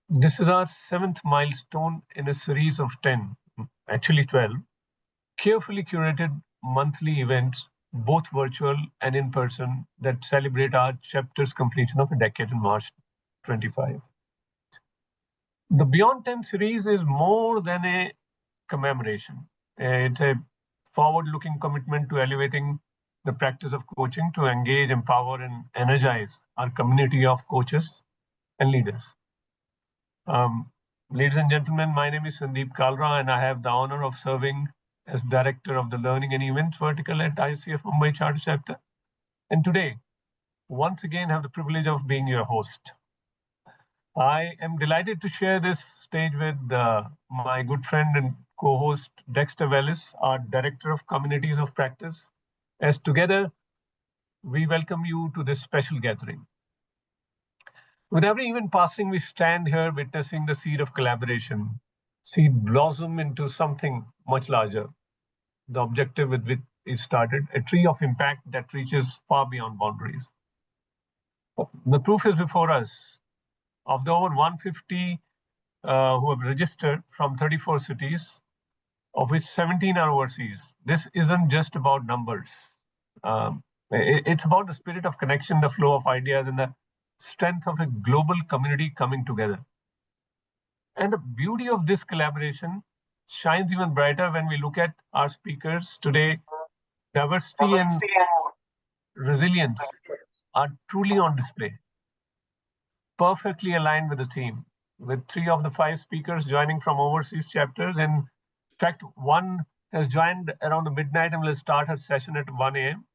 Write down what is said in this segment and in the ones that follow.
This is our 7th milestone in a series of 10, actually 12, carefully curated monthly events, both virtual and in person, that celebrate our chapter's completion of a decade in March 25. The Beyond 10 series is more than a commemoration. It's a forward looking commitment to elevating the practice of coaching to engage, empower, and energize our community of coaches and leaders. Um, Ladies and gentlemen, my name is Sandeep Kalra, and I have the honor of serving as Director of the Learning and Events vertical at ICF Mumbai Charter Chapter. And today, once again, have the privilege of being your host. I am delighted to share this stage with my good friend and co-host Dexter Wellis, our Director of Communities of Practice, as together we welcome you to this special gathering. With every event passing, we stand here witnessing the seed of collaboration, seed blossom into something much larger. The objective with which it started, a tree of impact that reaches far beyond boundaries. The proof is before us. Of the over 150 who have registered from 34 cities, of which 17 are overseas, this isn't just about numbers. It's about the spirit of connection, the flow of ideas, and the strength of a global community coming together. And the beauty of this collaboration shines even brighter when we look at our speakers today. Diversity and resilience are truly on display, perfectly aligned with the theme, with 3 of the 5 speakers joining from overseas chapters. In fact, one has joined around the midnight and will start her session at 1 a.m.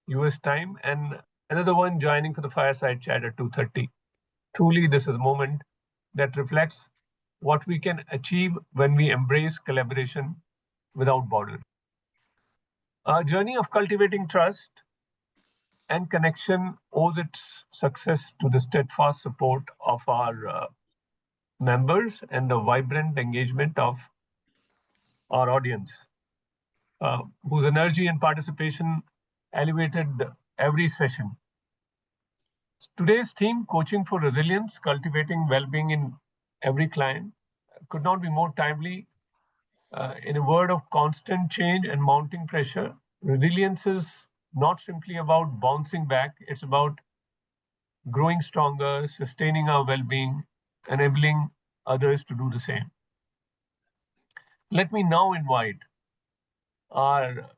US time, and another one joining for the fireside chat at 2:30. Truly, this is a moment that reflects what we can achieve when we embrace collaboration without borders. Our journey of cultivating trust and connection owes its success to the steadfast support of our members and the vibrant engagement of our audience, whose energy and participation elevated every session. Today's theme, Coaching for Resilience, Cultivating Well-Being in Every Client, could not be more timely. In a world of constant change and mounting pressure, resilience is not simply about bouncing back, it's about growing stronger, sustaining our well-being, enabling others to do the same. Let me now invite our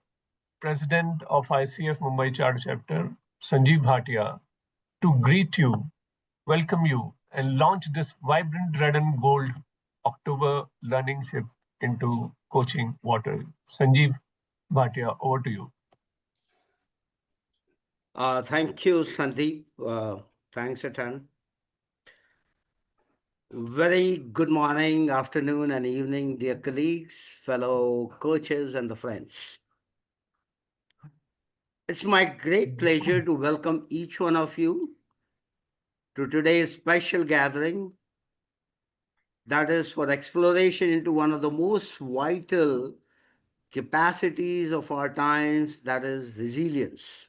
President of ICF Mumbai Charter Chapter, Sanjeev Bhatia, to greet you, welcome you, and launch this vibrant red and gold October learning ship into coaching water. Sanjeev Bhatia, over to you. Thank you, Sandeep. Thanks a ton. Very good morning, afternoon, and evening, dear colleagues, fellow coaches, and the friends. It's my great pleasure to welcome each one of you to today's special gathering that is for exploration into one of the most vital capacities of our times, that is resilience.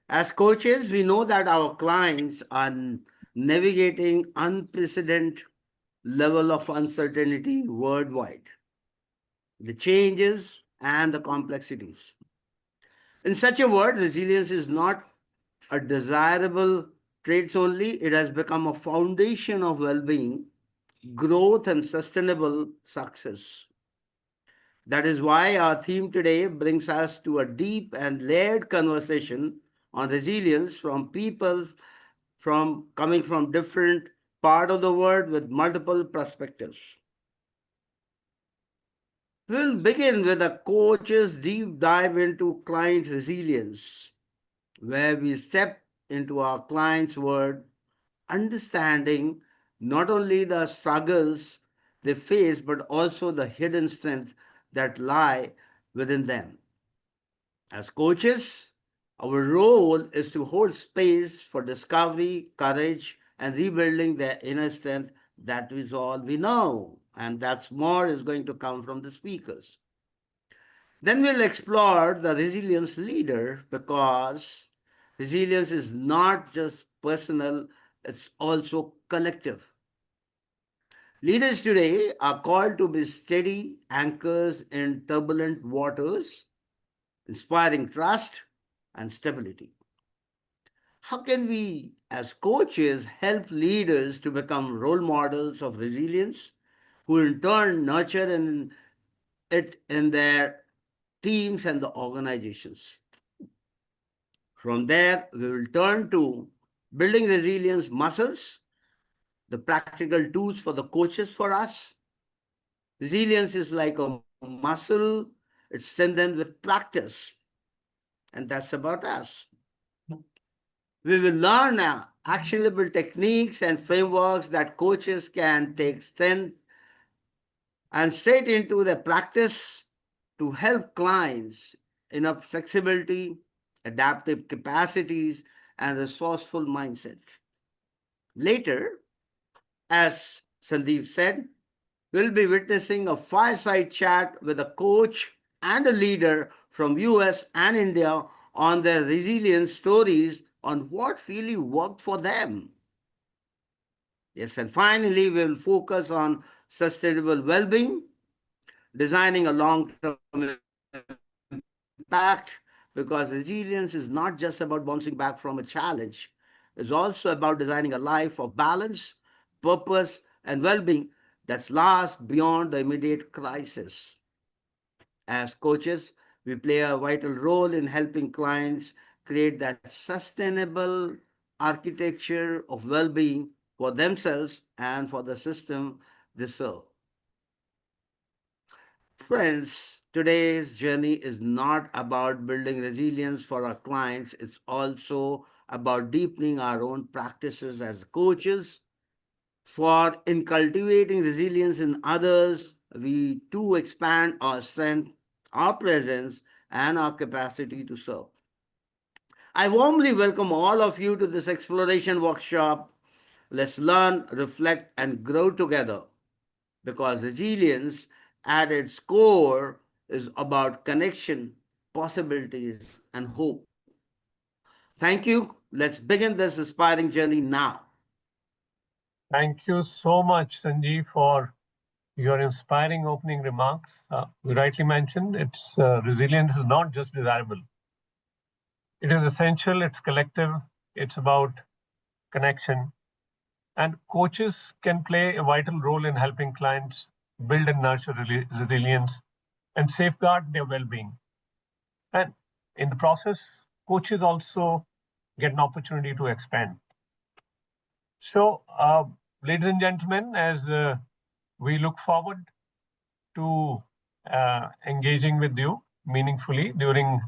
As coaches, we know that our clients are navigating unprecedented level of uncertainty worldwide, the changes and the complexities. In such a world, resilience is not a desirable trait only, it has become a foundation of well-being, growth, and sustainable success. That is why our theme today brings us to a deep and layered conversation on resilience from people from coming from different part of the world with multiple perspectives. We'll begin with a coach's deep dive into client resilience, where we step into our client's world, understanding not only the struggles they face, but also the hidden strength that lie within them. As coaches, our role is to hold space for discovery, courage, and rebuilding their inner strength. That is all we know. And that's more is going to come from the speakers. Then we'll explore the resilience leader because resilience is not just personal, it's also collective. Leaders today are called to be steady anchors in turbulent waters, inspiring trust and stability. How can we, as coaches, help leaders to become role models of resilience, who in turn nurture it in their teams and the organizations? From there, we will turn to building resilience muscles, the practical tools for the coaches for us. Resilience is like a muscle, it's strengthened with practice, and that's about us. We will learn actionable techniques and frameworks that coaches can take strength and straight into their practice to help clients in up flexibility, adaptive capacities, and resourceful mindset. Later, as Sandeep said, we'll be witnessing a fireside chat with a coach and a leader from US and India on their resilience stories on what really worked for them. Yes, and finally, we'll focus on sustainable well being, designing a long term impact, because resilience is not just about bouncing back from a challenge, it's also about designing a life of balance, purpose, and well being that lasts beyond the immediate crisis. As coaches, we play a vital role in helping clients create that sustainable architecture of well being for themselves and for the system they serve. Friends, today's journey is not about building resilience for our clients, it's also about deepening our own practices as coaches. For in cultivating resilience in others, we too expand our strength, our presence, and our capacity to serve. I warmly welcome all of you to this exploration workshop. Let's learn, reflect, and grow together, because resilience at its core is about connection, possibilities, and hope. Thank you. Let's begin this inspiring journey now. Thank you so much, Sanjeev, for your inspiring opening remarks. You rightly mentioned it's resilience is not just desirable. It is essential, it's collective, it's about connection. And coaches can play a vital role in helping clients build and nurture resilience and safeguard their well being. And in the process, coaches also get an opportunity to expand. So, ladies and gentlemen, as we look forward to engaging with you meaningfully during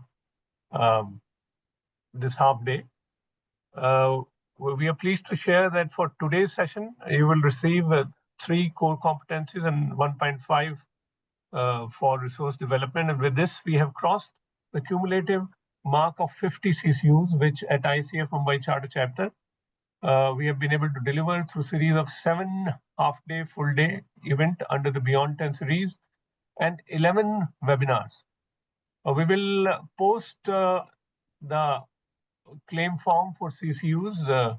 um, this half day, uh, we are pleased to share that for today's session, you will receive 3 core competencies and 1.5 for resource development. And with this, we have crossed the cumulative mark of 50 CCUs, which at ICF Mumbai Charter Chapter, we have been able to deliver through a series of 7 half-day, full-day event under the Beyond 10 series and 11 webinars. We will post the claim form for CCUs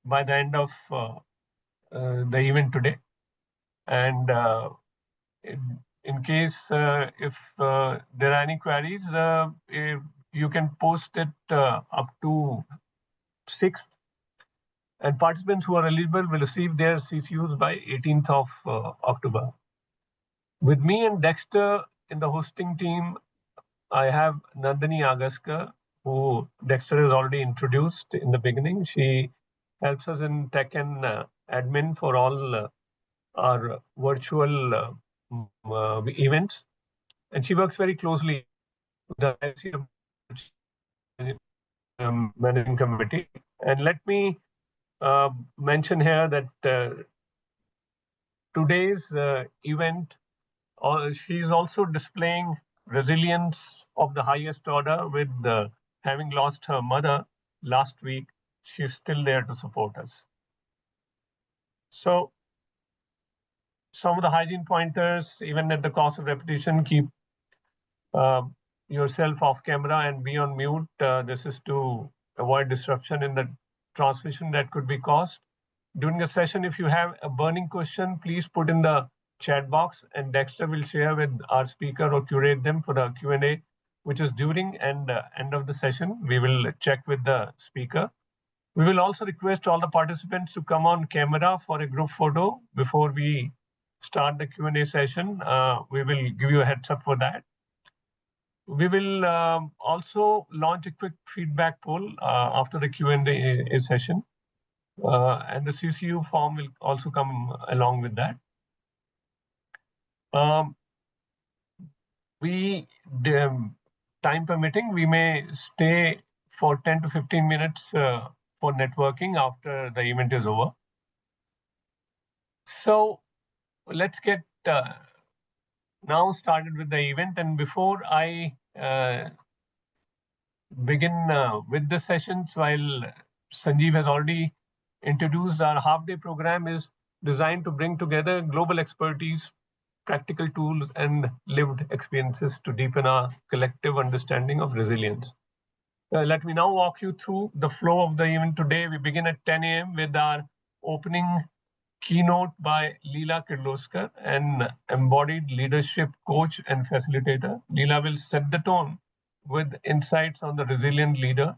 by the end of the event today. And in case if there are any queries, you can post it up to 6th. And participants who are eligible will receive their CCUs by 18th of October. With me and Dexter in the hosting team, I have Nandini Agaskar, who Dexter has already introduced in the beginning. She helps us in tech and admin for all our virtual events. And she works very closely with the ICF Managing Committee. And let me mention here that today's event, she is also displaying resilience of the highest order with having lost her mother last week. She's still there to support us. So some of the hygiene pointers, even at the cost of repetition, keep yourself off camera and be on mute. This is to avoid disruption in the transmission that could be caused. During the session, if you have a burning question, please put in the chat box and Dexter will share with our speaker or curate them for the Q&A, which is during and end of the session. We will check with the speaker. We will also request all the participants to come on camera for a group photo before we start the Q&A session. We will give you a heads up for that. We will also launch a quick feedback poll after the Q&A session. And the CCU form will also come along with that. Time permitting, we may stay for 10 to 15 minutes for networking after the event is over. So let's get now started with the event. And before I begin with the sessions, while Sanjeev has already introduced, our half-day program is designed to bring together global expertise, practical tools, and lived experiences to deepen our collective understanding of resilience. Let me now walk you through the flow of the event today. We begin at 10 a.m. with our opening keynote by Leela Kirloskar, an embodied leadership coach and facilitator. Leela will set the tone with insights on the resilient leader,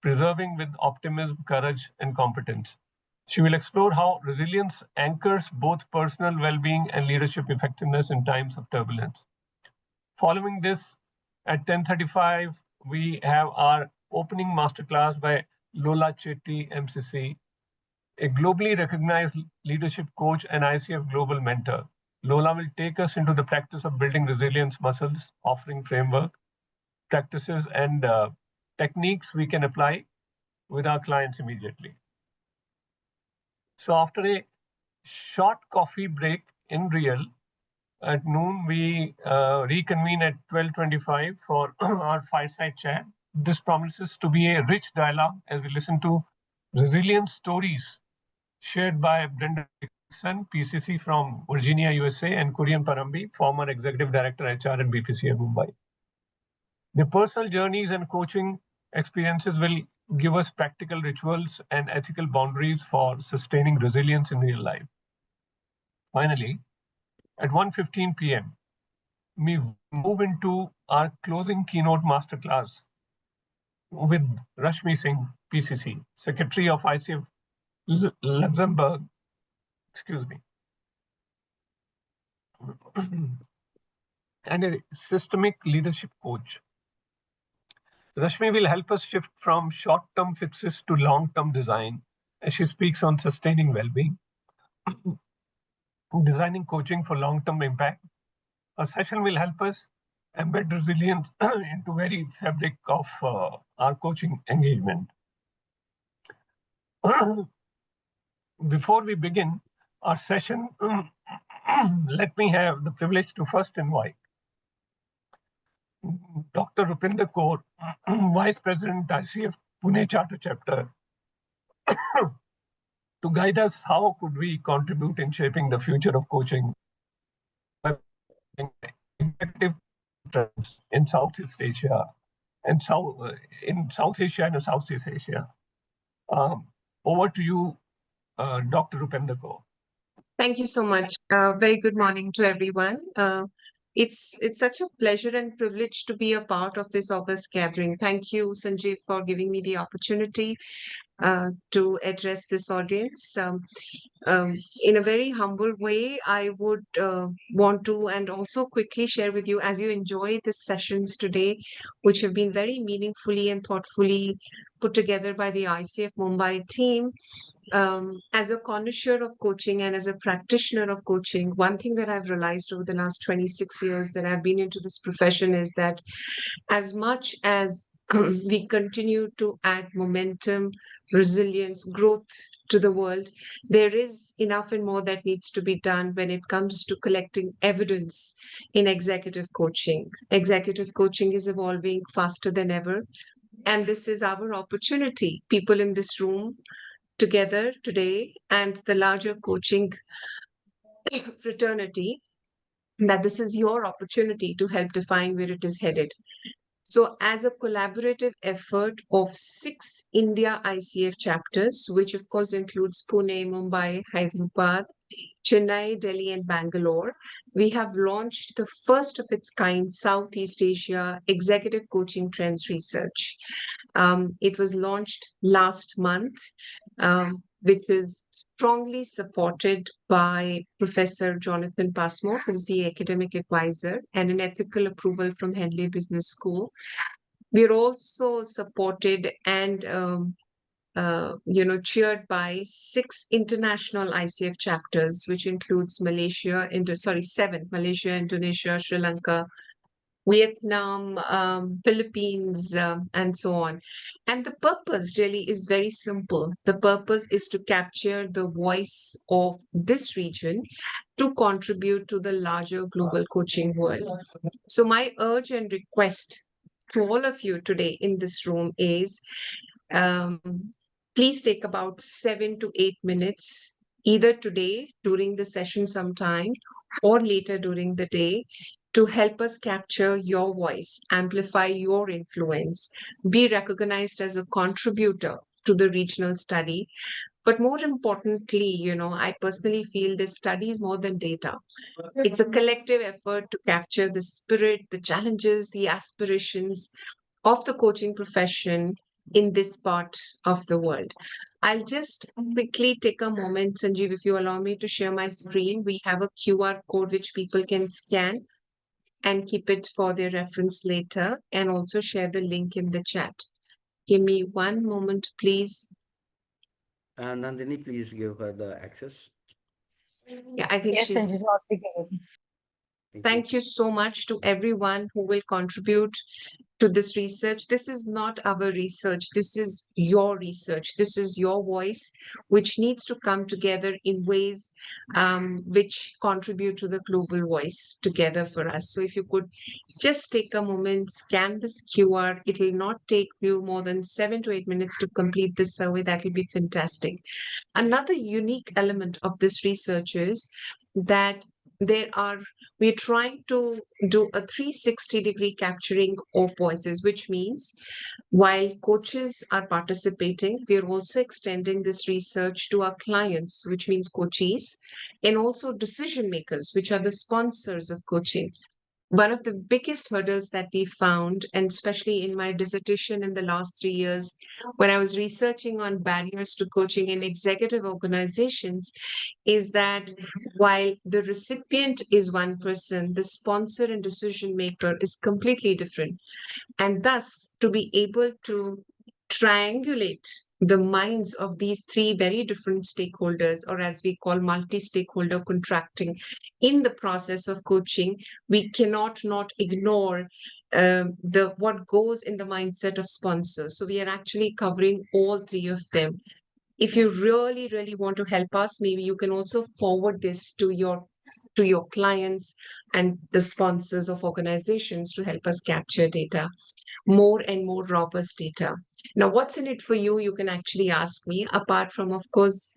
preserving with optimism, courage, and competence. She will explore how resilience anchors both personal well-being and leadership effectiveness in times of turbulence. Following this, at 10:35, we have our opening masterclass by Lola, Chetti, MCC, a globally recognized leadership coach and ICF global mentor. Lola will take us into the practice of building resilience muscles, offering framework, practices, and techniques we can apply with our clients immediately. So after a short coffee break in real, at noon, we reconvene at 12:25 for our fireside chat. This promises to be a rich dialogue as we listen to resilience stories shared by Brendan Dixon, PCC from Virginia, USA, and Kurian Parambi, former Executive Director, HR at BPCA Mumbai. The personal journeys and coaching experiences will give us practical rituals and ethical boundaries for sustaining resilience in real life. Finally, at 1:15 p.m., we move into our closing keynote masterclass with Rashmi Singh, PCC, Secretary of ICF Luxembourg, and a systemic leadership coach. Rashmi will help us shift from short-term fixes to long-term design as she speaks on sustaining well-being, designing coaching for long-term impact. A session will help us embed resilience into very fabric of our coaching engagement. Before we begin our session, let me have the privilege to first invite Dr. Rupinder Kaur, Vice President, ICF Pune Charter Chapter, to guide us how could we contribute in shaping the future of coaching effective trends in Southeast Asia and Southeast Asia. Over to you, Dr. Rupinder Kaur. Thank you so much. Very good morning to everyone. It's such a pleasure and privilege to be a part of this August gathering. Thank you, Sanjeev, for giving me the opportunity to address this audience. In a very humble way, I would want to and also quickly share with you, as you enjoy the sessions today, which have been very meaningfully and thoughtfully put together by the ICF Mumbai team. As a connoisseur of coaching and as a practitioner of coaching, one thing that I've realized over the last 26 years that I've been into this profession is that as much as we continue to add momentum, resilience, growth to the world, there is enough and more that needs to be done when it comes to collecting evidence in executive coaching. Executive coaching is evolving faster than ever, and this is our opportunity, people in this room together today and the larger coaching fraternity, that this is your opportunity to help define where it is headed. So, as a collaborative effort of 6 India ICF chapters, which of course includes Pune, Mumbai, Hyderabad, Chennai, Delhi, and Bangalore, we have launched the first of its kind Southeast Asia Executive Coaching Trends Research. It was launched last month, which was strongly supported by Professor Jonathan Passmore, who's the academic advisor, and an ethical approval from Henley Business School. We're also supported and cheered by 6 international ICF chapters, which includes seven: Malaysia, Indonesia, Sri Lanka, Vietnam, Philippines, and so on. And the purpose really is very simple. The purpose is to capture the voice of this region to contribute to the larger global coaching world. So, my urge and request to all of you today in this room is um, please take about 7 to 8 minutes, either today during the session sometime or later during the day, to help us capture your voice, amplify your influence, be recognized as a contributor to the regional study. But more importantly, I personally feel this study is more than data. It's a collective effort to capture the spirit, the challenges, the aspirations of the coaching profession in this part of the world. I'll just quickly take a moment, Sanjeev, if you allow me to share my screen. We have a QR code which people can scan and keep it for their reference later, and also share the link in the chat. Give me one moment, please. Nandini, please give her the access. Yeah, I think Yes, she's. Sanjeev, not together. Thank you so much to everyone who will contribute to this research. This is not our research. This is your research. This is your voice, which needs to come together in ways which contribute to the global voice together for us. So if you could just take a moment, scan this QR. It will not take you more than 7 to 8 minutes to complete this survey. That will be fantastic. Another unique element of this research is that we're trying to do a 360-degree capturing of voices, which means while coaches are participating, we're also extending this research to our clients, which means coachees, and also decision makers, which are the sponsors of coaching. One of the biggest hurdles that we found, and especially in my dissertation in the last 3 years, when I was researching on barriers to coaching in executive organizations, is that while the recipient is one person, the sponsor and decision maker is completely different. And thus, to be able to triangulate the minds of these 3 very different stakeholders, or as we call multi-stakeholder contracting, in the process of coaching, we cannot not ignore what goes in the mindset of sponsors. So we are actually covering all 3 of them. If you really, really want to help us, maybe you can also forward this to your clients and the sponsors of organizations to help us capture data, more and more robust data. Now, what's in it for you? You can actually ask me, apart from, of course,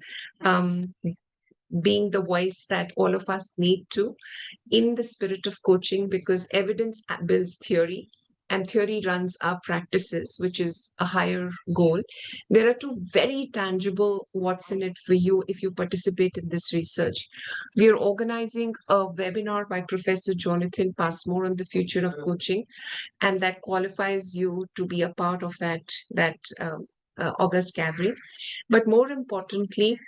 being the voice that all of us need to, in the spirit of coaching, because evidence builds theory and theory runs our practices, which is a higher goal. There are 2 very tangible what's in it for you if you participate in this research. We are organizing a webinar by Professor Jonathan Passmore on the future of coaching, and that qualifies you to be a part of that August gathering. But more importantly,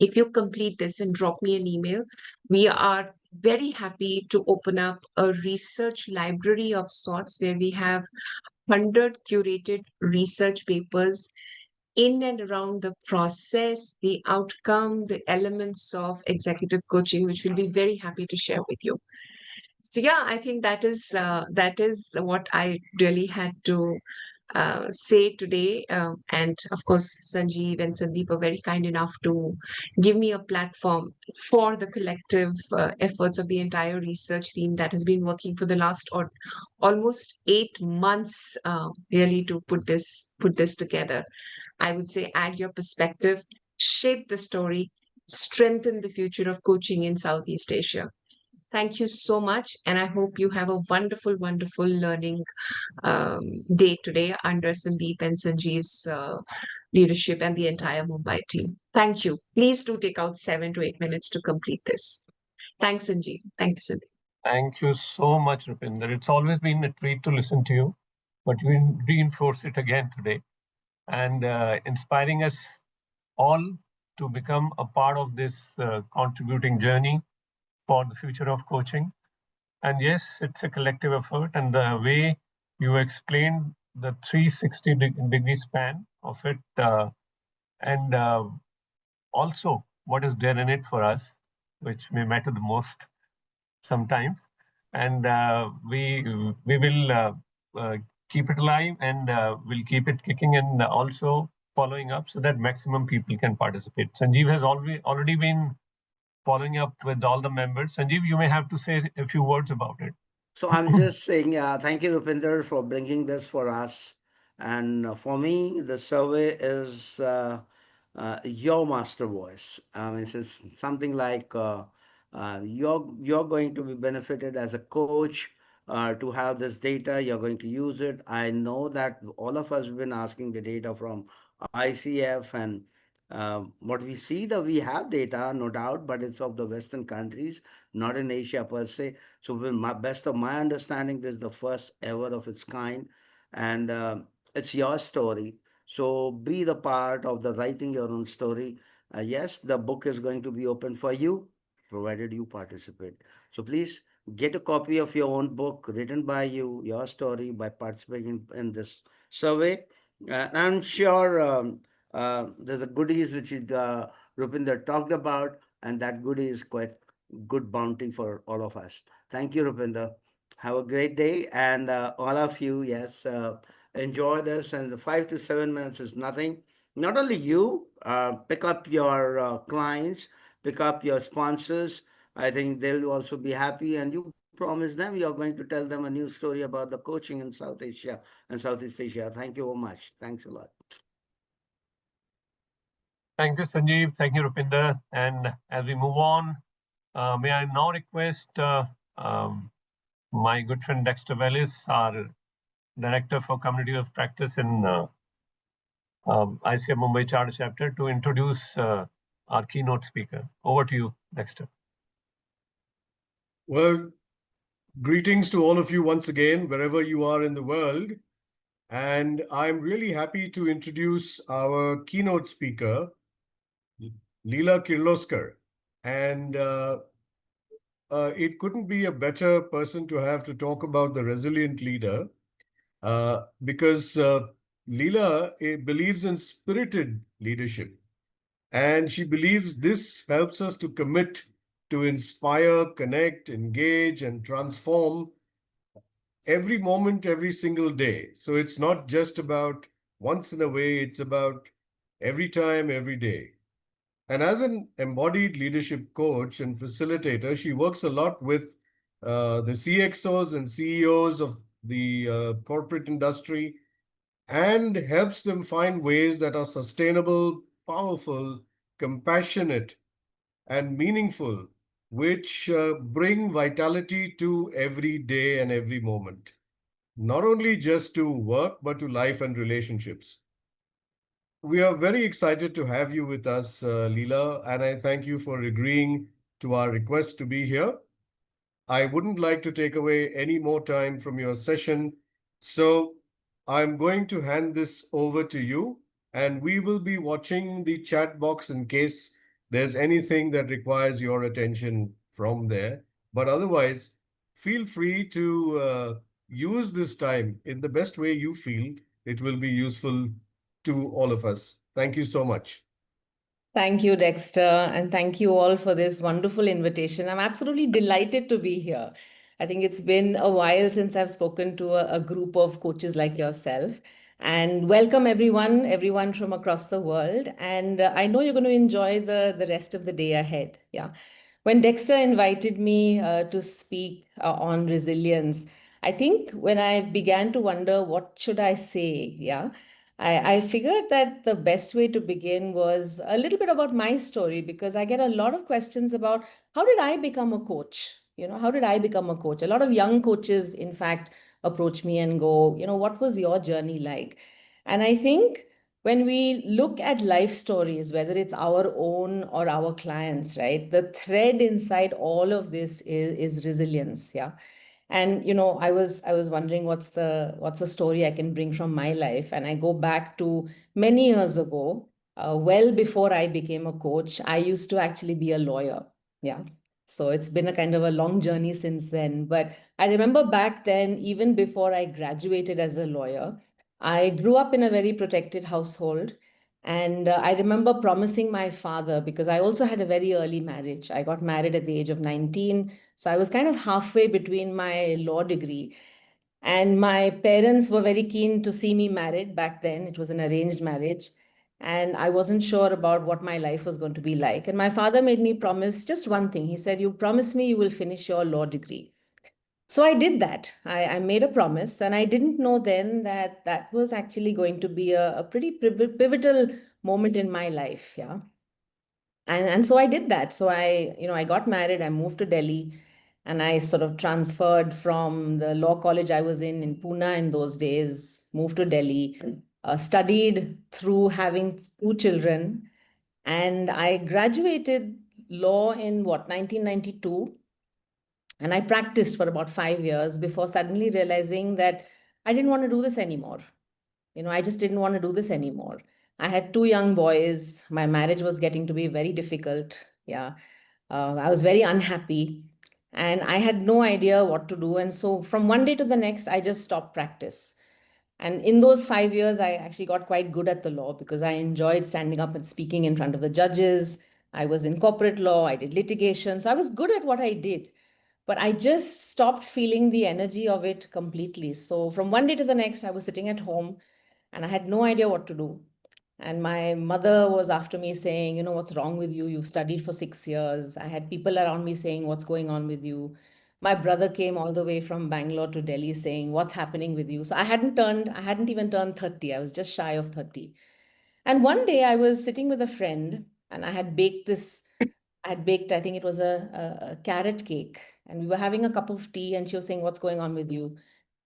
if you complete this and drop me an email, we are very happy to open up a research library of sorts where we have 100 curated research papers in and around the process, the outcome, the elements of executive coaching, which we'll be very happy to share with you. So yeah, I think that is what I really had to say today. And of course, Sanjeev and Sandeep are very kind enough to give me a platform for the collective efforts of the entire research team that has been working for the last almost 8 months, really, to put this together. I would say add your perspective, shape the story, strengthen the future of coaching in Southeast Asia. Thank you so much. And I hope you have a wonderful, wonderful learning day today under Sandeep and Sanjeev's leadership and the entire Mumbai team. Thank you. Please do take out 7 to 8 minutes to complete this. Thanks, Sanjeev. Thank you, Sandeep. Thank you so much, Rupinder. It's always been a treat to listen to you, but you reinforce it again today and inspiring us all to become a part of this contributing journey for the future of coaching. And yes, it's a collective effort. And the way you explained the 360-degree span of it, and also what is there in it for us, which may matter the most sometimes. And we will keep it alive, and we'll keep it kicking, and also following up so that maximum people can participate. Sanjeev has already been following up with all the members. Sanjeev, you may have to say a few words about it. So I'm just saying, thank you, Rupinder, for bringing this for us. And for me, the survey is your master voice. It's something like you're going to be benefited as a coach to have this data. You're going to use it. I know that all of us have been asking the data from ICF, and what we see that we have data, no doubt, but it's of the Western countries, not in Asia per se. So, with my best of my understanding, this is the first ever of its kind, and it's your story. So, be the part of the writing your own story. Yes, the book is going to be open for you, provided you participate. So, please get a copy of your own book written by you, your story, by participating in this survey. I'm sure there's a goodies which Rupinder talked about, and that goodie is quite good bounty for all of us. Thank you, Rupinder. Have a great day, and all of you, yes, enjoy this. And the 5 to 7 minutes is nothing. Not only you, pick up your clients, pick up your sponsors. I think they'll also be happy, and you promise them you're going to tell them a new story about the coaching in South Asia and Southeast Asia. Thank you very much. Thanks a lot. Thank you, Sanjeev. Thank you, Rupinder. And as we move on, may I now request my good friend Dexter Wellis, our Director for Community of Practice in ICF Mumbai Charter Chapter, to introduce our keynote speaker. Over to you, Dexter. Well, greetings to all of you once again, wherever you are in the world. And I'm really happy to introduce our keynote speaker, Leela Kirloskar. And it couldn't be a better person to have to talk about the resilient leader because Leela believes in spirited leadership. And she believes this helps us to commit to inspire, connect, engage, and transform every moment, every single day. So it's not just about once in a way, it's about every time, every day. And as an embodied leadership coach and facilitator, she works a lot with the CXOs and CEOs of the corporate industry and helps them find ways that are sustainable, powerful, compassionate, and meaningful, which bring vitality to every day and every moment, not only just to work, but to life and relationships. We are very excited to have you with us, Leela, and I thank you for agreeing to our request to be here. I wouldn't like to take away any more time from your session, so I'm going to hand this over to you, and we will be watching the chat box in case there's anything that requires your attention from there. But otherwise, feel free to use this time in the best way you feel it will be useful to all of us. Thank you so much. Thank you, Dexter, and thank you all for this wonderful invitation. I'm absolutely delighted to be here. I think it's been a while since I've spoken to a group of coaches like yourself. And welcome everyone from across the world. And I know you're going to enjoy the rest of the day ahead. Yeah. When Dexter invited me to speak on resilience, I think when I began to wonder what should I say, yeah, I figured that the best way to begin was a little bit about my story because I get a lot of questions about how did I become a coach? How did I become a coach? A lot of young coaches, in fact, approach me and go, what was your journey like? And I think when we look at life stories, whether it's our own or our clients, right, the thread inside all of this is resilience. Yeah. And I was wondering what's the story I can bring from my life. And I go back to many years ago, well before I became a coach. I used to actually be a lawyer. Yeah. So it's been a kind of a long journey since then. But I remember back then, even before I graduated as a lawyer, I grew up in a very protected household. And I remember promising my father, because I also had a very early marriage. I got married at the age of 19. So I was kind of halfway between my law degree. And my parents were very keen to see me married back then. It was an arranged marriage. And I wasn't sure about what my life was going to be like. And my father made me promise just one thing. He said, "You promise me you will finish your law degree." So I did that. I made a promise, and I didn't know then that that was actually going to be a pretty pivotal moment in my life. Yeah. And so I did that. So I got married, I moved to Delhi, and I sort of transferred from the law college I was in Pune in those days, moved to Delhi, studied through having two children, and I graduated law in 1992. And I practiced for about 5 years before suddenly realizing that I didn't want to do this anymore. I just didn't want to do this anymore. I had two young boys. My marriage was getting to be very difficult. Yeah. I was very unhappy and I had no idea what to do. And so from one day to the next, I just stopped practice. And in those 5 years, I actually got quite good at the law because I enjoyed standing up and speaking in front of the judges. I was in corporate law, I did litigation. So I was good at what I did. But I just stopped feeling the energy of it completely. So from one day to the next, I was sitting at home and I had no idea what to do. And my mother was after me saying, "What's wrong with you? You've studied for 6 years." I had people around me saying, "What's going on with you?" My brother came all the way from Bangalore to Delhi saying, "What's happening with you?" So I hadn't even turned 30. I was just shy of 30. And one day I was sitting with a friend and I had baked, I think it was a carrot cake. And we were having a cup of tea and she was saying, "What's going on with you?"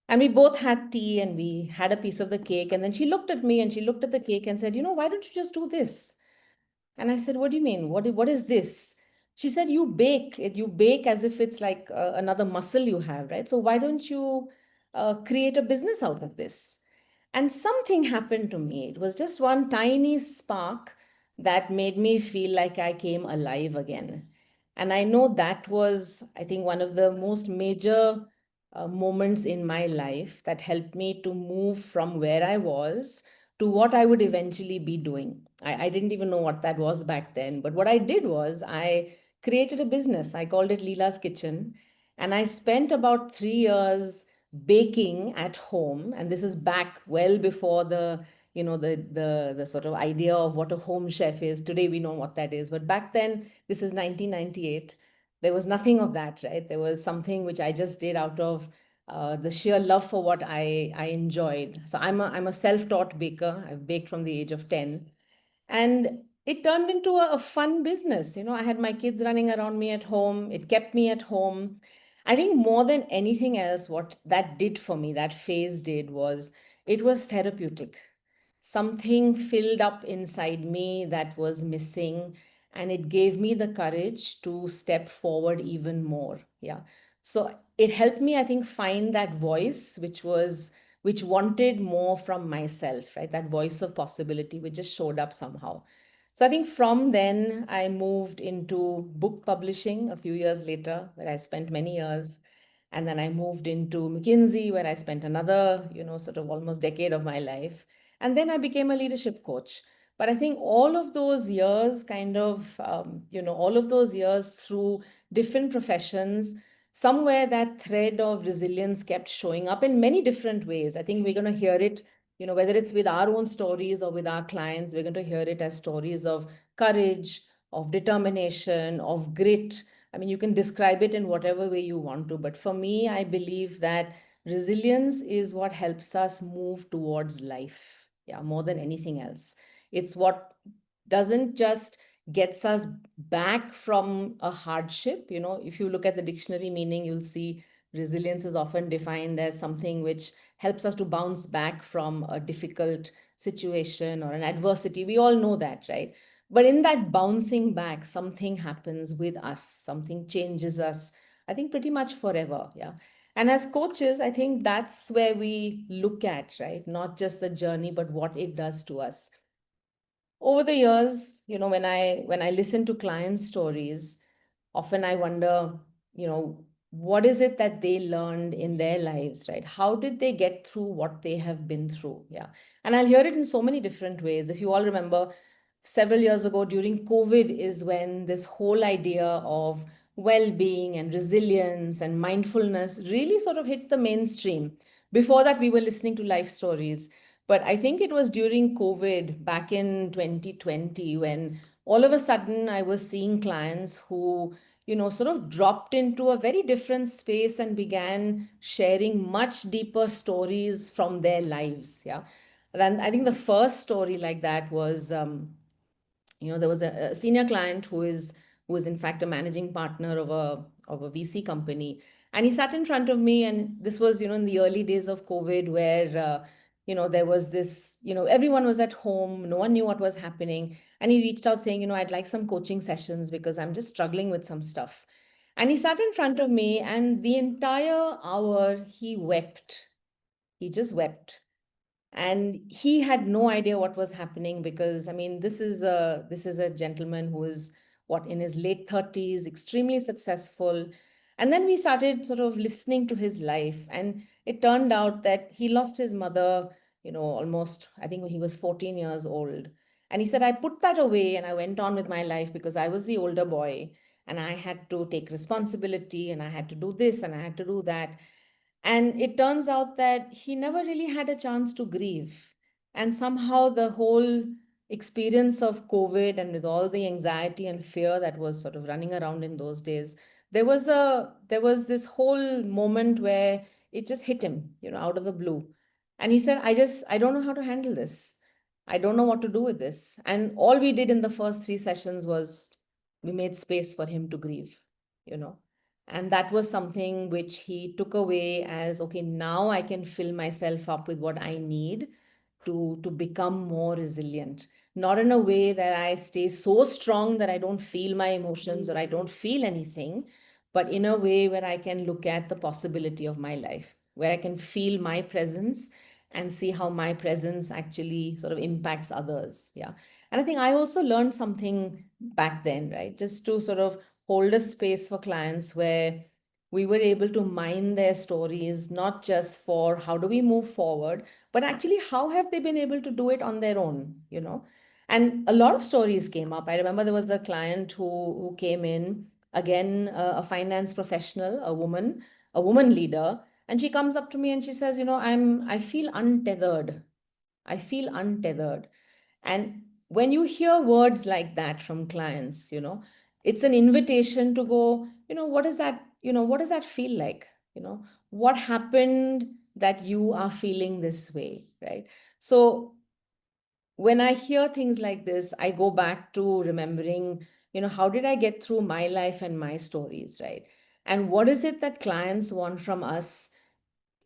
And we both had tea and we had a piece of the cake. And then she looked at me and she looked at the cake and said, "Why don't you just do this?" And I said, "What do you mean? What is this?" She said, "You bake it. You bake as if it's like another muscle you have, right? So why don't you create a business out of this?" And something happened to me. It was just one tiny spark that made me feel like I came alive again. And I know that was, I think, one of the most major moments in my life that helped me to move from where I was to what I would eventually be doing. I didn't even know what that was back then. But what I did was I created a business. I called it Leela's Kitchen. And I spent about 3 years baking at home. And this is back well before the sort of idea of what a home chef is. Today we know what that is. But back then, this is 1998. There was nothing of that, right? There was something which I just did out of the sheer love for what I enjoyed. So I'm a self-taught baker. I've baked from the age of 10. And it turned into a fun business. I had my kids running around me at home. It kept me at home. I think more than anything else, what that did for me, that phase did was it was therapeutic. Something filled up inside me that was missing, and it gave me the courage to step forward even more. Yeah. So it helped me, I think, find that voice which wanted more from myself, right? That voice of possibility, which just showed up somehow. So I think from then I moved into book publishing a few years later, where I spent many years. And then I moved into McKinsey, where I spent another, sort of almost decade of my life. And then I became a leadership coach. But I think all of those years all of those years through different professions, somewhere that thread of resilience kept showing up in many different ways. I think we're going to hear it, whether it's with our own stories or with our clients, we're going to hear it as stories of courage, of determination, of grit. I mean, you can describe it in whatever way you want to. But for me, I believe that resilience is what helps us move towards life. Yeah, more than anything else. It's what doesn't just gets us back from a hardship. If you look at the dictionary meaning, you'll see resilience is often defined as something which helps us to bounce back from a difficult situation or an adversity. We all know that, right? But in that bouncing back, something happens with us, something changes us, I think pretty much forever. Yeah. And as coaches, I think that's where we look at, right? Not just the journey, but what it does to us. Over the years, when I listen to client stories, often I wonder, what is it that they learned in their lives, right? How did they get through what they have been through? Yeah. And I'll hear it in so many different ways. If you all remember, several years ago during COVID is when this whole idea of well-being and resilience and mindfulness really sort of hit the mainstream. Before that, we were listening to life stories. But I think it was during COVID back in 2020 when all of a sudden I was seeing clients who, sort of dropped into a very different space and began sharing much deeper stories from their lives. Yeah. Then I think the first story like that was, there was a senior client who is in fact a managing partner of a VC company, and he sat in front of me, and this was in the early days of COVID, where there was this, everyone was at home, no one knew what was happening, and he reached out saying, I'd like some coaching sessions because I'm just struggling with some stuff. And he sat in front of me, and the entire hour he wept. He just wept, and he had no idea what was happening, because I mean, this is a gentleman who is what, in his late 30s, extremely successful. And then we started sort of listening to his life, and it turned out that he lost his mother, almost, I think, when he was 14 years old. And he said, I put that away and I went on with my life because I was the older boy and I had to take responsibility and I had to do this and I had to do that. And it turns out that he never really had a chance to grieve. And somehow the whole experience of COVID, and with all the anxiety and fear that was sort of running around in those days, there was this whole moment where it just hit him, out of the blue. And he said, I don't know how to handle this. I don't know what to do with this. And all we did in the first 3 sessions was we made space for him to grieve, you know. And that was something which he took away as, okay, now I can fill myself up with what I need to become more resilient. Not in a way that I stay so strong that I don't feel my emotions or I don't feel anything, but in a way where I can look at the possibility of my life, where I can feel my presence and see how my presence actually sort of impacts others. Yeah. And I think I also learned something back then, right? Just to sort of hold a space for clients where we were able to mine their stories, not just for how do we move forward, but actually how have they been able to do it on their own. And a lot of stories came up. I remember there was a client who came in, again, a finance professional, a woman leader, and she comes up to me and she says, I feel untethered. I feel untethered. And when you hear words like that from clients, it's an invitation to go, what is that, what does that feel like? What happened that you are feeling this way, right? So when I hear things like this, I go back to remembering, how did I get through my life and my stories, right? And what is it that clients want from us?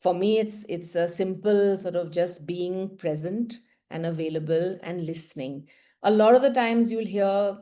For me, it's a simple sort of just being present and available and listening. A lot of the times you'll hear,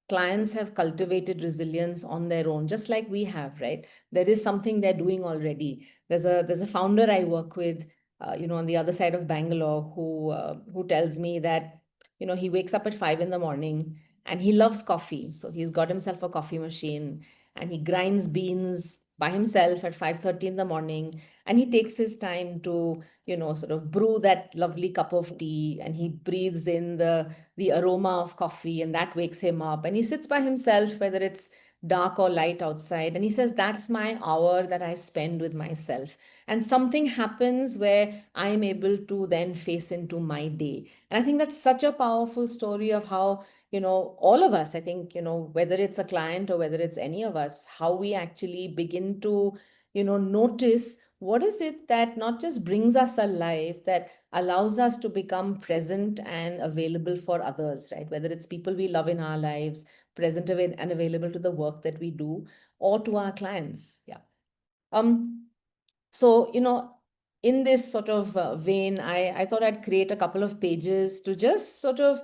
clients have cultivated resilience on their own, just like we have, right? There is something they're doing already. There's a founder I work with, on the other side of Bangalore, who tells me that, he wakes up at 5 in the morning and he loves coffee. So he's got himself a coffee machine and he grinds beans by himself at 5:30 in the morning, and he takes his time to sort of brew that lovely cup of tea, and he breathes in the aroma of coffee, and that wakes him up, and he sits by himself, whether it's dark or light outside, and he says, that's my hour that I spend with myself. And something happens where I'm able to then face into my day. And I think that's such a powerful story of how, all of us, I think, whether it's a client or whether it's any of us, how we actually begin to, notice what is it that not just brings us alive, that allows us to become present and available for others, right? Whether it's people we love in our lives, present and available to the work that we do, or to our clients. Yeah. So, in this sort of vein, I thought I'd create a couple of pages to just sort of,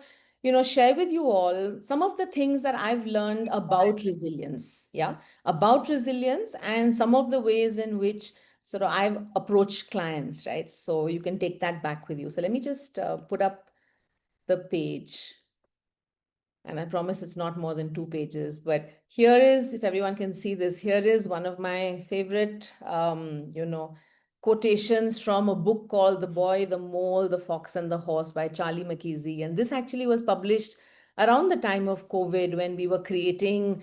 share with you all some of the things that I've learned about resilience. Yeah. About resilience and some of the ways in which sort of I've approached clients, right? So you can take that back with you. So let me just put up the page. And I promise it's not more than 2 pages, but here is, if everyone can see this, here is one of my favorite, quotations from a book called The Boy, the Mole, the Fox and the Horse by Charlie McKeesy. And this actually was published around the time of COVID, when we were creating,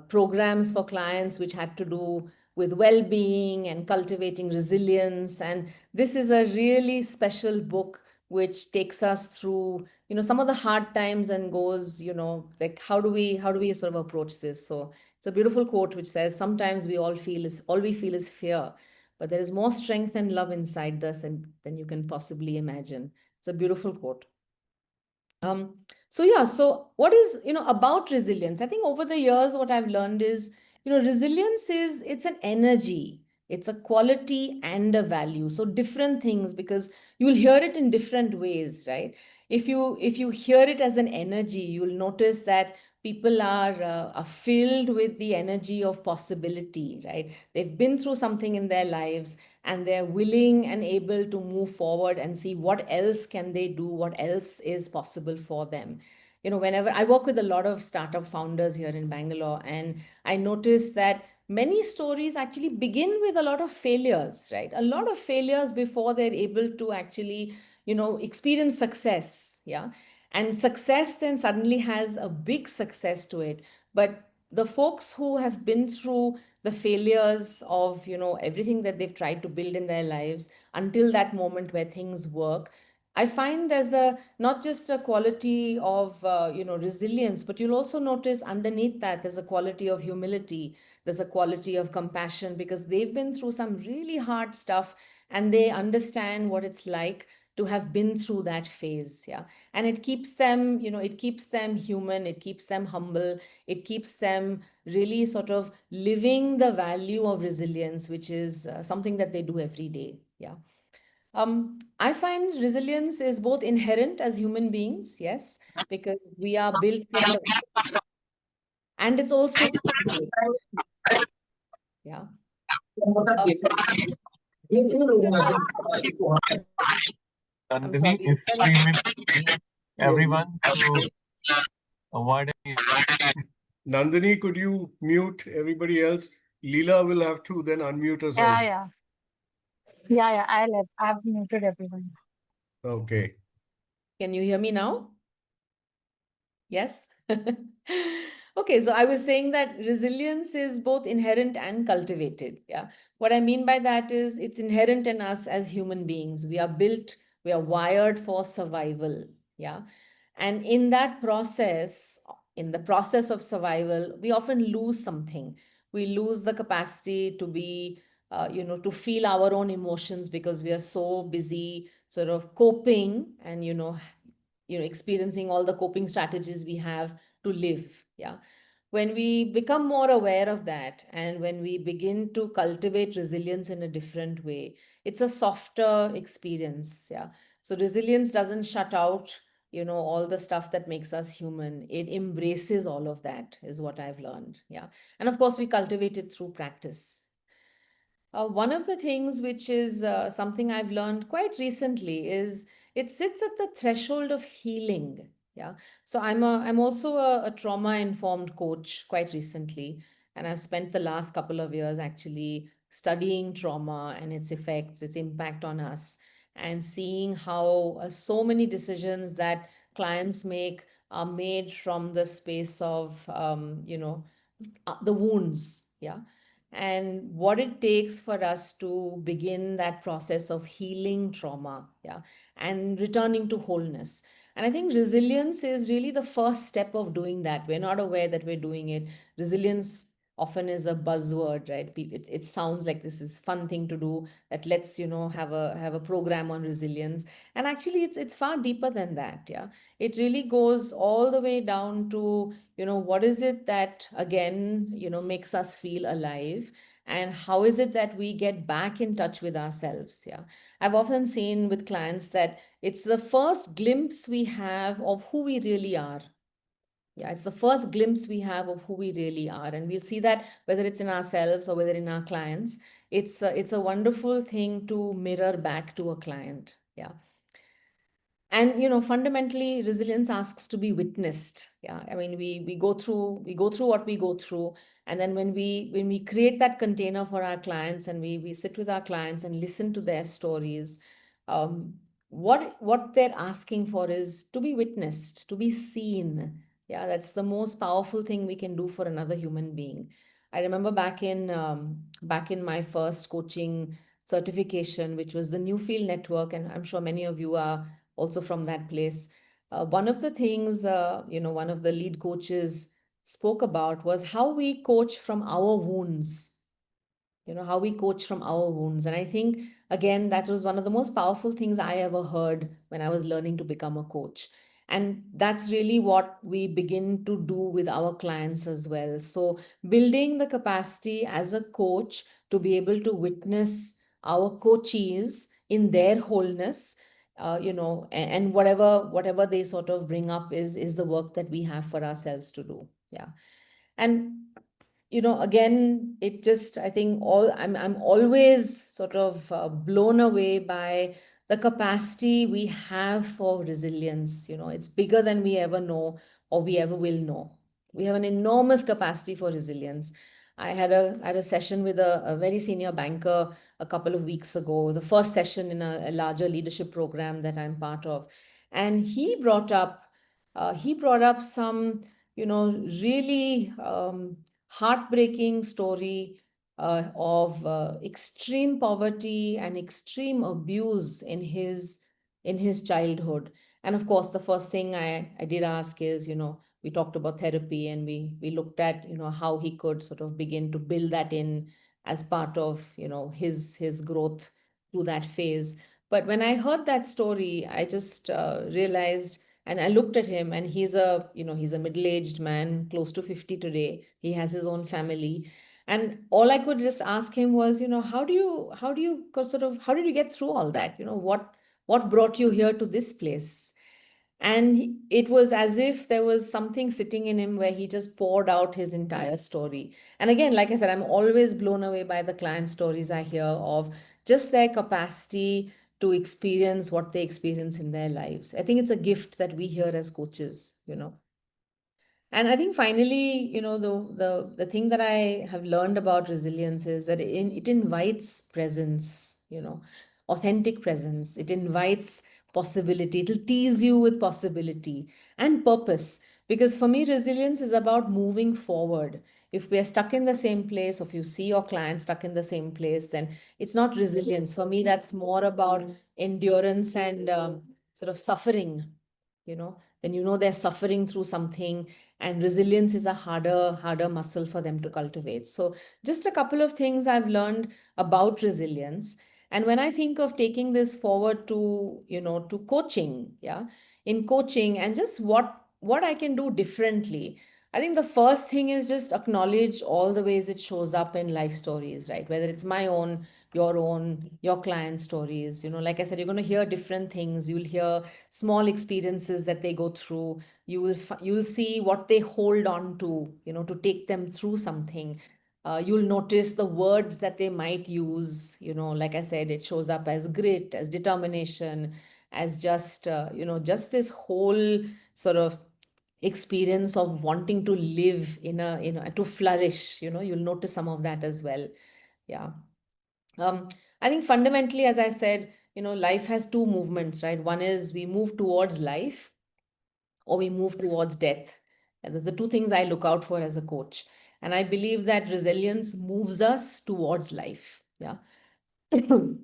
programs for clients which had to do with well-being and cultivating resilience. And this is a really special book which takes us through some of the hard times and goes like how do we sort of approach this. So it's a beautiful quote which says, sometimes all we feel is fear, but there is more strength and love inside us than you can possibly imagine. It's a beautiful quote. So what is about resilience? I think over the years what I've learned is resilience it's an energy, it's a quality and a value. So different things, because you'll hear it in different ways, right? If you hear it as an energy, you'll notice that people are filled with the energy of possibility, right? They've been through something in their lives and they're willing and able to move forward and see what else can they do, what else is possible for them. Whenever I work with a lot of startup founders here in Bangalore, and I notice that many stories actually begin with a lot of failures, right? A lot of failures before they're able to actually experience success. Yeah. And success then suddenly has a big success to it. But the folks who have been through the failures of everything that they've tried to build in their lives until that moment where things work, I find there's a not just a quality of resilience, but you'll also notice underneath that there's a quality of humility, there's a quality of compassion, because they've been through some really hard stuff and they understand what it's like to have been through that phase. Yeah. And it keeps them human, it keeps them humble, it keeps them really sort of living the value of resilience, which is something that they do every day. Yeah. I find resilience is both inherent as human beings, yes, because we are built to survive, and it's also innate. Yeah. I'm Nandini, sorry. if we may, everyone to avoid any. Nandini, could you mute everybody else? Leela will have to then unmute herself. Yeah. I've muted everyone. Okay. Can you hear me now? Yes. Okay, so I was saying that resilience is both inherent and cultivated. Yeah. What I mean by that is it's inherent in us as human beings. We are built, we are wired for survival. Yeah. And in that process, in the process of survival, we often lose something. We lose the capacity to be, to feel our own emotions, because we are so busy sort of coping and, experiencing all the coping strategies we have to live. Yeah. When we become more aware of that, and when we begin to cultivate resilience in a different way, it's a softer experience. Yeah. So resilience doesn't shut out all the stuff that makes us human. It embraces all of that, is what I've learned. Yeah. And of course we cultivate it through practice. One of the things which is something I've learned quite recently is it sits at the threshold of healing. Yeah. So I'm also a trauma informed coach quite recently, and I've spent the last couple of years actually studying trauma and its effects, its impact on us, and seeing how so many decisions that clients make are made from the space of the wounds. Yeah. And what it takes for us to begin that process of healing trauma. Yeah. And returning to wholeness. And I think resilience is really the first step of doing that. We're not aware that we're doing it. Resilience often is a buzzword, right? It sounds like this is fun thing to do, that let's, have a program on resilience. And actually it's far deeper than that. Yeah. It really goes all the way down to, what is it that, again, makes us feel alive, and how is it that we get back in touch with ourselves. Yeah. I've often seen with clients that it's the first glimpse we have of who we really are. Yeah, it's the first glimpse we have of who we really are, and we'll see that whether it's in ourselves or whether in our clients. It's a wonderful thing to mirror back to a client. Yeah. And fundamentally, resilience asks to be witnessed. Yeah, I mean, we go through what we go through, and then when we create that container for our clients, and we sit with our clients and listen to their stories, um, what they're asking for is to be witnessed, to be seen. Yeah, that's the most powerful thing we can do for another human being. I remember back in my first coaching certification, which was the Newfield Network, and I'm sure many of you are also from that place. One of the things, one of the lead coaches spoke about was how we coach from our wounds, how we coach from our wounds. And I think, again, that was one of the most powerful things I ever heard when I was learning to become a coach. And that's really what we begin to do with our clients as well. So, building the capacity as a coach to be able to witness our coachees in their wholeness, and whatever they sort of bring up is the work that we have for ourselves to do. Yeah. And again, it just, I think, I'm always sort of blown away by the capacity we have for resilience. It's bigger than we ever know or we ever will know. We have an enormous capacity for resilience. I had a session with a very senior banker a couple of weeks ago, the first session in a larger leadership program that I'm part of. And he brought up some, really heartbreaking story of extreme poverty and extreme abuse in his childhood. And of course, the first thing I did ask is, we talked about therapy, and we looked at, how he could sort of begin to build that in as part of, his growth through that phase. But when I heard that story, I just realized, and I looked at him, and he's a middle-aged man, close to 50 today. He has his own family. And all I could just ask him was, how did you get through all that? What brought you here to this place? And it was as if there was something sitting in him where he just poured out his entire story. And again, like I said, I'm always blown away by the client stories I hear of just their capacity to experience what they experience in their lives. I think it's a gift that we hear as coaches. And I think finally, the thing that I have learned about resilience is that it invites presence, authentic presence. It invites possibility. It'll tease you with possibility and purpose. Because for me, resilience is about moving forward. If we are stuck in the same place, or if you see your client stuck in the same place, then it's not resilience. For me, that's more about endurance and sort of suffering, then they're suffering through something, and resilience is a harder muscle for them to cultivate. So just a couple of things I've learned about resilience. And when I think of taking this forward to coaching, yeah, in coaching, and just what I can do differently, I think the first thing is just acknowledge all the ways it shows up in life stories, right? Whether it's my own, your client stories, like I said, you're going to hear different things. You'll hear small experiences that they go through. You'll see what they hold on to take them through something. You'll notice the words that they might use. Like I said, it shows up as grit, as determination, as just this whole sort of experience of wanting to live to flourish. You'll notice some of that as well. Yeah. I think fundamentally, as I said, life has two movements, right? One is we move towards life, or we move towards death. And those are the two things I look out for as a coach. And I believe that resilience moves us towards life. Yeah. I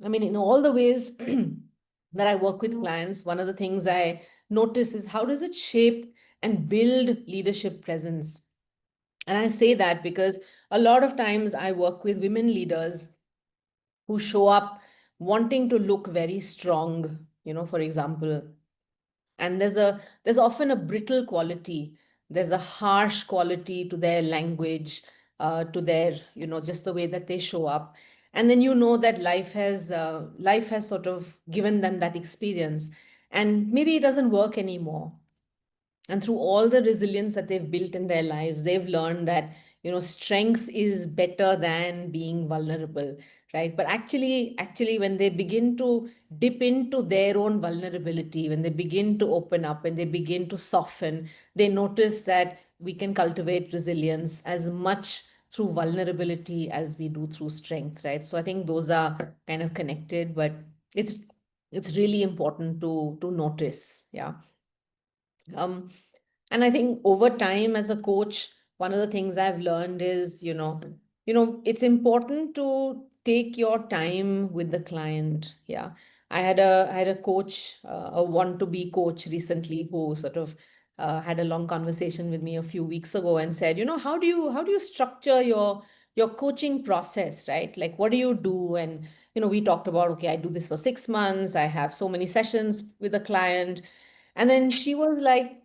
mean, in all the ways that I work with clients, one of the things I notice is how does it shape and build leadership presence. And I say that because a lot of times I work with women leaders who show up wanting to look very strong, for example. And there's often a brittle quality. There's a harsh quality to their language, to their, just the way that they show up. And then that life has sort of given them that experience, and maybe it doesn't work anymore. And through all the resilience that they've built in their lives, they've learned that strength is better than being vulnerable, right? But actually when they begin to dip into their own vulnerability, when they begin to open up, when they begin to soften, they notice that we can cultivate resilience as much through vulnerability as we do through strength, right? So I think those are kind of connected, but it's really important to notice. Yeah. um, and I think over time as a coach, one of the things I've learned is, it's important to take your time with the client. Yeah. I had a coach, a want-to-be coach recently, who sort of had a long conversation with me a few weeks ago and said, how do you structure your coaching process, right? Like, what do you do? And we talked about, okay, I do this for 6 months. I have so many sessions with a client. And then she was like,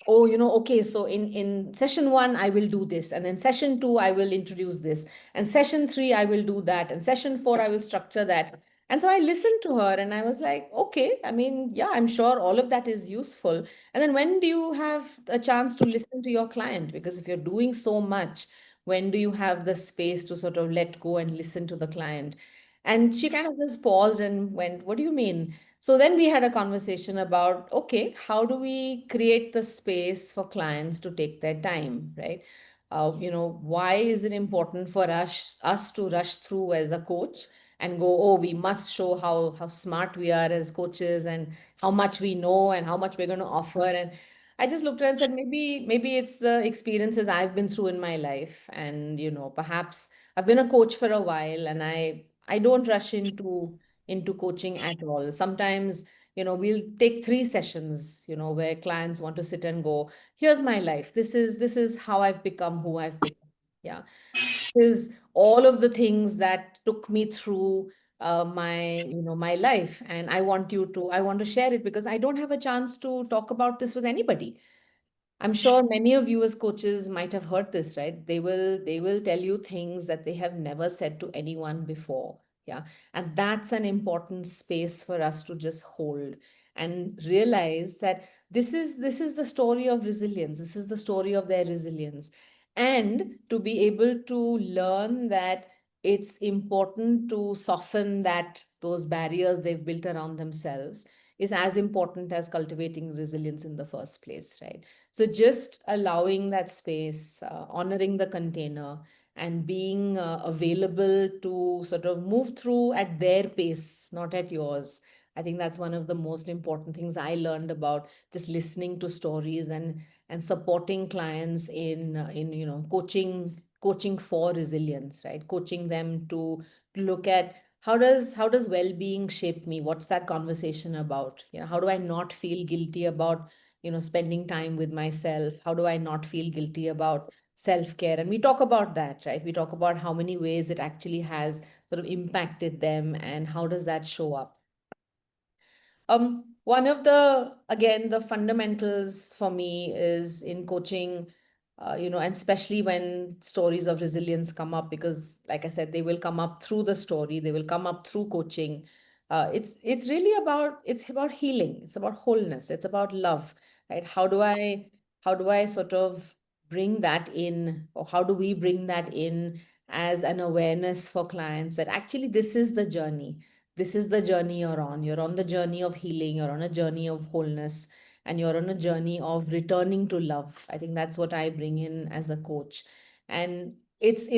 oh, okay, so in session 1 I will do this, and then session 2 I will introduce this, and session 3 I will do that, and session 4 I will structure that. And so I listened to her and I was like, okay, I mean, yeah, I'm sure all of that is useful. And then when do you have a chance to listen to your client? Because if you're doing so much, when do you have the space to sort of let go and listen to the client? And she kind of just paused and went, what do you mean? So then we had a conversation about, okay, how do we create the space for clients to take their time, right? Why is it important for us to rush through as a coach and go, oh, we must show how smart we are as coaches and how much we know and how much we're going to offer. And I just looked at it and said, maybe it's the experiences I've been through in my life, and perhaps I've been a coach for a while, and I don't rush into coaching at all. Sometimes, we'll take 3 sessions, where clients want to sit and go, here's my life. This is how I've become who I've become. Yeah. Is all of the things that took me through my life. And I want to share it because I don't have a chance to talk about this with anybody. I'm sure many of you as coaches might have heard this, right? They will tell you things that they have never said to anyone before. Yeah. And that's an important space for us to just hold and realize that this is the story of resilience. This is the story of their resilience. And to be able to learn that it's important to soften those barriers they've built around themselves is as important as cultivating resilience in the first place, right? So just allowing that space, honoring the container, and being available to sort of move through at their pace, not at yours. I think that's one of the most important things I learned about just listening to stories and supporting clients in coaching for resilience, right? Coaching them to look at how does well-being shape me? What's that conversation about? How do I not feel guilty about spending time with myself? How do I not feel guilty about self-care? And we talk about that, right? We talk about how many ways it actually has sort of impacted them and how does that show up. One of the fundamentals for me is in coaching, and especially when stories of resilience come up, because like I said, they will come up through the story, they will come up through coaching. It's really about healing. It's about wholeness. It's about love, right? How do I sort of bring that in, or how do we bring that in as an awareness for clients that actually this is the journey you're on. You're on the journey of healing, you're on a journey of wholeness, and you're on a journey of returning to love. I think that's what I bring in as a coach. And it's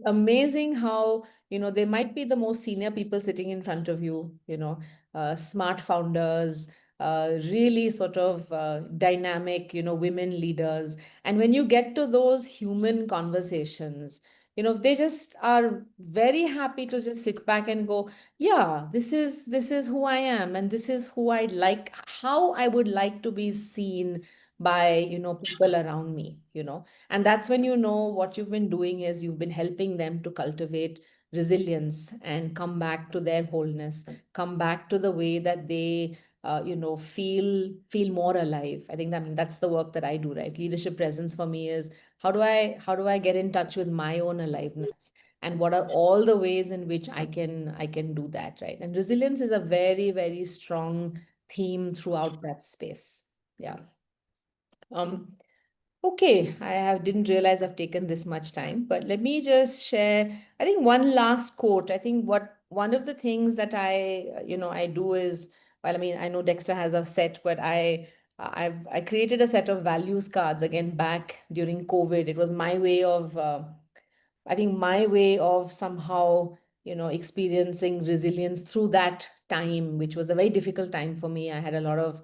amazing how, there might be the most senior people sitting in front of you, smart founders, really sort of dynamic, women leaders. And when you get to those human conversations, they just are very happy to just sit back and go, yeah, this is who I am, and this is who I like, how I would like to be seen by, people around me, and that's when what you've been doing is you've been helping them to cultivate resilience and come back to their wholeness, come back to the way that they feel more alive. I think that, I mean, that's the work that I do, right? Leadership presence for me is how do I get in touch with my own aliveness, and what are all the ways in which I can do that, right? And resilience is a very, very strong theme throughout that space. Yeah. um Okay, didn't realize I've taken this much time, but let me just share, I think, one last quote. I think what one of the things that I do is, well, I mean, I know Dexter has a set, but I created a set of values cards again back during COVID. It was my way of I think my way of somehow, experiencing resilience through that time, which was a very difficult time for me. I had a lot of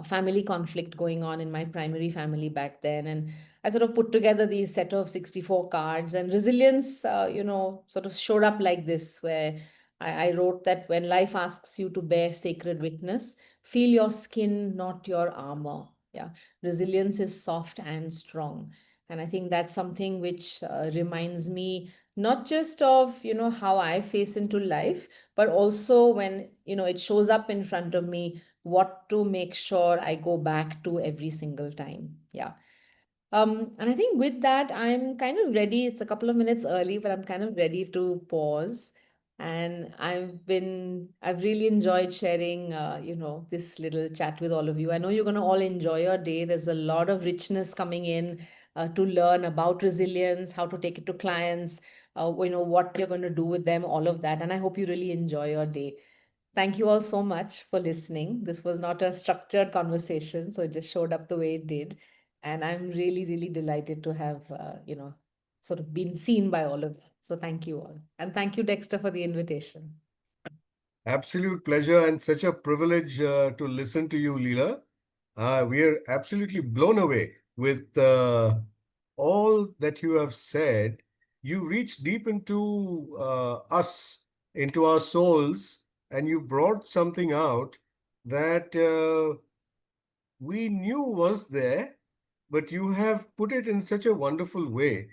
family conflict going on in my primary family back then. And I sort of put together these set of 64 cards, and resilience, sort of showed up like this, where I wrote that when life asks you to bear sacred witness, feel your skin, not your armor. Yeah. Resilience is soft and strong. And I think that's something which reminds me not just of, how I face into life, but also when, it shows up in front of me, what to make sure I go back to every single time. Yeah. And I think with that, I'm kind of ready. It's a couple of minutes early, but I'm kind of ready to pause. And I've really enjoyed sharing, this little chat with all of you. I know you're going to all enjoy your day. There's a lot of richness coming in to learn about resilience, how to take it to clients, what you're going to do with them, all of that. And I hope you really enjoy your day. Thank you all so much for listening. This was not a structured conversation, so it just showed up the way it did. And I'm really, really delighted to have, sort of been seen by all of you. So thank you all. And thank you, Dexter, for the invitation. Absolute pleasure and such a privilege to listen to you, Leela. We are absolutely blown away with all that you have said. You reach deep into us, into our souls, and you've brought something out that we knew was there, but you have put it in such a wonderful way.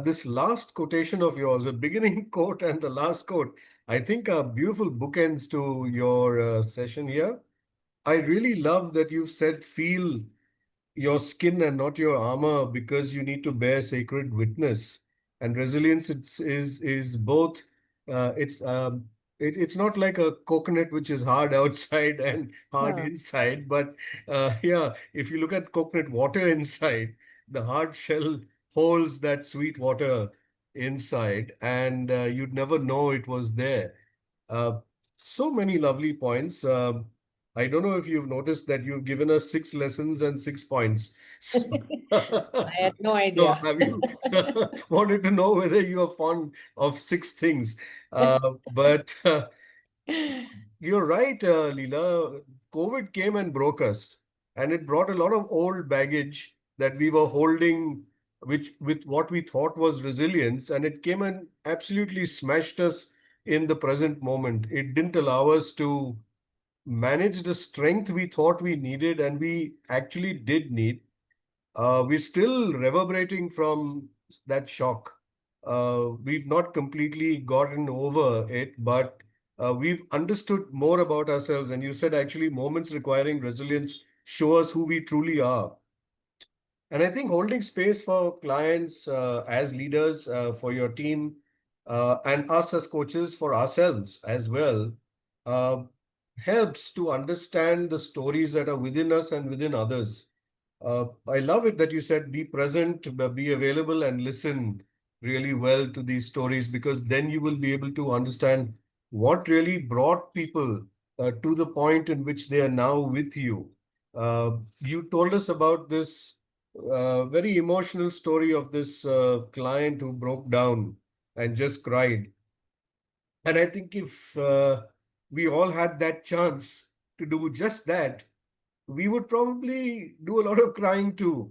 This last quotation of yours, the beginning quote and the last quote, I think are beautiful bookends to your session here. I really love that you've said, feel your skin and not your armor, because you need to bear sacred witness. And resilience is both. It's not like a coconut which is hard outside and hard Yeah. inside, but yeah, if you look at coconut water inside, the hard shell holds that sweet water inside, and you'd never know it was there. Uh, so many lovely points. I don't know if you've noticed that you've given us 6 lessons and 6 points. So, I had no so idea. have you wanted to know whether you are fond of 6 things? But you're right, Leela. COVID came and broke us, and it brought a lot of old baggage that we were holding, which with what we thought was resilience, and it came and absolutely smashed us in the present moment. It didn't allow us to manage the strength we thought we needed, and we actually did need. We're still reverberating from that shock. We've not completely gotten over it, but we've understood more about ourselves. And you said actually moments requiring resilience show us who we truly are. And I think holding space for clients as leaders, for your team, and us as coaches for ourselves as well, uh, helps to understand the stories that are within us and within others. I love it that you said be present, be available, and listen really well to these stories, because then you will be able to understand what really brought people to the point in which they are now with you. You told us about this very emotional story of this client who broke down and just cried. And I think if we all had that chance to do just that, we would probably do a lot of crying too.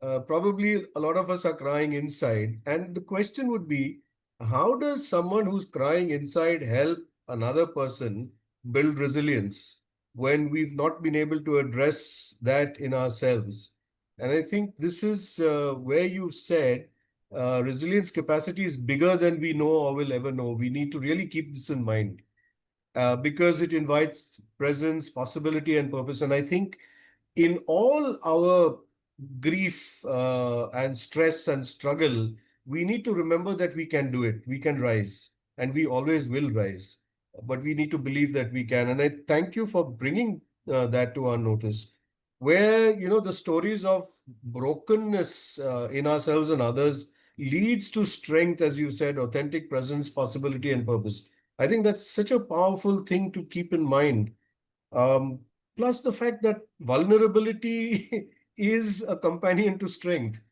Probably a lot of us are crying inside. And the question would be, how does someone who's crying inside help another person build resilience when we've not been able to address that in ourselves? And I think this is where you said resilience capacity is bigger than we know or will ever know. We need to really keep this in mind because it invites presence, possibility, and purpose. And I think in all our grief and stress and struggle, we need to remember that we can do it. We can rise, and we always will rise. But we need to believe that we can. And I thank you for bringing that to our notice, where the stories of brokenness in ourselves and others leads to strength, as you said, authentic presence, possibility, and purpose. I think that's such a powerful thing to keep in mind. Um, Plus the fact that vulnerability is a companion to strength.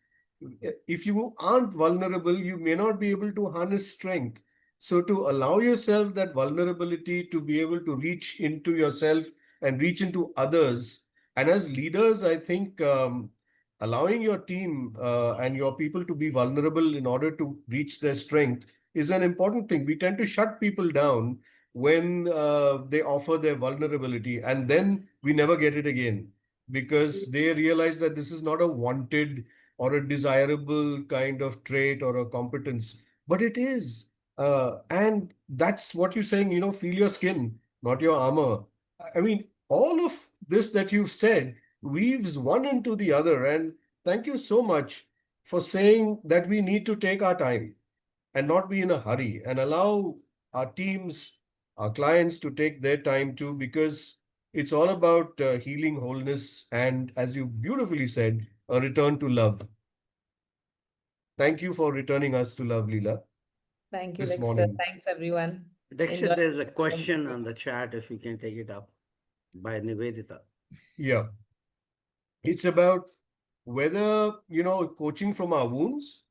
If you aren't vulnerable, you may not be able to harness strength. So to allow yourself that vulnerability to be able to reach into yourself and reach into others. And as leaders, I think allowing your team and your people to be vulnerable in order to reach their strength is an important thing. We tend to shut people down when they offer their vulnerability, and then we never get it again because they realize that this is not a wanted or a desirable kind of trait or a competence, but it is. And that's what you're saying, feel your skin, not your armor. I mean, all of this that you've said weaves one into the other. And thank you so much for saying that we need to take our time and not be in a hurry and allow our teams, our clients to take their time too, because it's all about healing, wholeness, and as you beautifully said, a return to love. Thank you for returning us to love, Leela, Thank you, this Dexter. morning. Thanks, everyone. Dexter, Enjoy there's a this moment. question on the chat if you can take it up by Nivedita. Yeah. It's about whether, coaching from our wounds,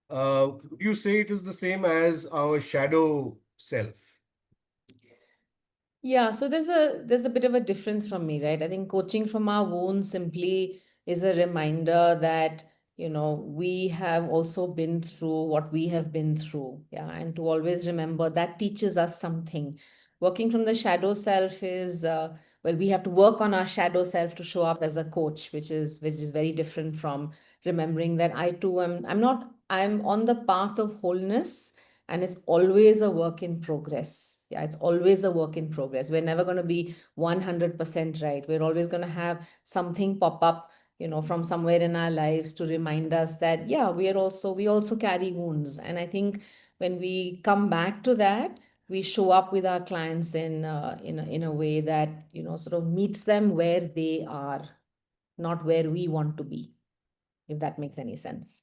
would you say it is the same as our shadow self? Yeah, so there's a bit of a difference from me, right? I think coaching from our wounds simply is a reminder that, we have also been through what we have been through. Yeah, and to always remember that teaches us something. Working from the shadow self is well, we have to work on our shadow self to show up as a coach, which is very different from remembering that I too I'm on the path of wholeness, and it's always a work in progress. Yeah, it's always a work in progress. We're never going to be 100% right. We're always going to have something pop up, from somewhere in our lives to remind us that, yeah, we also carry wounds. And I think when we come back to that, we show up with our clients in a way that, sort of meets them where they are, not where we want to be, if that makes any sense.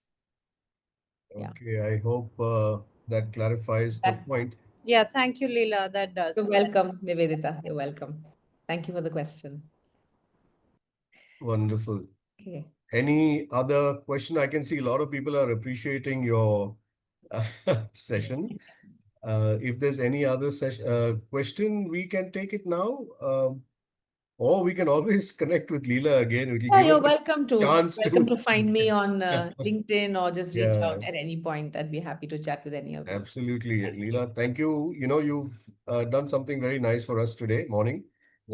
Yeah. Okay, I hope that clarifies the That, point. Yeah, thank you, Leela. That you're does. welcome, Nivedita. You're welcome. Thank you for the question. Wonderful. Okay. Any other question? I can see a lot of people are appreciating your session. If there's any other question, we can take it now. Or we can always connect with Leela again. It will Yeah, give you're us a welcome to. chance Welcome to. to find me on LinkedIn or just reach Yeah, out at any point. I'd be happy to chat with any of you. absolutely, Thank you. Leela. Thank you. You've done something very nice for us today morning.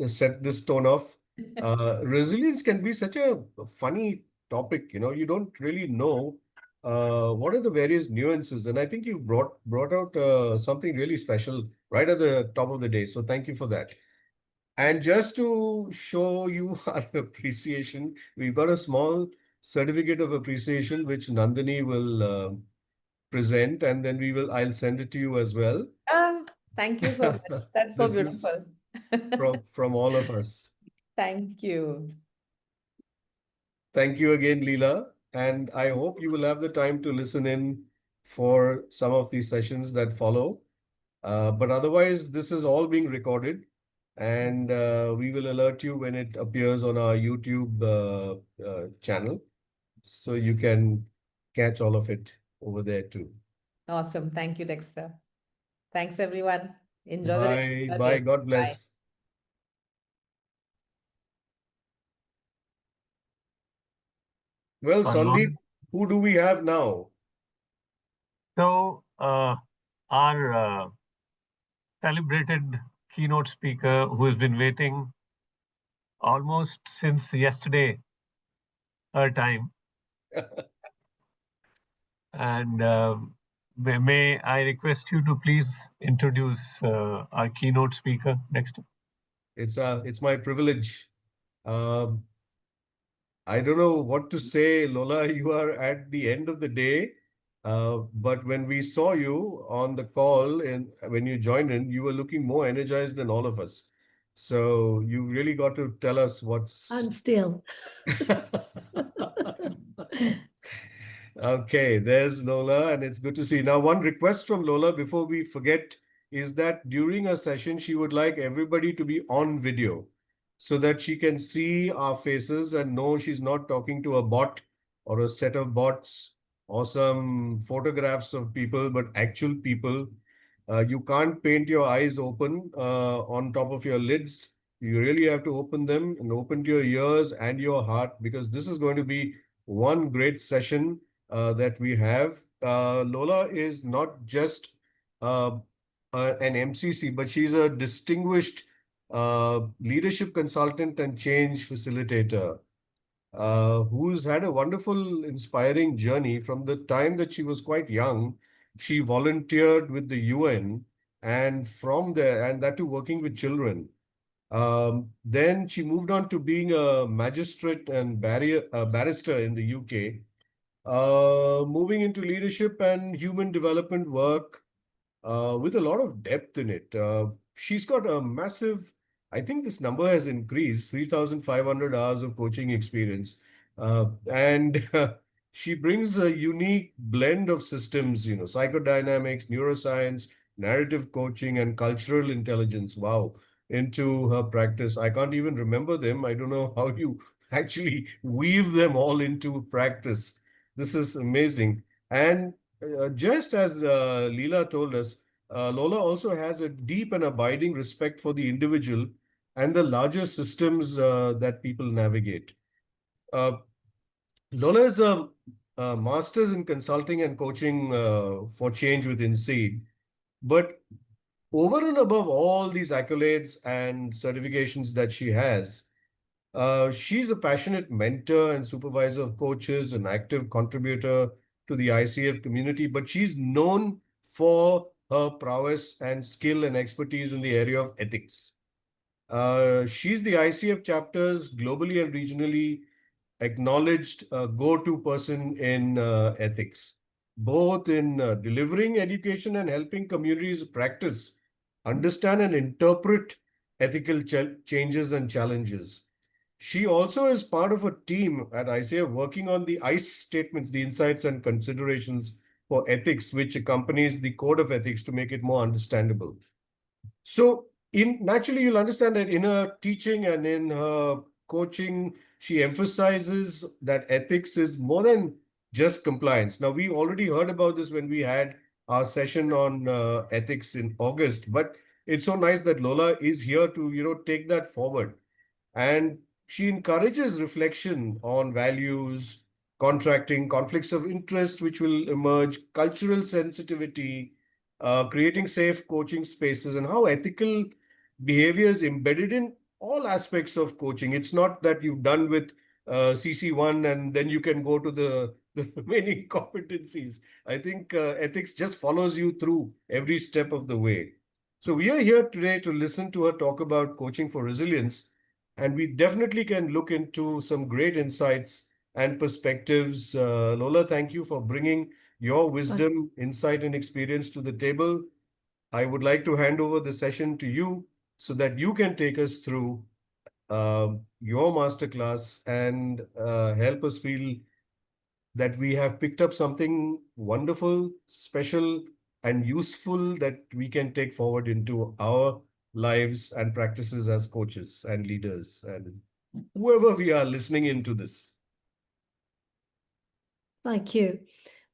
Set this tone off. Resilience can be such a funny topic. You don't really know what are the various nuances, and I think you brought out something really special right at the top of the day. So thank you for that. And just to show you our appreciation, we've got a small certificate of appreciation which Nandini will present, and then I'll send it to you as well. Ah, thank you so much. That's so This is beautiful. from all of us. Thank you. Thank you again, Leela. And I hope you will have the time to listen in for some of these sessions that follow. But otherwise, this is all being recorded, and we will alert you when it appears on our YouTube channel. So you can catch all of it over there too. Awesome. Thank you, Dexter. Thanks, everyone. Enjoy the rest of Bye. your Bye. day. God Bye. bless. Well, One more. Sandeep, who do we have now? So, our celebrated keynote speaker who has been waiting almost since yesterday her time. And may I request you to please introduce our keynote speaker next? It's my privilege. Um, I don't know what to say, Lola. You are at the end of the day. But when we saw you on the call and when you joined in, you were looking more energized than all of us. So you really got to tell us what's. I'm still. Okay, there's Lola, and it's good to see. Now, one request from Lola before we forget is that during a session, she would like everybody to be on video so that she can see our faces and know she's not talking to a bot or a set of bots or some photographs of people, but actual people. You can't paint your eyes open on top of your lids. You really have to open them and open to your ears and your heart, because this is going to be one great session that we have. Lola is not just an MCC, but she's a distinguished leadership consultant and change facilitator who's had a wonderful, inspiring journey from the time that she was quite young. She volunteered with the UN, and from there, and that too working with children. Then she moved on to being a magistrate and barrister in the UK, moving into leadership and human development work with a lot of depth in it. She's got a massive, I think this number has increased, 3,500 hours of coaching experience. And she brings a unique blend of systems, psychodynamics, neuroscience, narrative coaching, and cultural intelligence. Wow. Into her practice. I can't even remember them. I don't know how you actually weave them all into practice. This is amazing. And just as Leela told us, Lola also has a deep and abiding respect for the individual and the larger systems that people navigate. Uh, Lola is a master's in consulting and coaching for change within Seed. But over and above all these accolades and certifications that she has, she's a passionate mentor and supervisor of coaches, an active contributor to the ICF community, but she's known for her prowess and skill and expertise in the area of ethics. She's the ICF chapter's globally and regionally acknowledged go-to person in ethics, both in delivering education and helping communities practice, understand, and interpret ethical changes and challenges. She also is part of a team at ICF working on the ICE statements, the insights and considerations for ethics, which accompanies the code of ethics to make it more understandable. So naturally, you'll understand that in her teaching and in her coaching, she emphasizes that ethics is more than just compliance. Now, we already heard about this when we had our session on ethics in August, but it's so nice that Lola is here to, take that forward. And she encourages reflection on values, contracting, conflicts of interest, which will emerge, cultural sensitivity, creating safe coaching spaces, and how ethical behavior is embedded in all aspects of coaching. It's not that you've done with CC1 and then you can go to the remaining competencies. I think ethics just follows you through every step of the way. So we are here today to listen to her talk about coaching for resilience, and we definitely can look into some great insights and perspectives. Lola, thank you for bringing your wisdom, insight, and experience to the table. I would like to hand over the session to you so that you can take us through your masterclass and help us feel that we have picked up something wonderful, special, and useful that we can take forward into our lives and practices as coaches and leaders and whoever we are listening into this. Thank you.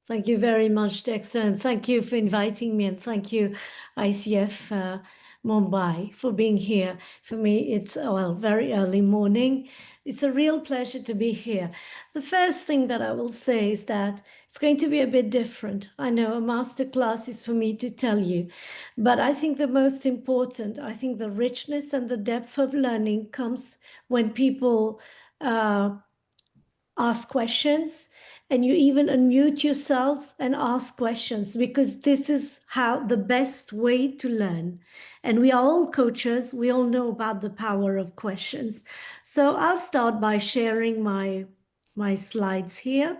Thank you very much, Dexter, and thank you for inviting me, and thank you, ICF Mumbai, for being here. For me, it's, very early morning. It's a real pleasure to be here. The first thing that I will say is that it's going to be a bit different. I know a masterclass is for me to tell you, but I think the most important, I think the richness and the depth of learning comes when people ask questions, and you even unmute yourselves and ask questions, because this is how the best way to learn. And we are all coaches. We all know about the power of questions. So I'll start by sharing my slides here.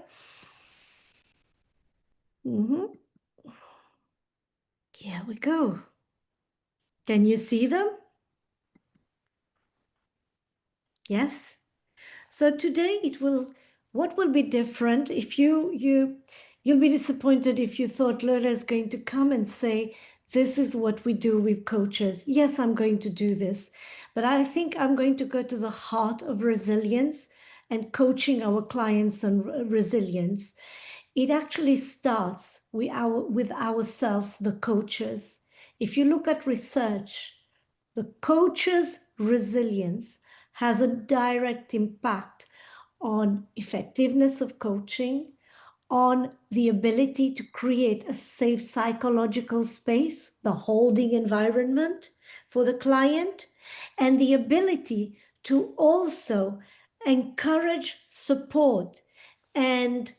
Here we go. Can you see them? Yes. So today what will be different if you'll be disappointed if you thought Lola is going to come and say, this is what we do with coaches. Yes, I'm going to do this, but I think I'm going to go to the heart of resilience and coaching our clients on resilience. It actually starts with ourselves, the coaches. If you look at research, the coach's resilience has a direct impact on effectiveness of coaching, on the ability to create a safe psychological space, the holding environment for the client, and the ability to also encourage, support, and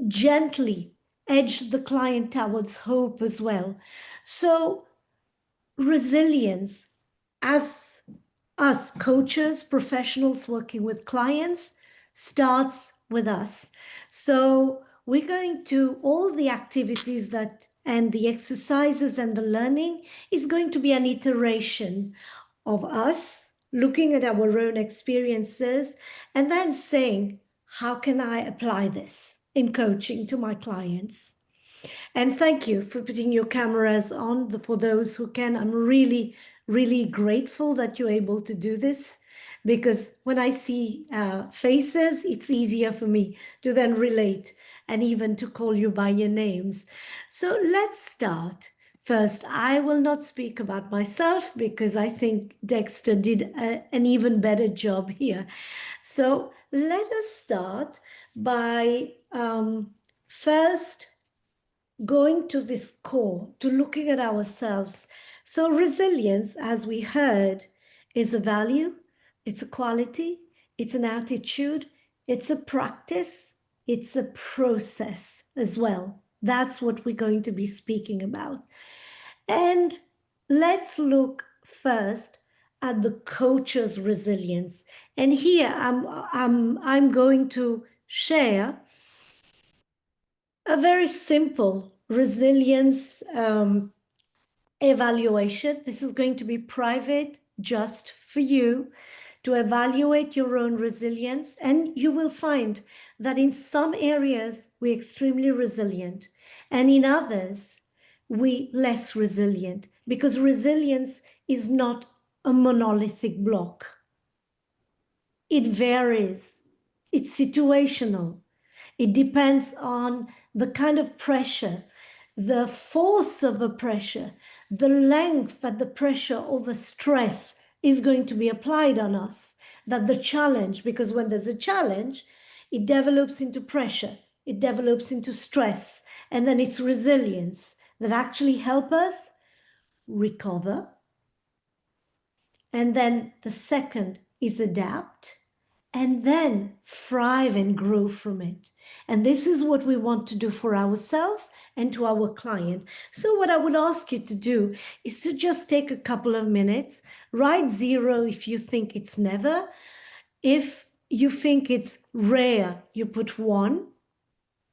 gently edge the client towards hope as well. So resilience, as us coaches, professionals working with clients, starts with us. So we're going to, all the activities and the exercises and the learning is going to be an iteration of us looking at our own experiences and then saying, how can I apply this in coaching to my clients? And thank you for putting your cameras on for those who can. I'm really, really grateful that you're able to do this, because when I see faces, it's easier for me to then relate and even to call you by your names. So let's start. First, I will not speak about myself because I think Dexter did an even better job here. So let us start by first going to this core, to looking at ourselves. So resilience, as we heard, is a value, it's a quality, it's an attitude, it's a practice, it's a process as well. That's what we're going to be speaking about. And let's look first at the coach's resilience. And here I'm going to share a very simple resilience evaluation. This is going to be private, just for you to evaluate your own resilience. And you will find that in some areas, we're extremely resilient, and in others, we less resilient, because resilience is not a monolithic block. It varies. It's situational. It depends on the kind of pressure, the force of the pressure, the length that the pressure or the stress is going to be applied on us. That the challenge, because when there's a challenge, it develops into pressure, it develops into stress, and then it's resilience that actually help us recover. And then the second is adapt, and then thrive and grow from it. And this is what we want to do for ourselves and to our client. So what I would ask you to do is to just take a couple of minutes, write 0 if you think it's never. If you think it's rare, you put 1.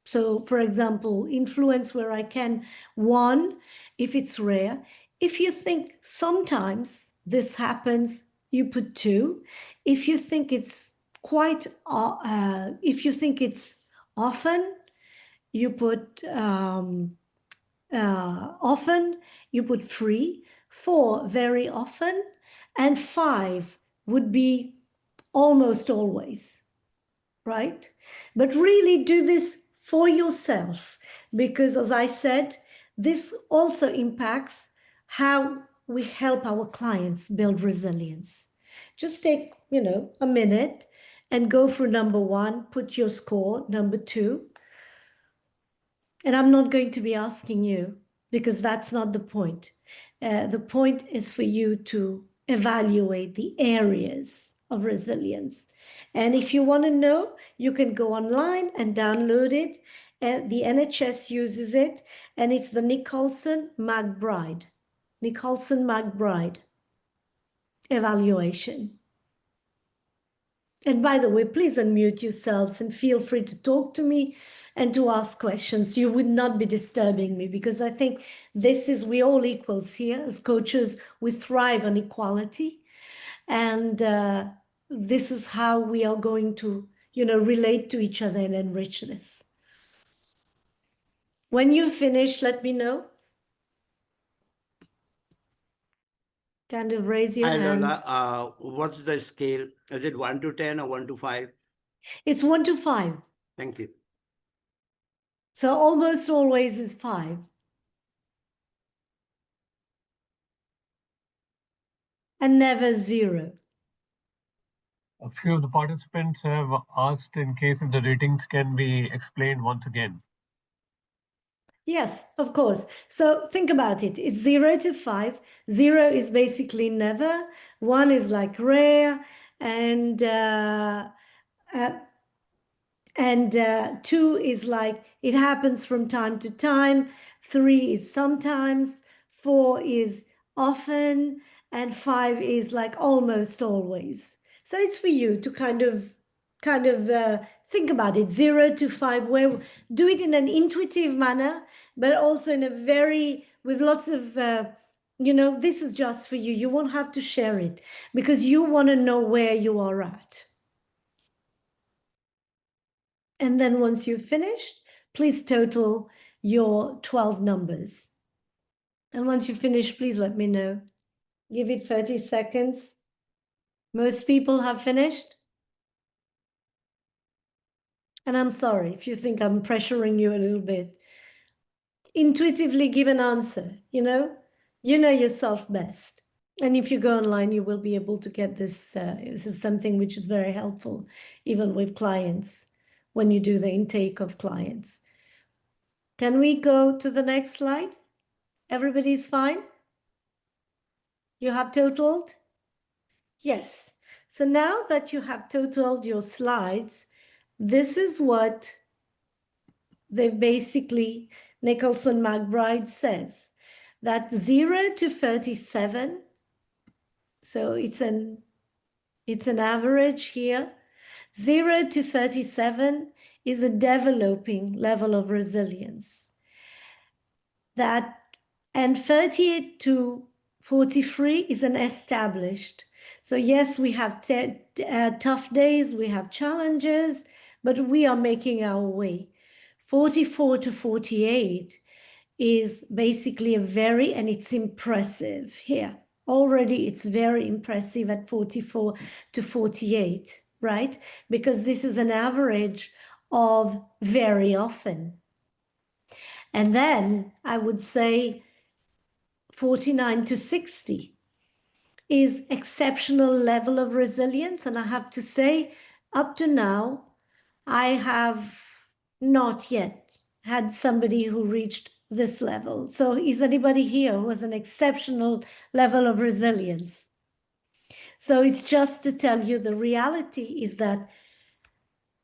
So for example, influence where I can, 1, if it's rare. If you think sometimes this happens, you put 2. If you think it's if you think it's often, you put often, you put 3. 4, very often, and 5 would be almost always, right? But really do this for yourself, because as I said, this also impacts how we help our clients build resilience. Just take, a minute and go through number 1, put your score, number 2. And I'm not going to be asking you, because that's not the point. The point is for you to evaluate the areas of resilience. And if you want to know, you can go online and download it. And the NHS uses it, and it's the Nicholson-McBride evaluation. And by the way, please unmute yourselves and feel free to talk to me and to ask questions. You would not be disturbing me, because I think this is, we all equals here. As coaches, we thrive on equality. And this is how we are going to, relate to each other and enrich this. When you finish, let me know. Kind of raise your Hi, hand. Lola. What's the scale? Is it 1 to 10 or 1 to 5? It's 1 to 5. Thank you. So almost always is 5. And never 0. A few of the participants have asked in case if the ratings can be explained once again. Yes, of course. So think about it. It's 0 to 5. 0 is basically never. 1 is like rare. And 2 is like it happens from time to time. 3 is sometimes. 4 is often. And 5 is like almost always. So it's for you to kind of think about it. 0 to 5, where do it in an intuitive manner, but also in a with lots of this is just for you. You won't have to share it, because you want to know where you are at. And then once you've finished, please total your 12 numbers. And once you finish, please let me know. Give it 30 seconds. Most people have finished. And I'm sorry if you think I'm pressuring you a little bit. Intuitively give an answer, you know yourself best. And if you go online, you will be able to get this. This is something which is very helpful, even with clients, when you do the intake of clients. Can we go to the next slide? Everybody's fine? You have totaled? Yes. So now that you have totaled your slides, this is what they've basically, Nicholson-McBride says, that 0 to 37, so it's an average here. 0 to 37 is a developing level of resilience. And 38 to 43 is an established. So yes, we have tough days, we have challenges, but we are making our way. 44 to 48 is basically and it's impressive here. Already it's very impressive at 44 to 48, right? Because this is an average of very often. And then I would say 49 to 60 is exceptional level of resilience. And I have to say, up to now, I have not yet had somebody who reached this level. So is anybody here who has an exceptional level of resilience? So it's just to tell you the reality is that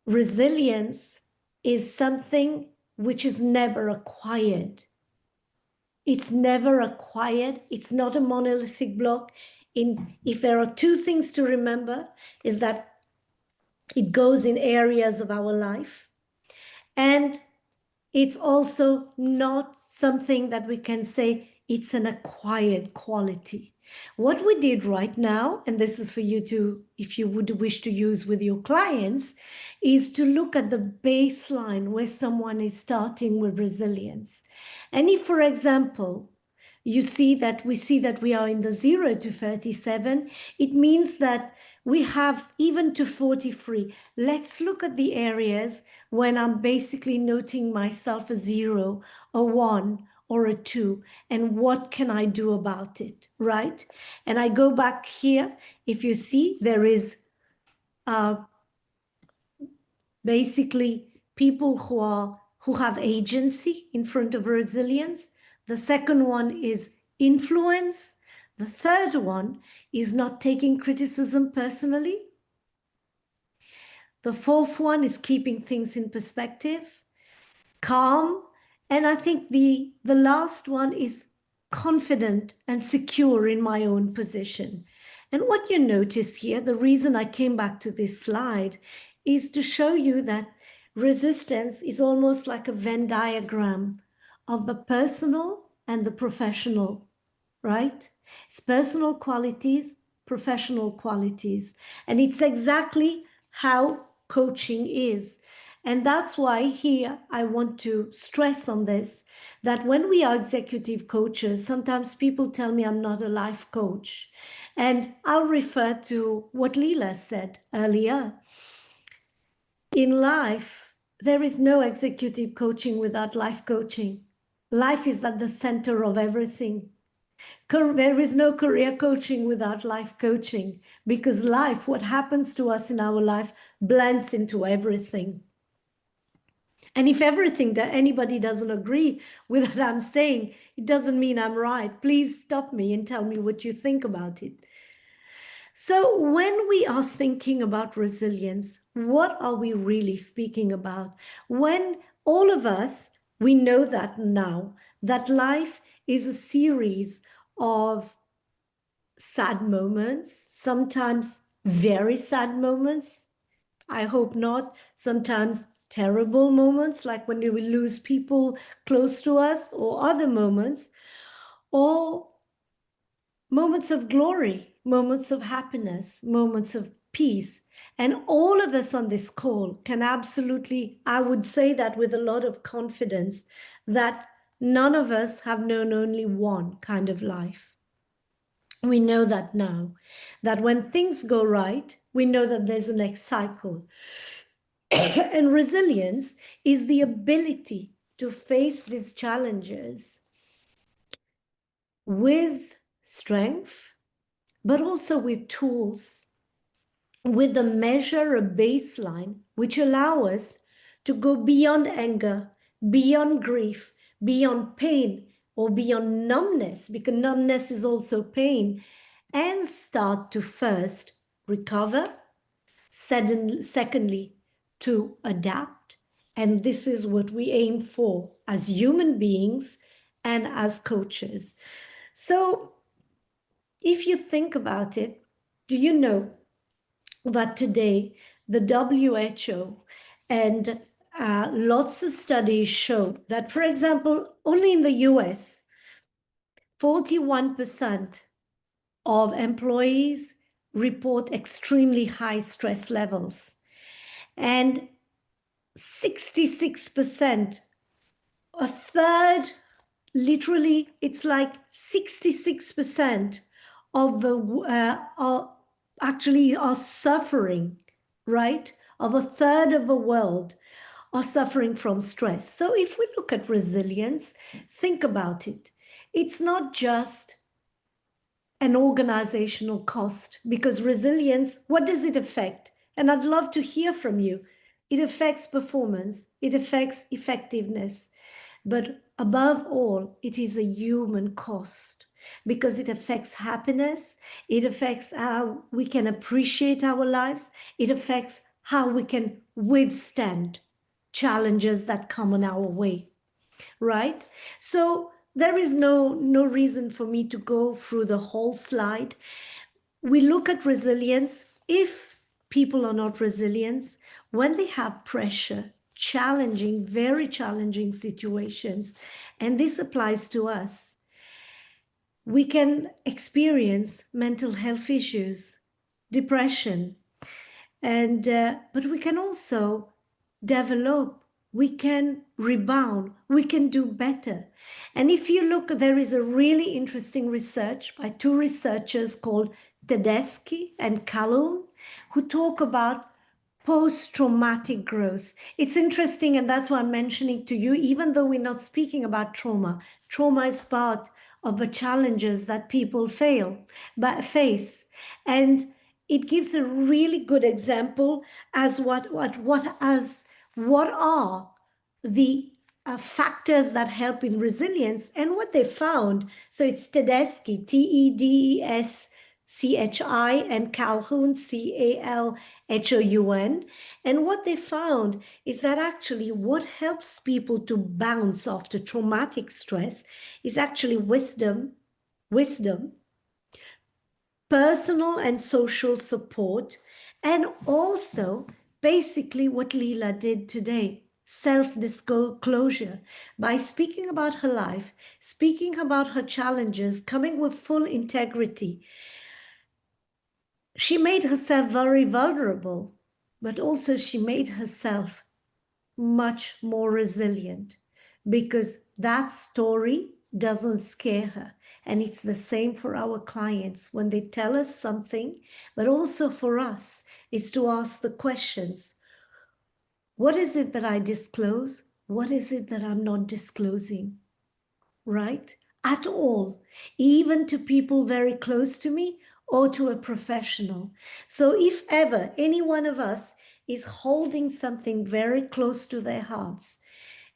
resilience is something which is never acquired. It's never acquired. It's not a monolithic block. If there are two things to remember, is that it goes in areas of our life. And it's also not something that we can say it's an acquired quality. What we did right now, and this is for you to, if you would wish to use with your clients, is to look at the baseline where someone is starting with resilience. And if, for example, we see that we are in the 0 to 37, it means that we have even to 43. Let's look at the areas when I'm basically noting myself a 0, a 1, or a 2, and what can I do about it, right? And I go back here. If you see, there is basically people who have agency in front of resilience. The second one is influence. The third one is not taking criticism personally. The fourth one is keeping things in perspective, calm. And I think the last one is confident and secure in my own position. And what you notice here, the reason I came back to this slide is to show you that resistance is almost like a Venn diagram of the personal and the professional, right? It's personal qualities, professional qualities. And it's exactly how coaching is. And that's why here I want to stress on this, that when we are executive coaches, sometimes people tell me I'm not a life coach. And I'll refer to what Leela said earlier. In life, there is no executive coaching without life coaching. Life is at the center of everything. There is no career coaching without life coaching, because life, what happens to us in our life, blends into everything. And if everything that anybody doesn't agree with what I'm saying, it doesn't mean I'm right. Please stop me and tell me what you think about it. So when we are thinking about resilience, what are we really speaking about? When all of us, we know that now, that life is a series of sad moments, sometimes very sad moments. I hope not. Sometimes terrible moments, like when we lose people close to us, or other moments, or moments of glory, moments of happiness, moments of peace. And all of us on this call can absolutely, I would say that with a lot of confidence, that none of us have known only one kind of life. We know that now, that when things go right, we know that there's a next cycle. And resilience is the ability to face these challenges with strength, but also with tools, with a measure, a baseline, which allow us to go beyond anger, beyond grief, beyond pain, or beyond numbness, because numbness is also pain, and start to first recover, secondly, to adapt. And this is what we aim for as human beings and as coaches. So if you think about it, do you know that today the WHO and lots of studies show that, for example, only in the US, 41% of employees report extremely high stress levels. And 66%, a third, literally, it's like 66% of the are suffering, right? Of a third of the world are suffering from stress. So if we look at resilience, think about it. It's not just an organizational cost, because resilience, what does it affect? And I'd love to hear from you. It affects performance, it affects effectiveness, but above all, it is a human cost, because it affects happiness, it affects how we can appreciate our lives, it affects how we can withstand challenges that come on our way, right? So there is no reason for me to go through the whole slide. We look at resilience. If people are not resilient, when they have pressure, challenging, very challenging situations, and this applies to us, we can experience mental health issues, depression, and but we can also develop, we can rebound, we can do better. And if you look, there is a really interesting research by two researchers called Tedeschi and Callum, who talk about post-traumatic growth. It's interesting, and that's why I'm mentioning to you, even though we're not speaking about trauma, trauma is part of the challenges that people face. And it gives a really good example as what are the factors that help in resilience and what they found. So it's Tedeschi, Tedeschi, C-H-I, and Calhoun, C-A-L-H-O-U-N. And what they found is that actually what helps people to bounce after traumatic stress is actually wisdom, personal and social support, and also basically what Leela did today, self-disclosure. By speaking about her life, speaking about her challenges, coming with full integrity, she made herself very vulnerable, but also she made herself much more resilient because that story doesn't scare her. And it's the same for our clients when they tell us something, but also for us, is to ask the questions. What is it that I disclose? What is it that I'm not disclosing? Right? At all, even to people very close to me or to a professional. So if ever any one of us is holding something very close to their hearts,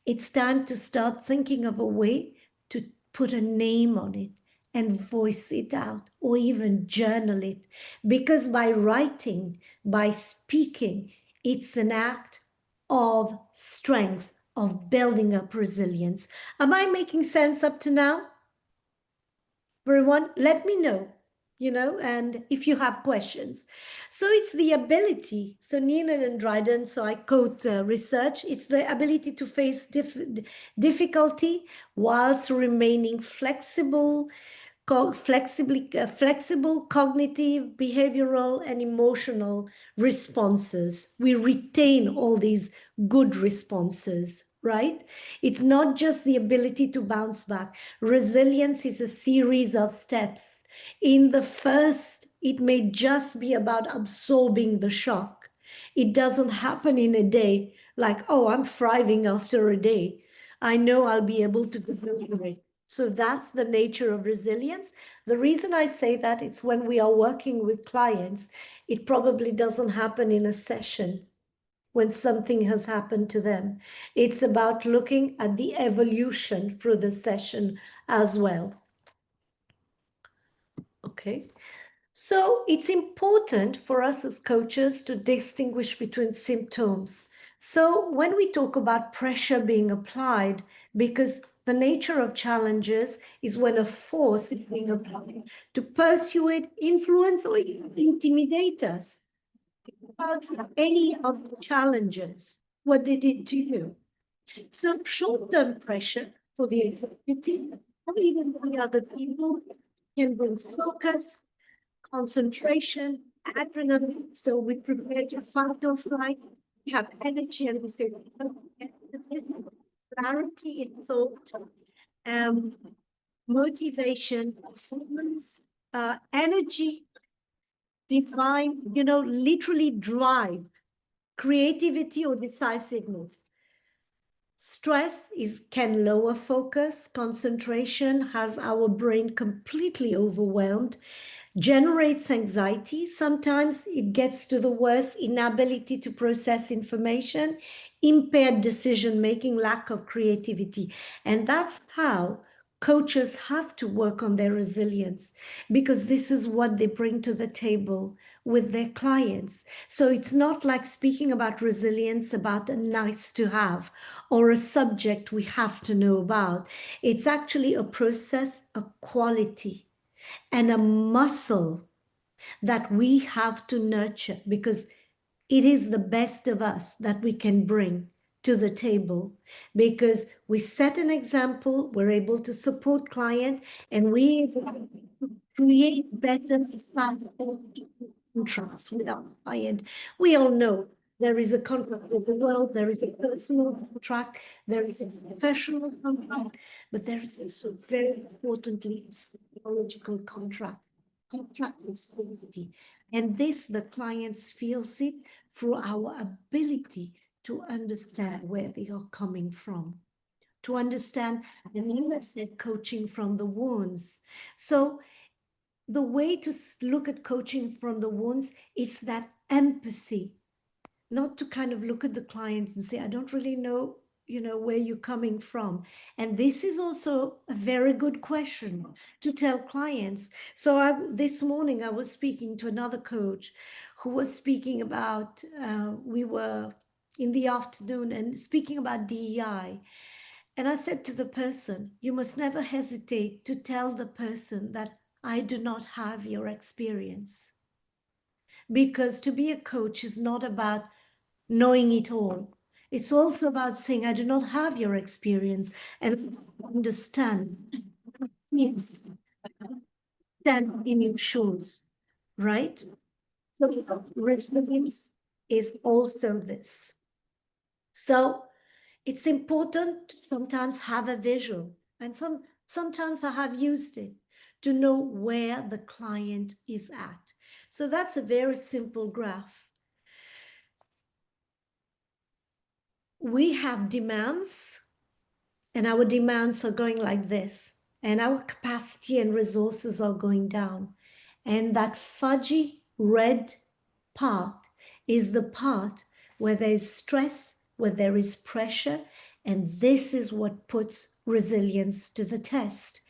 it's time to start thinking of a way to put a name on it and voice it out or even journal it. Because by writing, by speaking, it's an act of strength, of building up resilience. Am I making sense up to now? Everyone, let me know, and if you have questions. So it's the ability, so Neenan and Dryden, so I quote research, it's the ability to face difficulty whilst remaining flexible, flexible cognitive, behavioral, and emotional responses. We retain all these good responses, right? It's not just the ability to bounce back. Resilience is a series of steps. In the first, it may just be about absorbing the shock. It doesn't happen in a day like, oh, I'm thriving after a day. I know I'll be able to go through it. So that's the nature of resilience. The reason I say that, it's when we are working with clients, it probably doesn't happen in a session when something has happened to them. It's about looking at the evolution through the session as well. Okay. So it's important for us as coaches to distinguish between symptoms. So when we talk about pressure being applied, because the nature of challenges is when a force is being applied to persuade, influence, or even intimidate us. About any of the challenges, what they did to you. So short-term pressure for the executive or even the other people can bring focus, concentration, adrenaline. So we prepare to fight or flight. We have energy, and we say, clarity in thought, motivation, performance, energy, define, literally drive, creativity or decisiveness. Stress can lower focus, concentration, has our brain completely overwhelmed, generates anxiety. Sometimes it gets to the worst, inability to process information, impaired decision-making, lack of creativity. And that's how coaches have to work on their resilience, because this is what they bring to the table with their clients. So it's not like speaking about resilience about a nice to have or a subject we have to know about. It's actually a process, a quality, and a muscle that we have to nurture, because it is the best of us that we can bring to the table, because we set an example, we're able to support client, and we create better contracts with our client. We all know there is a contract with the world, there is a personal contract, there is a professional contract, but there is also, very importantly, a psychological contract of safety. And this, the clients feels it through our ability to understand where they are coming from, to understand, and Leela said, coaching from the wounds. So the way to look at coaching from the wounds is that empathy, not to kind of look at the clients and say, I don't really know where you're coming from. And this is also a very good question to tell clients. So this morning I was speaking to another coach who was speaking about, we were in the afternoon and speaking about DEI. And I said to the person, you must never hesitate to tell the person that I do not have your experience. Because to be a coach is not about knowing it all. It's also about saying, I do not have your experience and understand. Yes. Stand in your shoes, right? So resilience is also this. So it's important to sometimes have a visual, and sometimes I have used it to know where the client is at. So that's a very simple graph. We have demands, and our demands are going like this, and our capacity and resources are going down. And that fudgy red part is the part where there is stress, where there is pressure, and this is what puts resilience to the test.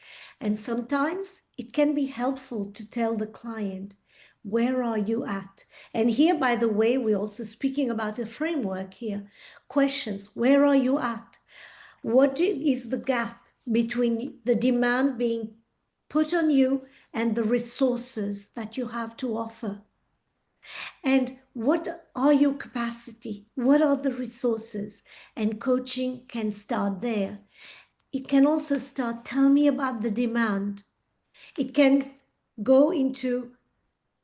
And sometimes it can be helpful to tell the client, where are you at? And here, by the way, we're also speaking about a framework here. Questions, where are you at? What is the gap between the demand being put on you and the resources that you have to offer? And what are your capacity? What are the resources? And coaching can start there. It can also start, tell me about the demand. It can go into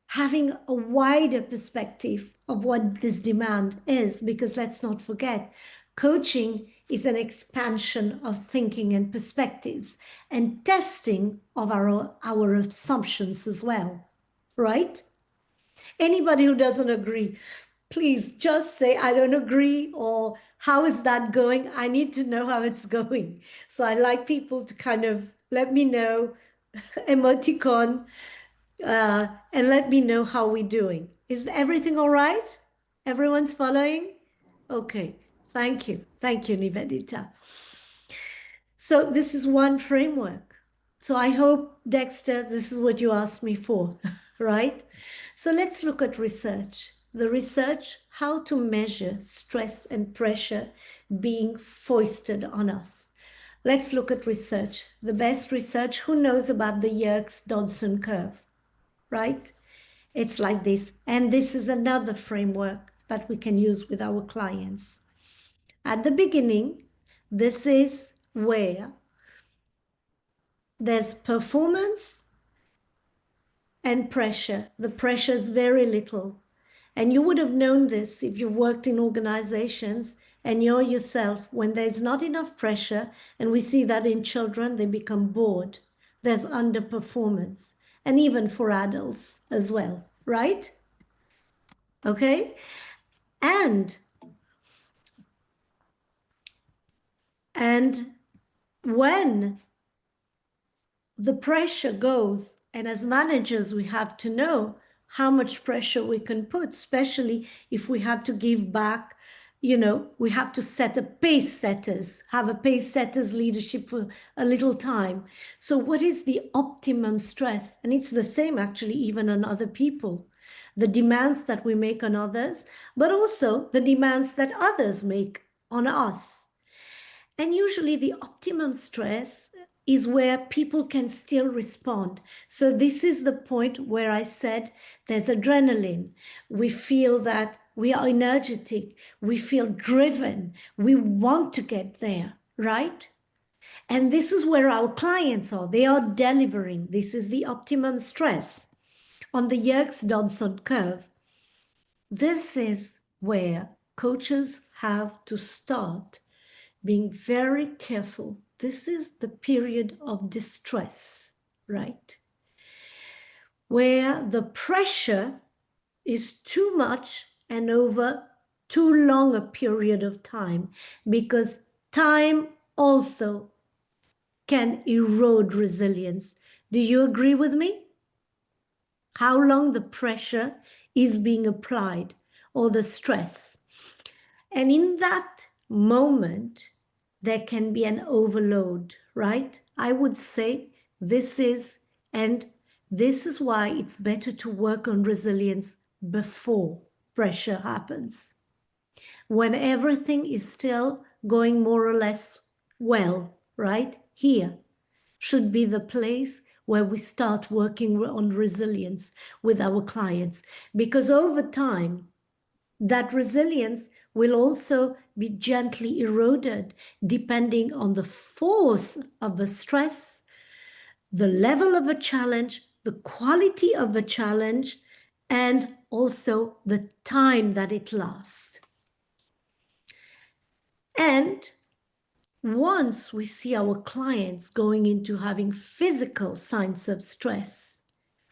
having a wider perspective of what this demand is, because let's not forget, coaching is an expansion of thinking and perspectives and testing of our assumptions as well, right? Anybody who doesn't agree, please just say, I don't agree, or how is that going? I need to know how it's going. So I like people to kind of let me know, emoticon, and let me know how we're doing. Is everything all right? Everyone's following? Okay, thank you. Thank you, Nivedita. So this is one framework. So I hope, Dexter, this is what you asked me for, right? So let's look at research. The research, how to measure stress and pressure being foisted on us. Let's look at research. The best research, who knows about the Yerkes-Dodson curve, right? It's like this. And this is another framework that we can use with our clients. At the beginning, this is where there's performance and pressure. The pressure is very little. And you would have known this if you've worked in organizations and you're yourself, when there's not enough pressure, and we see that in children, they become bored. There's underperformance, and even for adults as well, right? Okay? And when the pressure goes, and as managers, we have to know how much pressure we can put, especially if we have to give back, we have to set a pace setters, have a pace setters leadership for a little time. So what is the optimum stress? And it's the same actually even on other people. The demands that we make on others, but also the demands that others make on us. And usually the optimum stress is where people can still respond. So this is the point where I said there's adrenaline. We feel that we are energetic. We feel driven. We want to get there, right? And this is where our clients are. They are delivering. This is the optimum stress. On the Yerkes-Dodson curve, this is where coaches have to start being very careful. This is the period of distress, right? Where the pressure is too much and over too long a period of time, because time also can erode resilience. Do you agree with me? How long the pressure is being applied or the stress. And in that moment, there can be an overload, right? I would say this is why it's better to work on resilience before pressure happens. When everything is still going more or less well, right? Here should be the place where we start working on resilience with our clients, because over time, that resilience will also be gently eroded depending on the force of the stress, the level of a challenge, the quality of a challenge, and also the time that it lasts. And once we see our clients going into having physical signs of stress,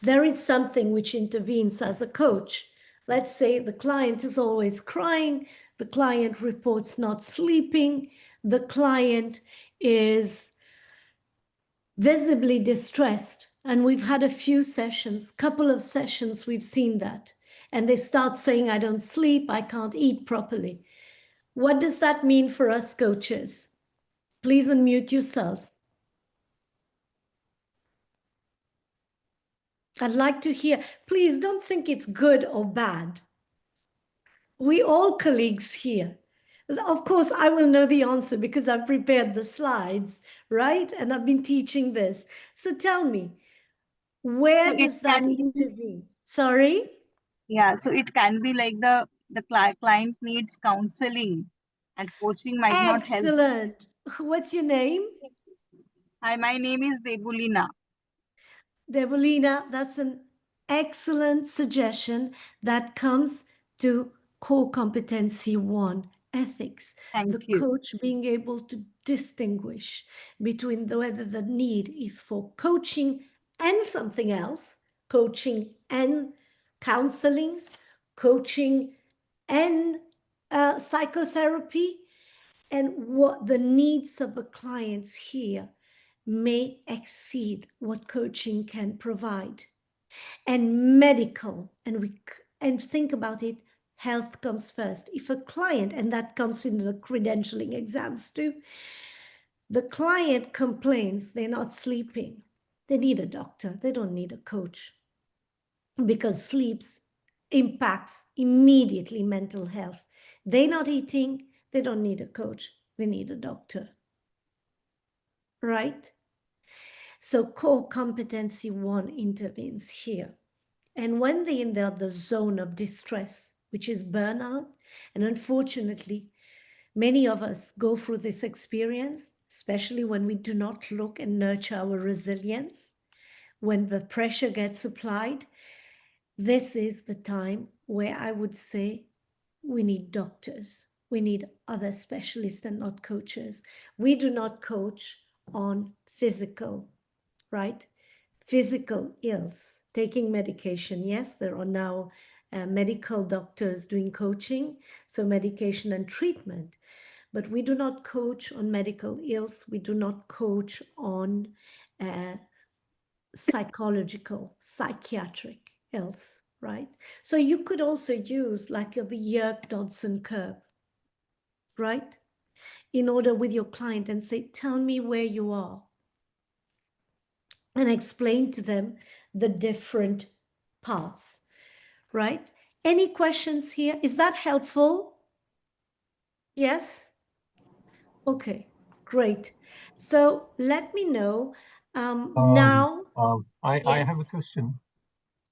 there is something which intervenes as a coach. Let's say the client is always crying, the client reports not sleeping, the client is visibly distressed. And we've had a few sessions, couple of sessions, we've seen that. And they start saying, I don't sleep, I can't eat properly. What does that mean for us coaches? Please unmute yourselves. I'd like to hear, please don't think it's good or bad. We all colleagues here. Of course, I will know the answer because I've prepared the slides, right? And I've been teaching this. So tell me, where does that intervene? Sorry? Yeah, so it can be like the client needs counseling and coaching might not help. Excellent. What's your name? Hi, my name is Debulina. Debolina, that's an excellent suggestion that comes to core competency 1, ethics. Thank the you. Coach being able to distinguish between whether the need is for coaching and something else, coaching and counseling, coaching and psychotherapy, and what the needs of the clients here may exceed what coaching can provide. And medical, and think about it, health comes first. If a client, and that comes in the credentialing exams too, the client complains they're not sleeping, they need a doctor, they don't need a coach, because sleeps impacts immediately mental health. They're not eating, they don't need a coach, they need a doctor, right? So core competency 1 intervenes here. And when they're in the zone of distress, which is burnout, and unfortunately, many of us go through this experience, especially when we do not look and nurture our resilience, when the pressure gets applied, this is the time where I would say we need doctors. We need other specialists and not coaches. We do not coach on physical, right? Physical ills, taking medication. Yes, there are now medical doctors doing coaching, so medication and treatment. But we do not coach on medical ills. We do not coach on psychological, psychiatric ills, right? So you could also use like the Yerke-Dodson curve, right? In order with your client and say, tell me where you are, and explain to them the different parts, right? Any questions here? Is that helpful? Yes? Okay, great. So let me know now. I have a Yes. question.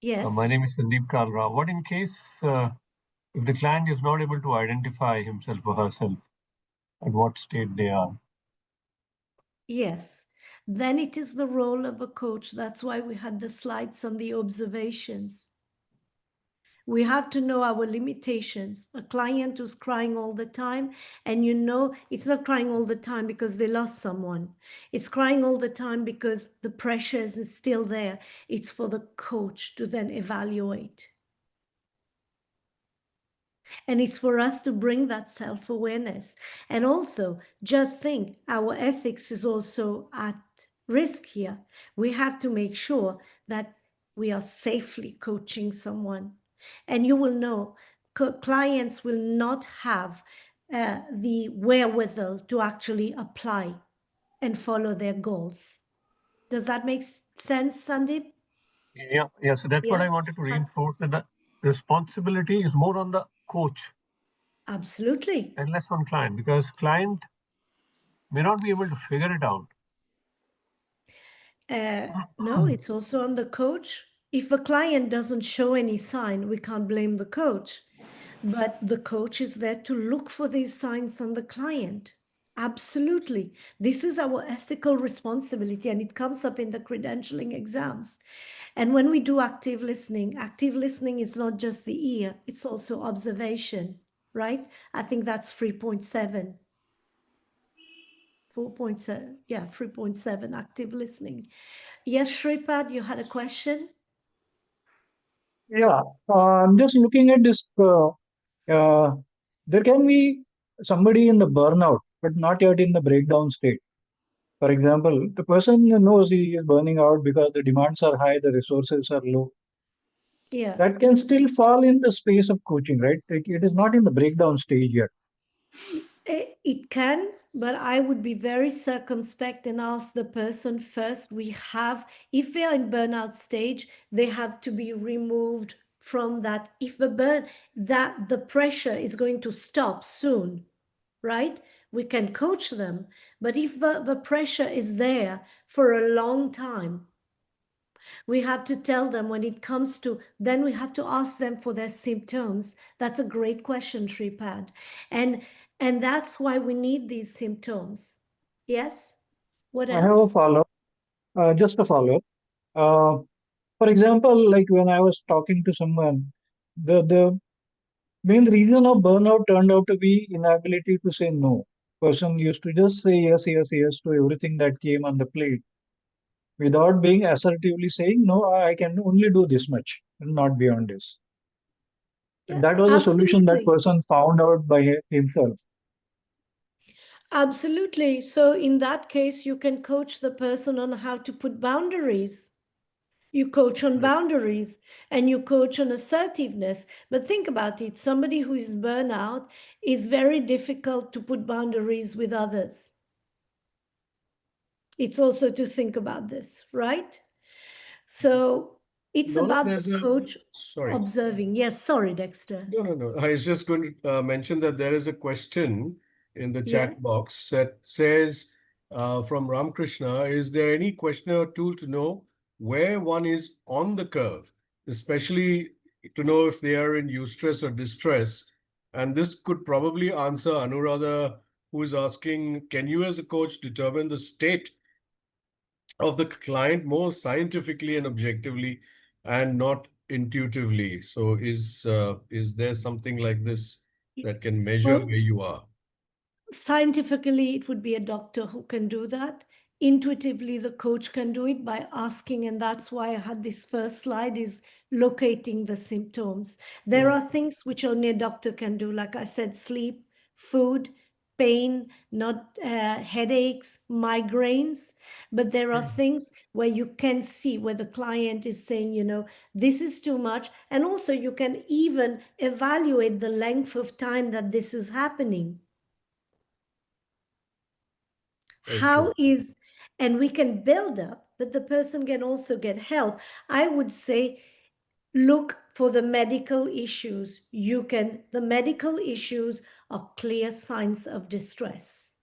Yes. My name is Sanjeev Bhatia. What in case if the client is not able to identify himself or herself at what state they are? Yes. Then it is the role of a coach. That's why we had the slides on the observations. We have to know our limitations. A client who's crying all the time, and you know it's not crying all the time because they lost someone. It's crying all the time because the pressure is still there. It's for the coach to then evaluate. And it's for us to bring that self-awareness. And also, just think, our ethics is also at risk here. We have to make sure that we are safely coaching someone. And you will know, clients will not have the wherewithal to actually apply and follow their goals. Does that make sense, Sandeep? Yeah. So that's what Yeah. I wanted to reinforce, that the responsibility is more on the coach Absolutely. and less on client, because client may not be able to figure it out. No, it's also on the coach. If a client doesn't show any sign, we can't blame the coach. But the coach is there to look for these signs on the client. Absolutely. This is our ethical responsibility, and it comes up in the credentialing exams. And when we do active listening is not just the ear, it's also observation, right? I think that's 3.7. 4.7, yeah, 3.7, active listening. Yes, Shripad, you had a question? Yeah, I'm just looking at this. Uh, there can be somebody in the burnout, but not yet in the breakdown state. For example, the person knows he is burning out because the demands are high, the resources are low. Yeah. That can still fall in the space of coaching, right? Like, it is not in the breakdown stage yet. It can, but I would be very circumspect and ask the person first. If they are in burnout stage, they have to be removed from that. If the pressure is going to stop soon, right? We can coach them. But if the pressure is there for a long time, we have to tell them then we have to ask them for their symptoms. That's a great question, Shripad. And that's why we need these symptoms. Yes? What I have a else? follow-up, just a follow-up. Uh, for example, like when I was talking to someone, the main reason of burnout turned out to be inability to say no. Person used to just say yes, yes, yes to everything that came on the plate without being assertively saying, no, I can only do this much and not beyond this. Yeah, And that was a solution that absolutely. person found out by himself. Absolutely. So in that case, you can coach the person on how to put boundaries. You coach on boundaries and you coach on assertiveness. But think about it, somebody who is burnout is very difficult to put boundaries with others. It's also to think about this, right? So it's Lola, about there's the a coach sorry. observing. Yes, sorry, Dexter. No. I was just going to mention that there is a question in the Yeah. chat box that says from Ramakrishna, is there any questionnaire tool to know where one is on the curve, especially to know if they are in eustress or distress? And this could probably answer Anuradha, who is asking, can you as a coach determine the state of the client more scientifically and objectively and not intuitively? So is there something like this that can measure Well, where you are? scientifically, it would be a doctor who can do that. Intuitively, the coach can do it by asking, and that's why I had this first slide is locating the symptoms. There are things which only a doctor can do, like I said, sleep, food, pain, not headaches, migraines. But there are things where you can see where the client is saying, this is too much. And also you can even evaluate the length of time that this is happening. And we can build up, but the person can also get help. I would say, look for the medical issues. The medical issues are clear signs of distress.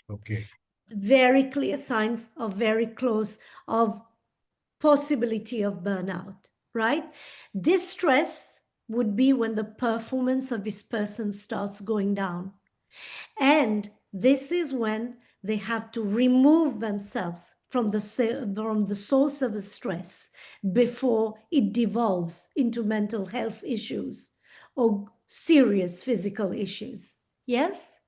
Okay. Very clear signs of very close of possibility of burnout, right? Distress would be when the performance of this person starts going down. And this is when they have to remove themselves from the source of the stress before it devolves into mental health issues or serious physical issues. Yes?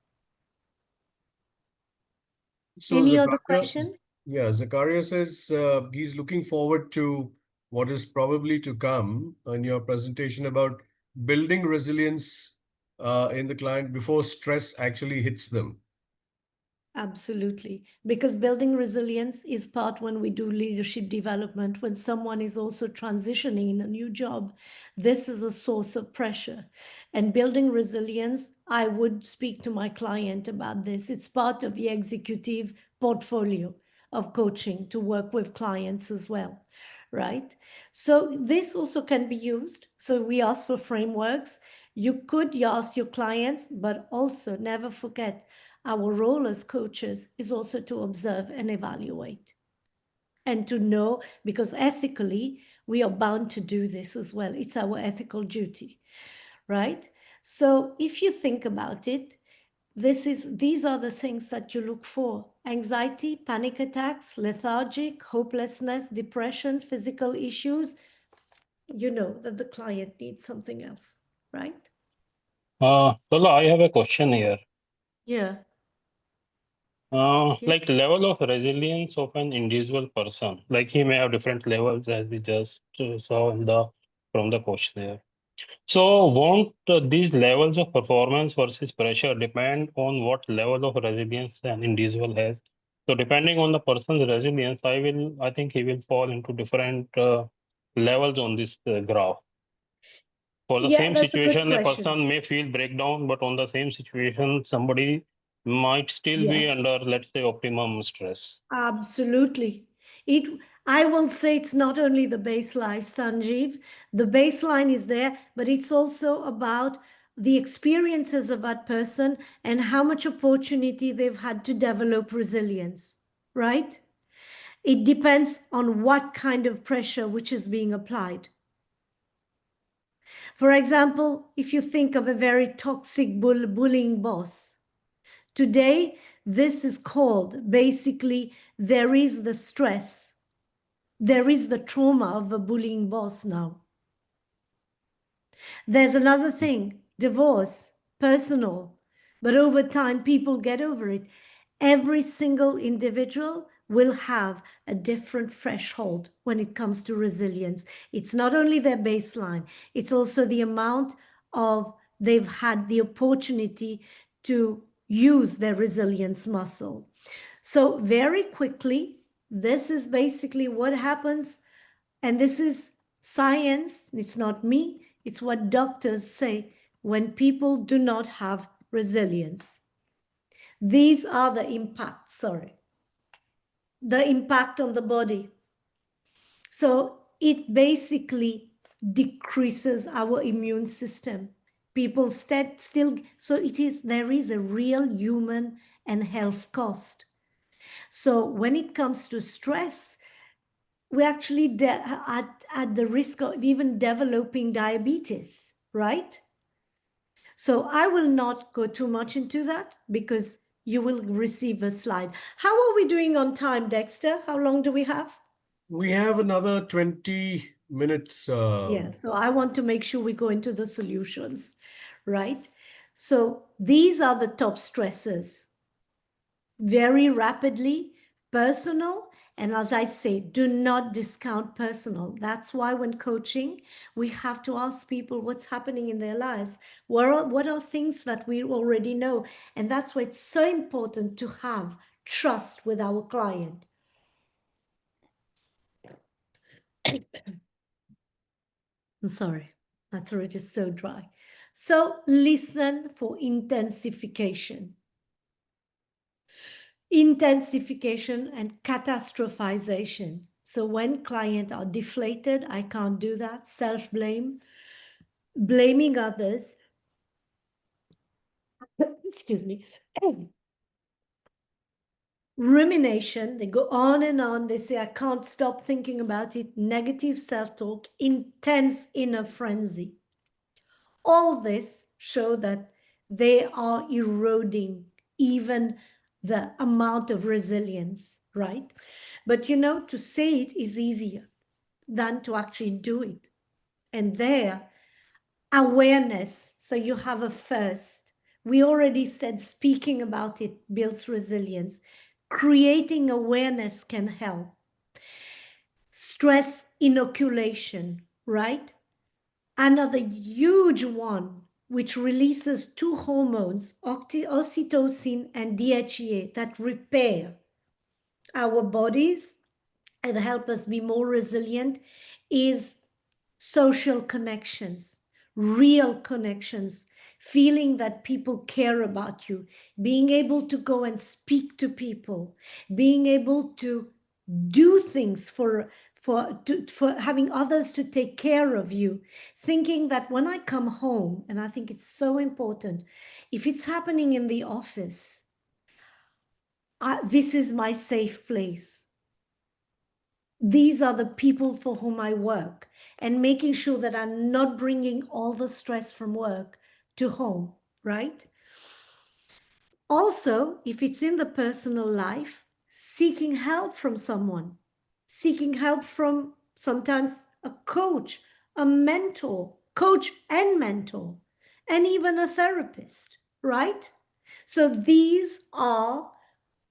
So Any other Zakaria, question? Zakaria says he's looking forward to what is probably to come in your presentation about building resilience in the client before stress actually hits them. Absolutely. Because building resilience is part when we do leadership development, when someone is also transitioning in a new job, this is a source of pressure. And building resilience, I would speak to my client about this. It's part of the executive portfolio of coaching to work with clients as well, right? So this also can be used. So we ask for frameworks. You could ask your clients, but also never forget, our role as coaches is also to observe and evaluate and to know, because ethically we are bound to do this as well. It's our ethical duty, right? So if you think about it, these are the things that you look for: anxiety, panic attacks, lethargic, hopelessness, depression, physical issues. You know that the client needs something else, right? Lola, I have a question here. Yeah. Like level of resilience of an individual person, like he may have different levels as we just saw in from the questionnaire. So won't these levels of performance versus pressure depend on what level of resilience an individual has? So depending on the person's resilience, I think he will fall into different levels on this graph. For the Yeah, same that's a good situation, a question. person may feel breakdown, but on the same situation, somebody might still be Yes. under, let's say, optimum stress. Absolutely. I will say it's not only the baseline, Sanjeev. The baseline is there, but it's also about the experiences of that person and how much opportunity they've had to develop resilience, right? It depends on what kind of pressure which is being applied. For example, if you think of a very toxic bullying boss, today, this is called, basically, there is the stress. There is the trauma of a bullying boss now. There's another thing, divorce, personal. But over time, people get over it. Every single individual will have a different threshold when it comes to resilience. It's not only their baseline, it's also the amount of they've had the opportunity to use their resilience muscle. So very quickly, this is basically what happens, and this is science, it's not me, it's what doctors say when people do not have resilience. These are the impacts, the impact on the body. So it basically decreases our immune system. People still, so there is a real human and health cost. So when it comes to stress, we're actually at the risk of even developing diabetes, right? So I will not go too much into that because you will receive a slide. How are we doing on time, Dexter? How long do we have? We have another 20 minutes. Yeah, so I want to make sure we go into the solutions, right? So these are the top stresses. Very rapidly, personal, and as I say, do not discount personal. That's why when coaching, we have to ask people what's happening in their lives. What are things that we already know? And that's why it's so important to have trust with our client. I'm sorry, my throat is so dry. So listen for intensification. Intensification and catastrophization. So when clients are deflated, I can't do that, self-blame, blaming others, excuse me, rumination, they go on and on, they say, I can't stop thinking about it, negative self-talk, intense inner frenzy. All this show that they are eroding even the amount of resilience, right? But you know, to say it is easier than to actually do it. And there, awareness. So you have a first. We already said speaking about it builds resilience. Creating awareness can help. Stress inoculation, right? Another huge one, which releases two hormones, oxytocin and DHEA, that repair our bodies and help us be more resilient, is social connections, real connections, feeling that people care about you, being able to go and speak to people, being able to do things for having others to take care of you, thinking that when I come home, and I think it's so important, if it's happening in the office, this is my safe place. These are the people for whom I work, and making sure that I'm not bringing all the stress from work to home, right? Also, if it's in the personal life, seeking help from someone, seeking help from sometimes a coach, a mentor, coach and mentor, and even a therapist, right? So these are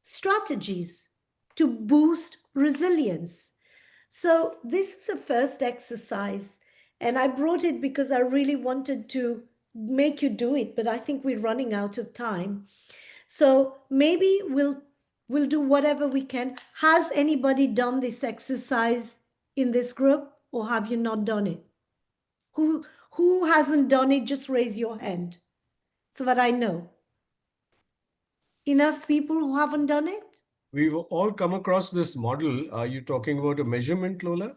strategies to boost resilience. So this is a first exercise, and I brought it because I really wanted to make you do it, but I think we're running out of time. So maybe we'll do whatever we can. Has anybody done this exercise in this group, or have you not done it? Who hasn't done it? Just raise your hand so that I know. Enough people who haven't done it? We've all come across this model. Are you talking about a measurement, Lola?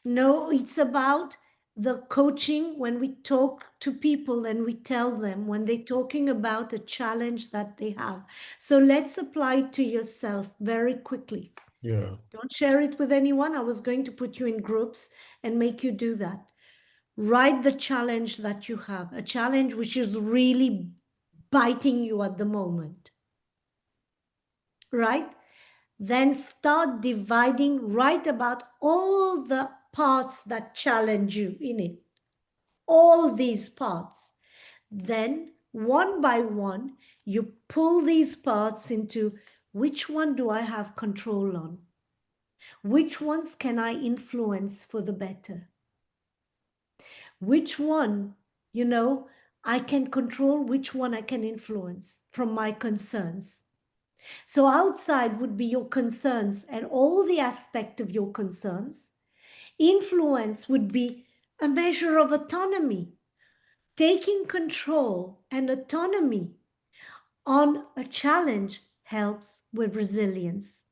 No, it's about the coaching when we talk to people and we tell them when they're talking about a challenge that they have. So let's apply it to yourself very quickly. Yeah. Don't share it with anyone. I was going to put you in groups and make you do that. Write the challenge that you have, a challenge which is really biting you at the moment, right? Then start dividing, write about all the parts that challenge you in it, all these parts. Then one by one, you pull these parts into which one do I have control on? Which ones can I influence for the better? Which one, I can control, which one I can influence from my concerns. So outside would be your concerns and all the aspect of your concerns. Influence would be a measure of autonomy, taking control and autonomy on a challenge helps with resilience.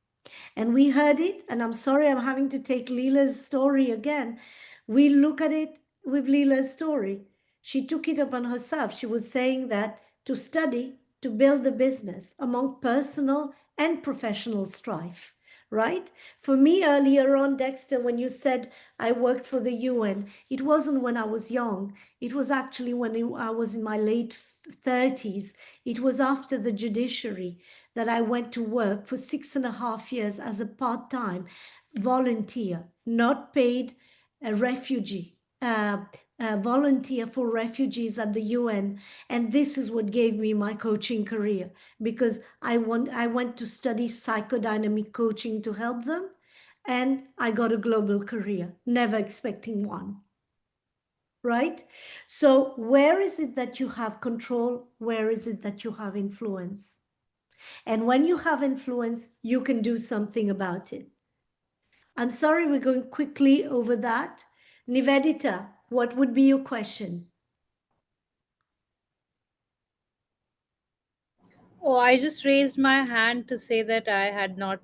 And we heard it, and I'm sorry I'm having to take Leela's story again. We look at it with Leela's story. She took it upon herself. She was saying that to study, to build a business among personal and professional strife, right? For me earlier on, Dexter, when you said I worked for the UN, it wasn't when I was young. It was actually when I was in my late 30s. It was after the judiciary that I went to work for 6.5 years as a part-time volunteer, not paid, a refugee, volunteer for refugees at the UN. And this is what gave me my coaching career, because I went to study psychodynamic coaching to help them, and I got a global career, never expecting one. Right? So where is it that you have control? Where is it that you have influence? And when you have influence, you can do something about it. I'm sorry, we're going quickly over that. Nivedita, what would be your question? Oh, I just raised my hand to say that I have not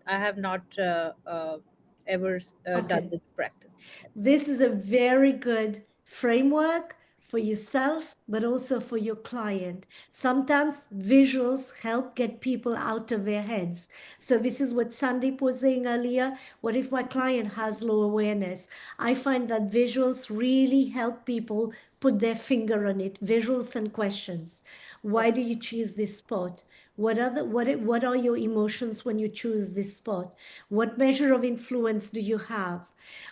ever done Okay. this practice. This is a very good framework for yourself, but also for your client. Sometimes visuals help get people out of their heads. So this is what Sandeep was saying earlier. What if my client has low awareness? I find that visuals really help people put their finger on it. Visuals and questions. Why do you choose this spot? What are your emotions when you choose this spot? What measure of influence do you have?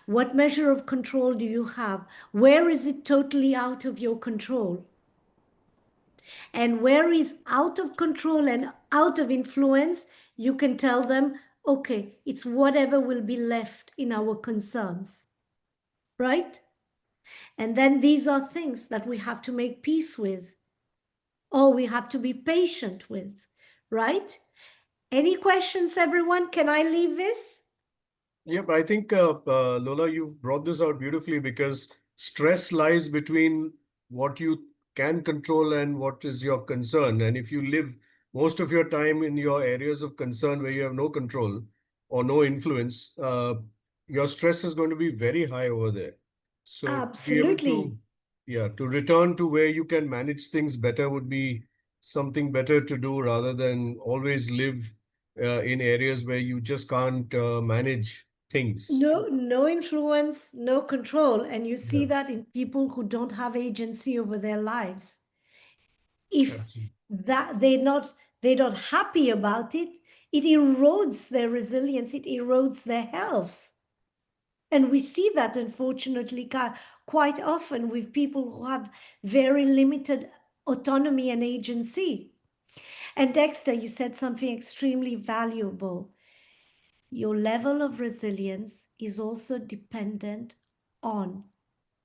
What measure of control do you have? Where is it totally out of your control? And where is out of control and out of influence, you can tell them, okay, it's whatever will be left in our concerns, right? And then these are things that we have to make peace with, or we have to be patient with, right? Any questions, everyone? Can I leave this? Yep, I think, Lola, you've brought this out beautifully because stress lies between what you can control and what is your concern. And if you live most of your time in your areas of concern where you have no control or no influence, your stress is going to be very high over there. So to be able Absolutely. to return to where you can manage things better would be something better to do rather than always live in areas where you just can't manage things. No influence, no control. And you see Yeah, that in people who don't have agency over their lives. If absolutely. that they're not happy about it, it erodes their resilience, it erodes their health. And we see that, unfortunately, quite often with people who have very limited autonomy and agency. And Dexter, you said something extremely valuable. Your level of resilience is also dependent on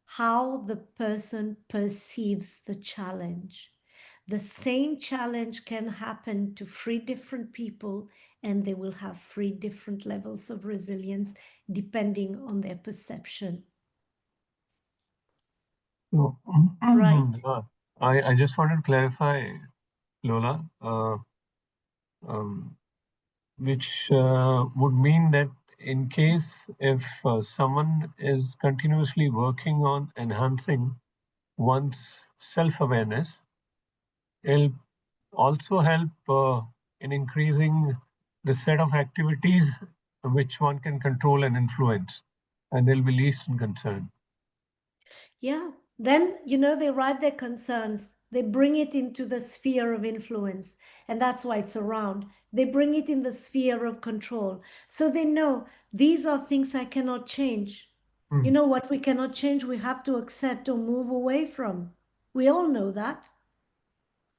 how the person perceives the challenge. The same challenge can happen to 3 different people, and they will have 3 different levels of resilience depending on their perception. So, Right. I just wanted to clarify, Lola, which would mean that in case if someone is continuously working on enhancing one's self-awareness, it'll also help in increasing the set of activities which one can control and influence, and they'll be least in concern. Yeah. Then, they write their concerns. They bring it into the sphere of influence. And that's why it's around. They bring it in the sphere of control. So they know these are things I cannot change. You know what we cannot change, we have to accept or move away from. We all know that,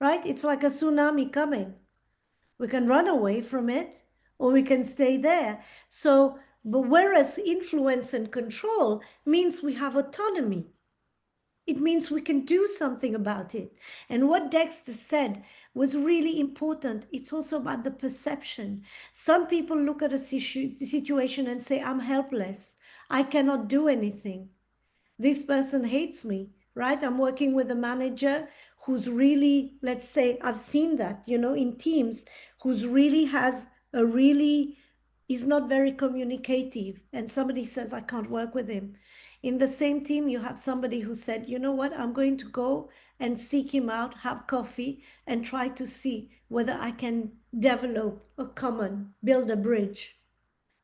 right? It's like a tsunami coming. We can run away from it or we can stay there. So, but whereas influence and control means we have autonomy. It means we can do something about it. And what Dexter said was really important. It's also about the perception. Some people look at a situation and say, I'm helpless. I cannot do anything. This person hates me, right? I'm working with a manager who's really, let's say, I've seen that, in teams, who's really has a really, is not very communicative. And somebody says, I can't work with him. In the same team, you have somebody who said, you know what, I'm going to go and seek him out, have coffee, and try to see whether I can develop a common, build a bridge.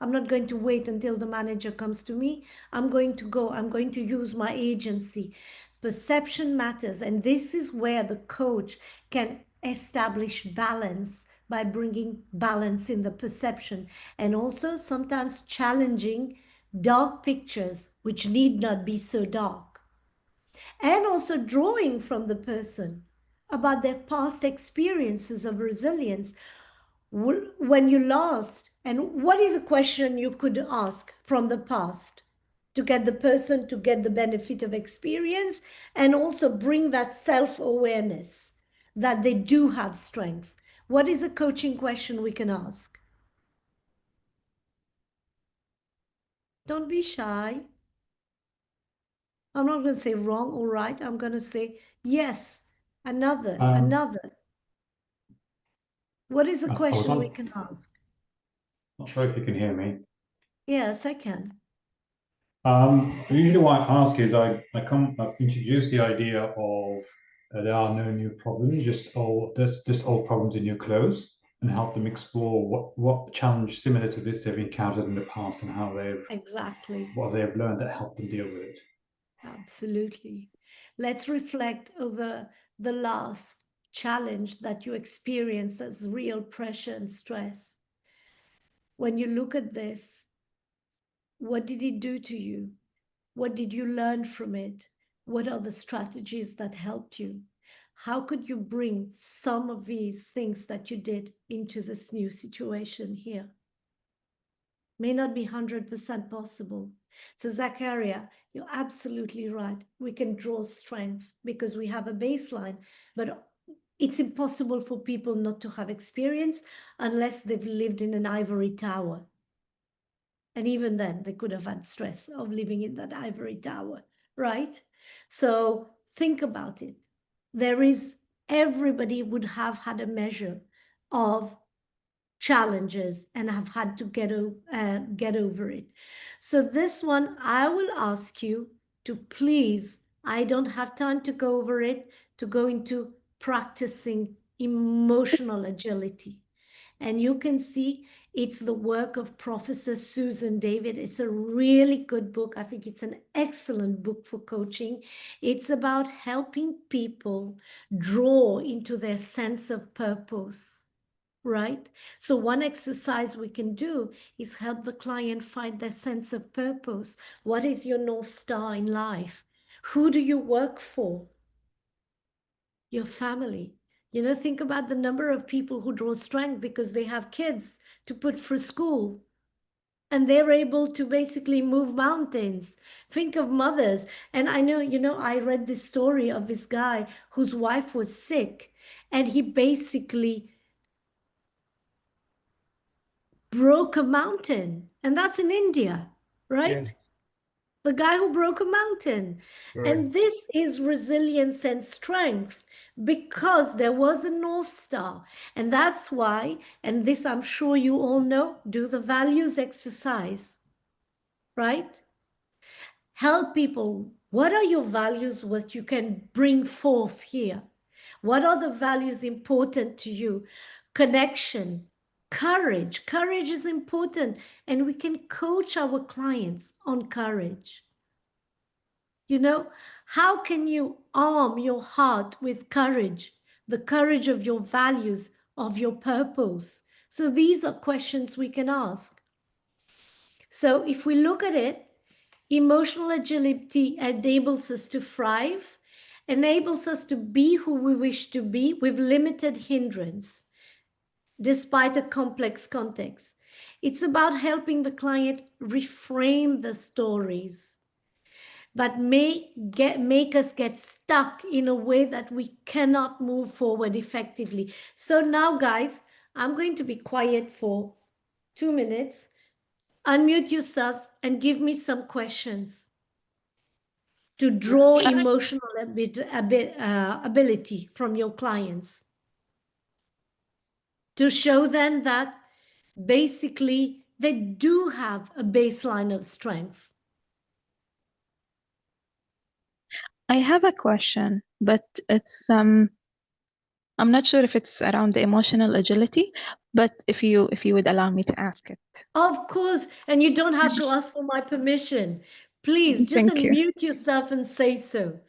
I'm not going to wait until the manager comes to me. I'm going to go. I'm going to use my agency. Perception matters. And this is where the coach can establish balance by bringing balance in the perception and also sometimes challenging dark pictures, which need not be so dark. And also drawing from the person about their past experiences of resilience when you lost, and what is a question you could ask from the past to get the person to get the benefit of experience and also bring that self-awareness that they do have strength. What is a coaching question we can ask? Don't be shy. I'm not going to say wrong or right. I'm going to say yes, another. What is a question we can ask? Not sure if you can hear me. Yes, I can. Usually what I ask is I've introduced the idea of there are no new problems, just old problems in new clothes, and help them explore what challenge similar to this they've encountered in the past and how what they've learned that helped them deal with it. Absolutely. Let's reflect over the last challenge that you experienced as real pressure and stress. When you look at this, what did it do to you? What did you learn from it? What are the strategies that helped you? How could you bring some of these things that you did into this new situation here? may not be 100% possible. So Zachariah, you're absolutely right. We can draw strength because we have a baseline, but it's impossible for people not to have experience unless they've lived in an ivory tower. And even then, they could have had stress of living in that ivory tower, right? So think about it. Everybody would have had a measure of challenges and have had to get over it. So this one, I will ask you to please, I don't have time to go over it, to go into practicing emotional agility. And you can see it's the work of Professor Susan David. It's a really good book. I think it's an excellent book for coaching. It's about helping people draw into their sense of purpose, right? So one exercise we can do is help the client find their sense of purpose. What is your North Star in life? Who do you work for? Your family. You know, think about the number of people who draw strength because they have kids to put through school and they're able to basically move mountains. Think of mothers. And I know, you know, I read this story of this guy whose wife was sick and he basically broke a mountain. And that's in India, right? Yes. The guy who broke a mountain. Right. And this is resilience and strength because there was a North Star. And that's why, and this I'm sure you all know, do the values exercise, right? Help people. What are your values, what you can bring forth here? What are the values important to you? Connection, courage. Courage is important. And we can coach our clients on courage. You know, how can you arm your heart with courage, the courage of your values, of your purpose? So these are questions we can ask. So if we look at it, emotional agility enables us to thrive, enables us to be who we wish to be with limited hindrance, despite a complex context. It's about helping the client reframe the stories but make us get stuck in a way that we cannot move forward effectively. So now, guys, I'm going to be quiet for 2 minutes. Unmute yourselves and give me some questions to draw emotional ability from your clients, to show them that basically they do have a baseline of strength. I have a question, but it's I'm not sure if it's around the emotional agility, but if you would allow me to ask it. Of course, and you don't have to ask for my permission. Please just Thank you. unmute yourself and say so.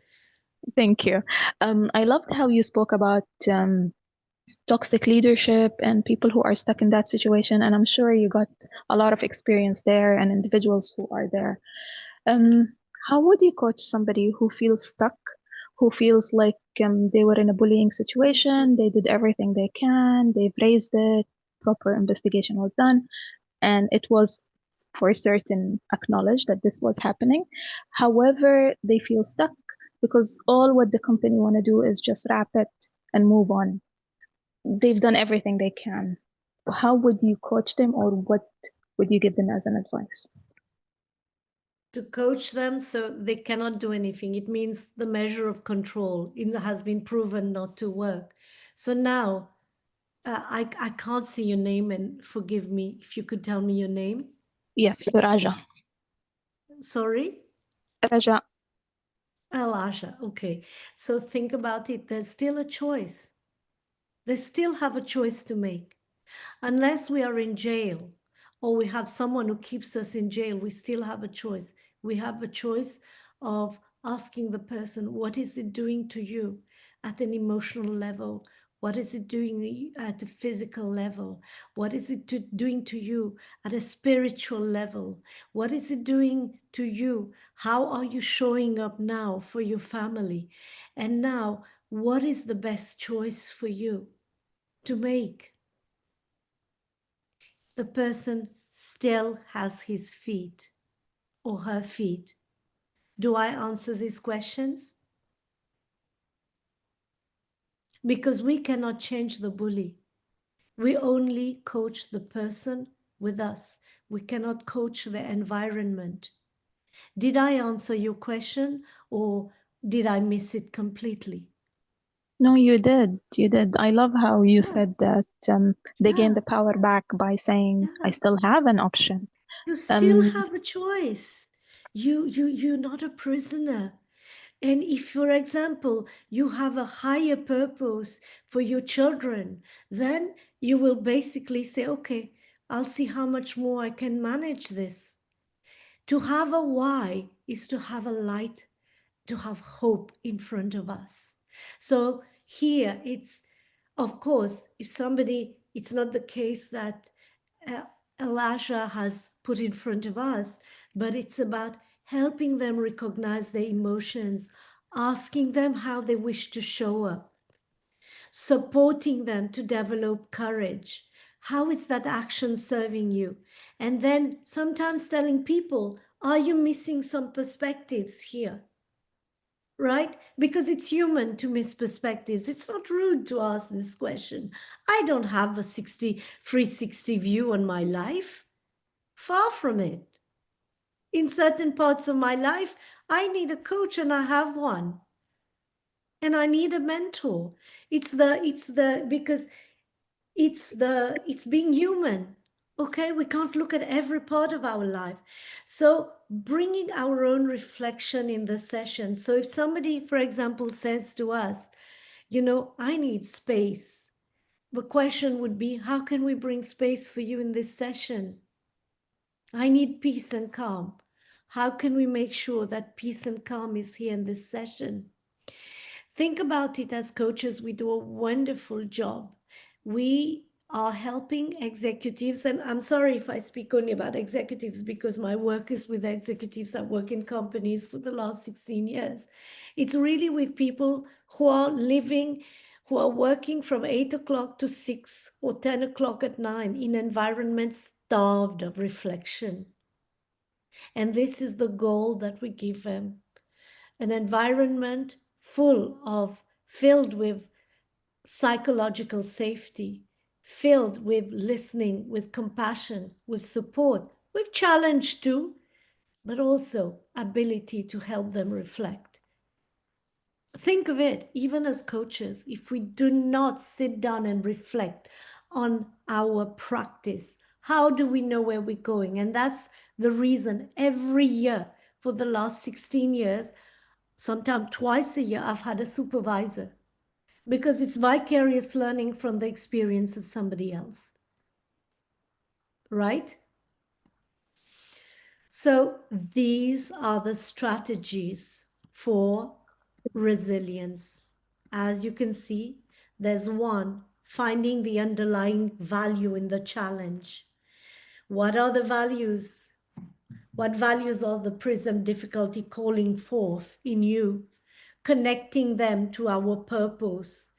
Thank you. I loved how you spoke about toxic leadership and people who are stuck in that situation, and I'm sure you got a lot of experience there and individuals who are there. How would you coach somebody who feels stuck, who feels like they were in a bullying situation, they did everything they can, they've raised it, proper investigation was done, and it was for certain acknowledged that this was happening. However, they feel stuck because all what the company want to do is just wrap it and move on. They've done everything they can. How would you coach them, or what would you give them as an advice? To coach them so they cannot do anything. It means the measure of control has been proven not to work. So now, I can't see your name, and forgive me if you could tell me your name. Yes, Raja. Sorry? Raja. Alasha, okay. So think about it. There's still a choice. They still have a choice to make. Unless we are in jail or we have someone who keeps us in jail, we still have a choice. We have a choice of asking the person, what is it doing to you at an emotional level? What is it doing at a physical level? What is it doing to you at a spiritual level? What is it doing to you? How are you showing up now for your family? And now, what is the best choice for you to make? The person still has his feet or her feet? Do I answer these questions? Because we cannot change the bully. We only coach the person with us. We cannot coach the environment. Did I answer your question or did I miss it completely? No, you did. You did. I love how you said that they gain Yeah. the power back by saying, I still have an option. You still have a choice. You're not a prisoner. And if, for example, you have a higher purpose for your children, then you will basically say, okay, I'll see how much more I can manage this. To have a why is to have a light, to have hope in front of us. So here it's, of course, if somebody, it's not the case that Elisha has put in front of us, but it's about helping them recognize their emotions, asking them how they wish to show up, supporting them to develop courage. How is that action serving you? And then sometimes telling people, are you missing some perspectives here? Right? Because it's human to miss perspectives. It's not rude to ask this question. I don't have a 360 view on my life. Far from it. In certain parts of my life, I need a coach and I have one. And I need a mentor. It's being human. Okay, we can't look at every part of our life. So bringing our own reflection in the session. So if somebody, for example, says to us, you know, I need space, the question would be, how can we bring space for you in this session? I need peace and calm. How can we make sure that peace and calm is here in this session? Think about it. As coaches, we do a wonderful job. We are helping executives, and I'm sorry if I speak only about executives because my work is with executives. I work in companies for the last 16 years. It's really with people who are living, who are working from 8 o'clock to 6 or 10 o'clock at night in environments starved of reflection. And this is the goal that we give them. An environment filled with psychological safety, filled with listening, with compassion, with support, with challenge too, but also ability to help them reflect. Think of it, even as coaches, if we do not sit down and reflect on our practice, how do we know where we're going? And that's the reason every year for the last 16 years, sometimes twice a year, I've had a supervisor because it's vicarious learning from the experience of somebody else, right? So these are the strategies for resilience. As you can see, there's one, finding the underlying value in the challenge. What are the values? What values are the prism difficulty calling forth in you? Connecting them to our purpose.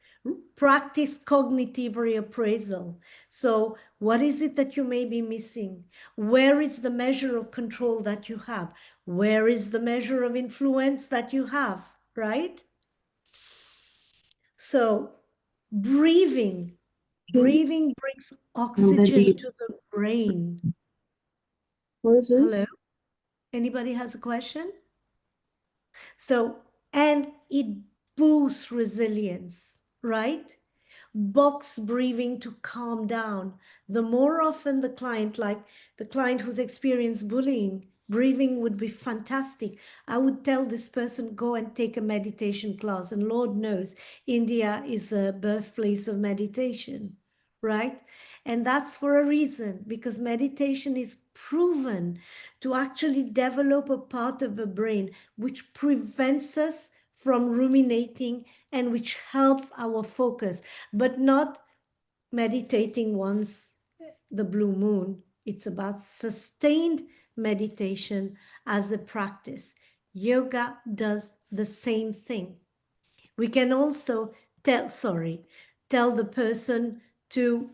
Practice cognitive reappraisal. So what is it that you may be missing? Where is the measure of control that you have? Where is the measure of influence that you have, right? So breathing brings oxygen to the brain. Hello? Anybody has a question? So, and it boosts resilience, right? Box breathing to calm down. The more often the client who's experienced bullying, breathing would be fantastic. I would tell this person, go and take a meditation class. And Lord knows, India is the birthplace of meditation, right? And that's for a reason, because meditation is proven to actually develop a part of the brain which prevents us from ruminating and which helps our focus, but not meditating once the blue moon. It's about sustained meditation as a practice. Yoga does the same thing. We can also tell the person to,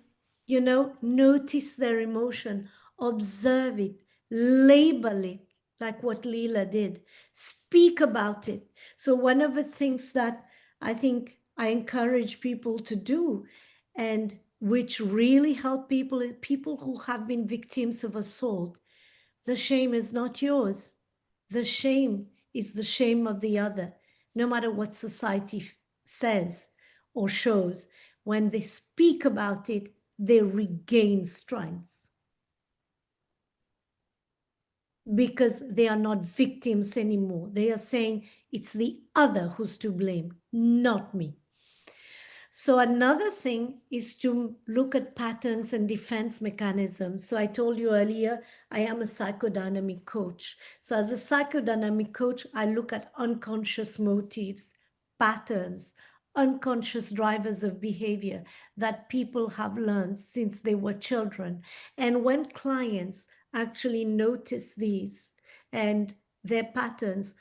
notice their emotion. observe it, label it, like what Leela did, speak about it. So one of the things that I think I encourage people to do, and which really help people who have been victims of assault, the shame is not yours. The shame is the shame of the other, no matter what society says or shows. When they speak about it, they regain strength because they are not victims anymore. They are saying it's the other who's to blame, not me. So another thing is to look at patterns and defense mechanisms. So I told you earlier, I am a psychodynamic coach. So as a psychodynamic coach, I look at unconscious motives, patterns, unconscious drivers of behavior that people have learned since they were children. And when clients actually notice these and their patterns,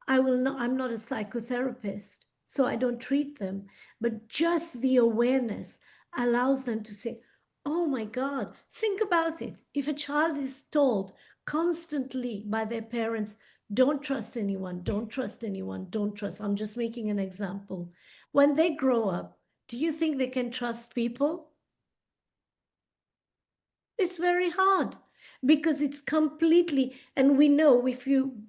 I'm not a psychotherapist, so I don't treat them, but just the awareness allows them to say, oh my God, think about it. If a child is told constantly by their parents, don't trust anyone, don't trust anyone, don't trust. I'm just making an example. When they grow up, do you think they can trust people? It's very hard because it's completely, and we know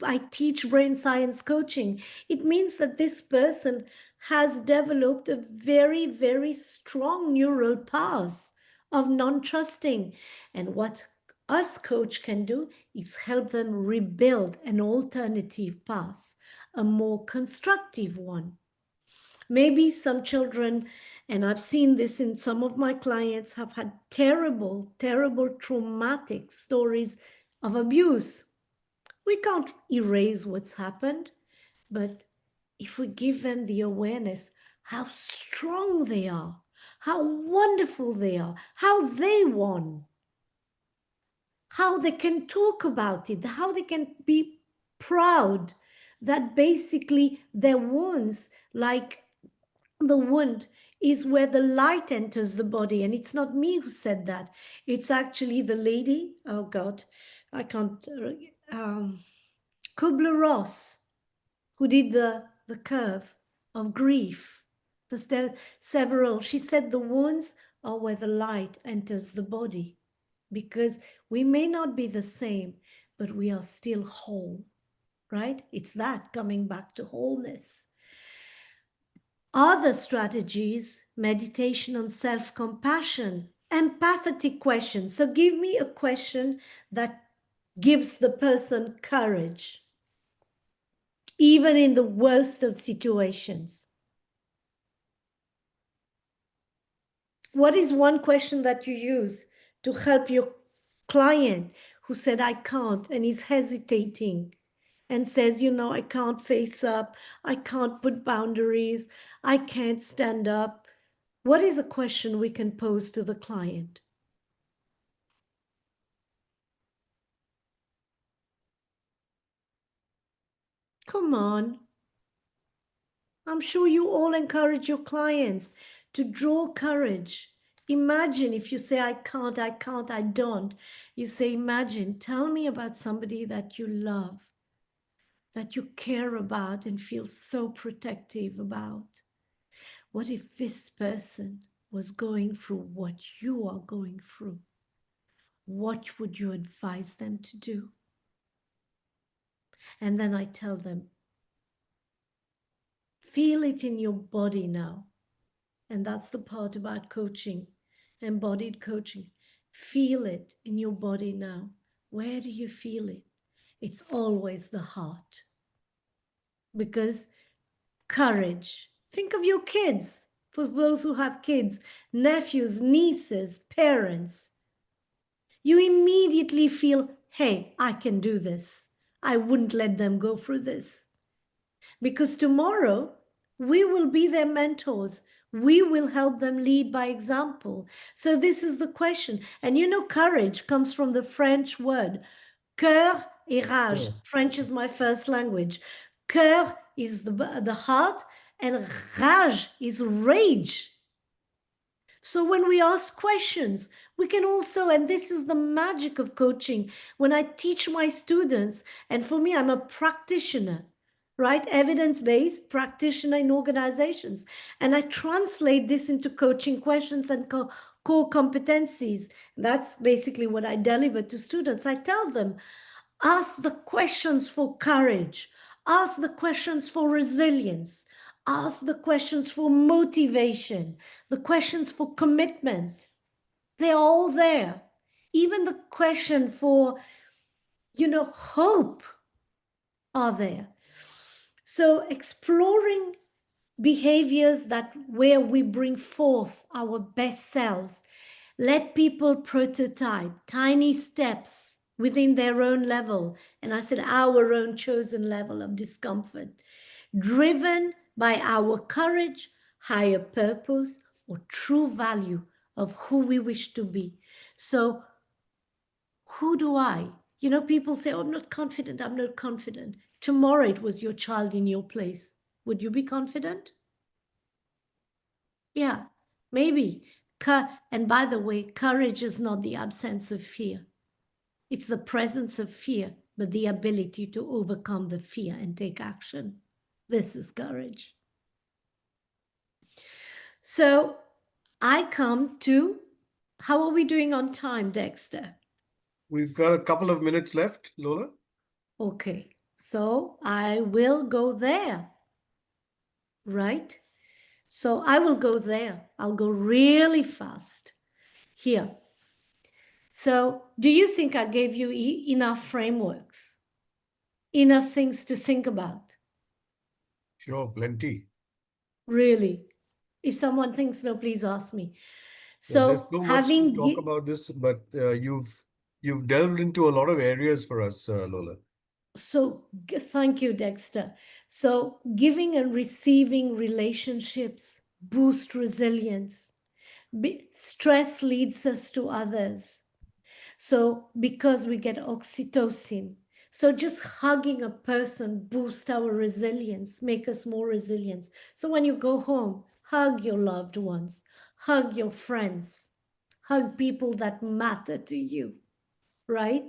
I teach brain science coaching, it means that this person has developed a very, very strong neural path of non-trusting. And what us coach can do is help them rebuild an alternative path, a more constructive one. Maybe some children, and I've seen this in some of my clients, have had terrible, terrible traumatic stories of abuse. We can't erase what's happened, but if we give them the awareness how strong they are, how wonderful they are, how they won, how they can talk about it, how they can be proud that basically their wounds, like the wound is where the light enters the body. And it's not me who said that. It's actually the lady, oh God, I can't, Kubler-Ross, who did the curve of grief. Several, she said the wounds are where the light enters the body, because we may not be the same, but we are still whole, right? It's that coming back to wholeness. Other strategies, meditation on self-compassion, empathetic questions. So give me a question that gives the person courage, even in the worst of situations. What is one question that you use to help your client who said, I can't, and is hesitating and says, you know, I can't face up, I can't put boundaries, I can't stand up? What is a question we can pose to the client? Come on. I'm sure you all encourage your clients to draw courage. Imagine if you say, I can't, I don't. You say, imagine, tell me about somebody that you love, that you care about and feel so protective about. What if this person was going through what you are going through? What would you advise them to do? And then I tell them, feel it in your body now. And that's the part about coaching, embodied coaching. Feel it in your body now. Where do you feel it? It's always the heart. Because courage. Think of your kids. For those who have kids, nephews, nieces, parents. You immediately feel, hey, I can do this. I wouldn't let them go through this. Because tomorrow, we will be their mentors. We will help them lead by example. So this is the question. And you know, courage comes from the French word, cœur et rage. Yeah. French is my first language. Cœur is the heart, and rage is rage. So when we ask questions, we can also, and this is the magic of coaching, when I teach my students, and for me, I'm a practitioner, right? Evidence-based practitioner in organizations. And I translate this into coaching questions and core competencies. That's basically what I deliver to students. I tell them, ask the questions for courage, ask the questions for resilience, ask the questions for motivation, the questions for commitment. They're all there. Even the question for, hope are there. So exploring behaviors where we bring forth our best selves, let people prototype tiny steps within their own level, and I said our own chosen level of discomfort, driven by our courage, higher purpose, or true value of who we wish to be. So who do I? People say, oh, I'm not confident, I'm not confident. Tomorrow it was your child in your place. Would you be confident? Yeah, maybe. And by the way, courage is not the absence of fear. It's the presence of fear, but the ability to overcome the fear and take action. This is courage. So I come to, how are we doing on time, Dexter? We've got a couple of minutes left, Lola. Okay, so I will go there, right? So I will go there. I'll go really fast here. So do you think I gave you enough frameworks, enough things to think about? Sure, plenty. Really? If someone thinks no, please ask me. So there's so much to having talk about this, but you've delved into a lot of areas for us, Lola. So thank you, Dexter. So giving and receiving relationships boost resilience. Stress leads us to others. So because we get oxytocin. So just hugging a person boosts our resilience, make us more resilient. So when you go home, hug your loved ones, hug your friends, hug people that matter to you, right?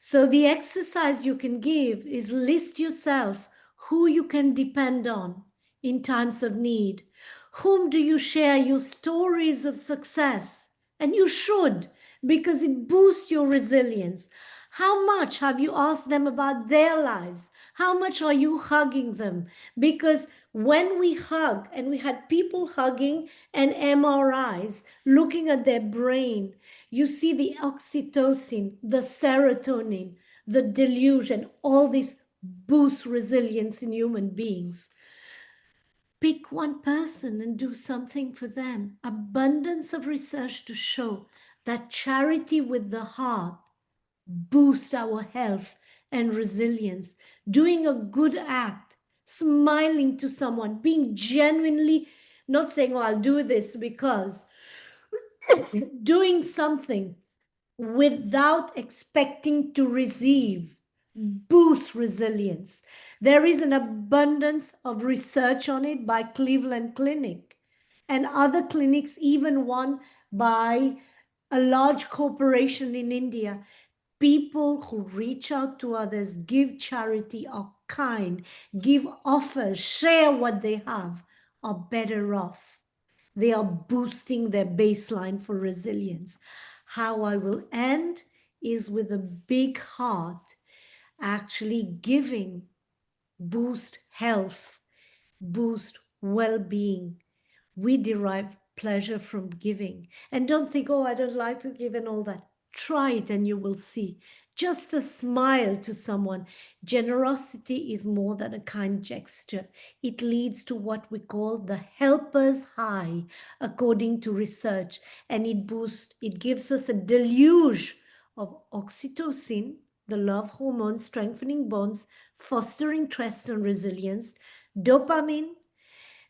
So the exercise you can give is list yourself who you can depend on in times of need. Whom do you share your stories of success? And you should, because it boosts your resilience. How much have you asked them about their lives? How much are you hugging them? Because when we hug, and we had people hugging and MRIs looking at their brain, you see the oxytocin, the serotonin, the delusion, all this boosts resilience in human beings. Pick one person and do something for them. Abundance of research to show that charity with the heart boosts our health and resilience. Doing a good act, smiling to someone, being genuinely, not saying, oh, I'll do this because, doing something without expecting to receive boosts resilience. There is an abundance of research on it by Cleveland Clinic and other clinics, even one by a large corporation in India. People who reach out to others, give charity, are kind, give offers, share what they have, are better off. They are boosting their baseline for resilience. How I will end is with a big heart, actually giving, boost health, boost well-being. We derive pleasure from giving. And don't think, oh, I don't like to give and all that. Try it and you will see. Just a smile to someone. Generosity is more than a kind gesture. It leads to what we call the helper's high, according to research. And it gives us a deluge of oxytocin, the love hormone, strengthening bonds, fostering trust and resilience. Dopamine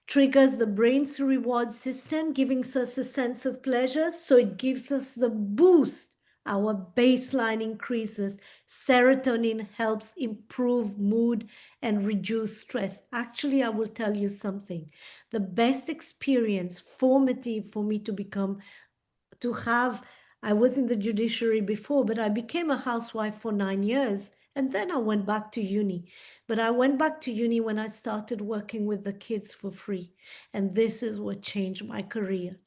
triggers the brain's reward system, giving us a sense of pleasure. So it gives us the boost our baseline increases, serotonin helps improve mood and reduce stress. Actually, I will tell you something. The best experience, formative for me to have, I was in the judiciary before, but I became a housewife for 9 years. And then I went back to uni. But I went back to uni when I started working with the kids for free. And this is what changed my career.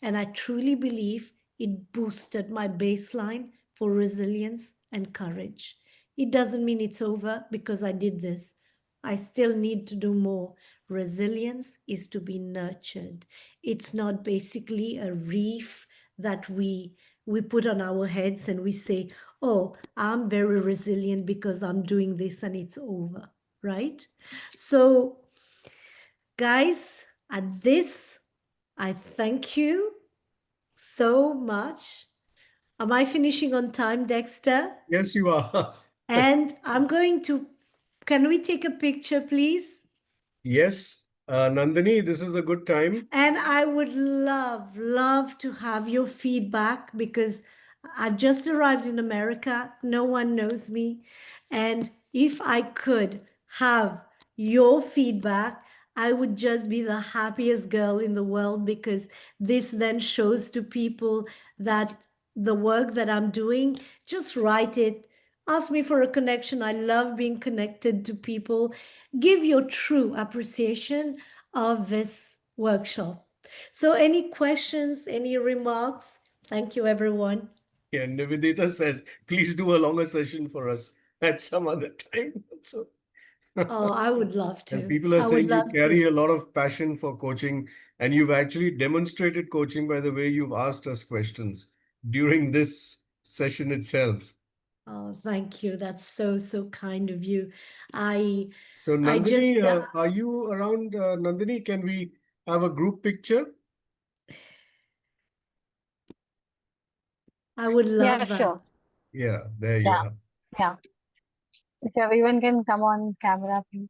And I truly believe it boosted my baseline for resilience and courage. It doesn't mean it's over because I did this. I still need to do more. Resilience is to be nurtured. It's not basically a reef that we put on our heads and we say, oh, I'm very resilient because I'm doing this and it's over, right? So, guys, at this, I thank you so much. Am I finishing on time, Dexter? Yes, you are. And I'm going to, can we take a picture, please? Yes. Nandini, this is a good time. And I would love to have your feedback because I've just arrived in America. No one knows me. And if I could have your feedback, I would just be the happiest girl in the world because this then shows to people that the work that I'm doing, just write it. Ask me for a connection. I love being connected to people. Give your true appreciation of this workshop. So any questions, any remarks? Thank you, everyone. Yeah, Nivedita says, please do a longer session for us at some other time. So, Oh, I would love and to. people are I would saying you love carry to. a lot of passion for coaching, and you've actually demonstrated coaching by the way you've asked us questions during this session itself. Oh, thank you. That's so kind of you. I So, I Nandini, just are you around? Nandini, can we have a group picture? I would Yeah, love that. sure. Yeah, there you Yeah, are. yeah. If everyone can come on camera, please.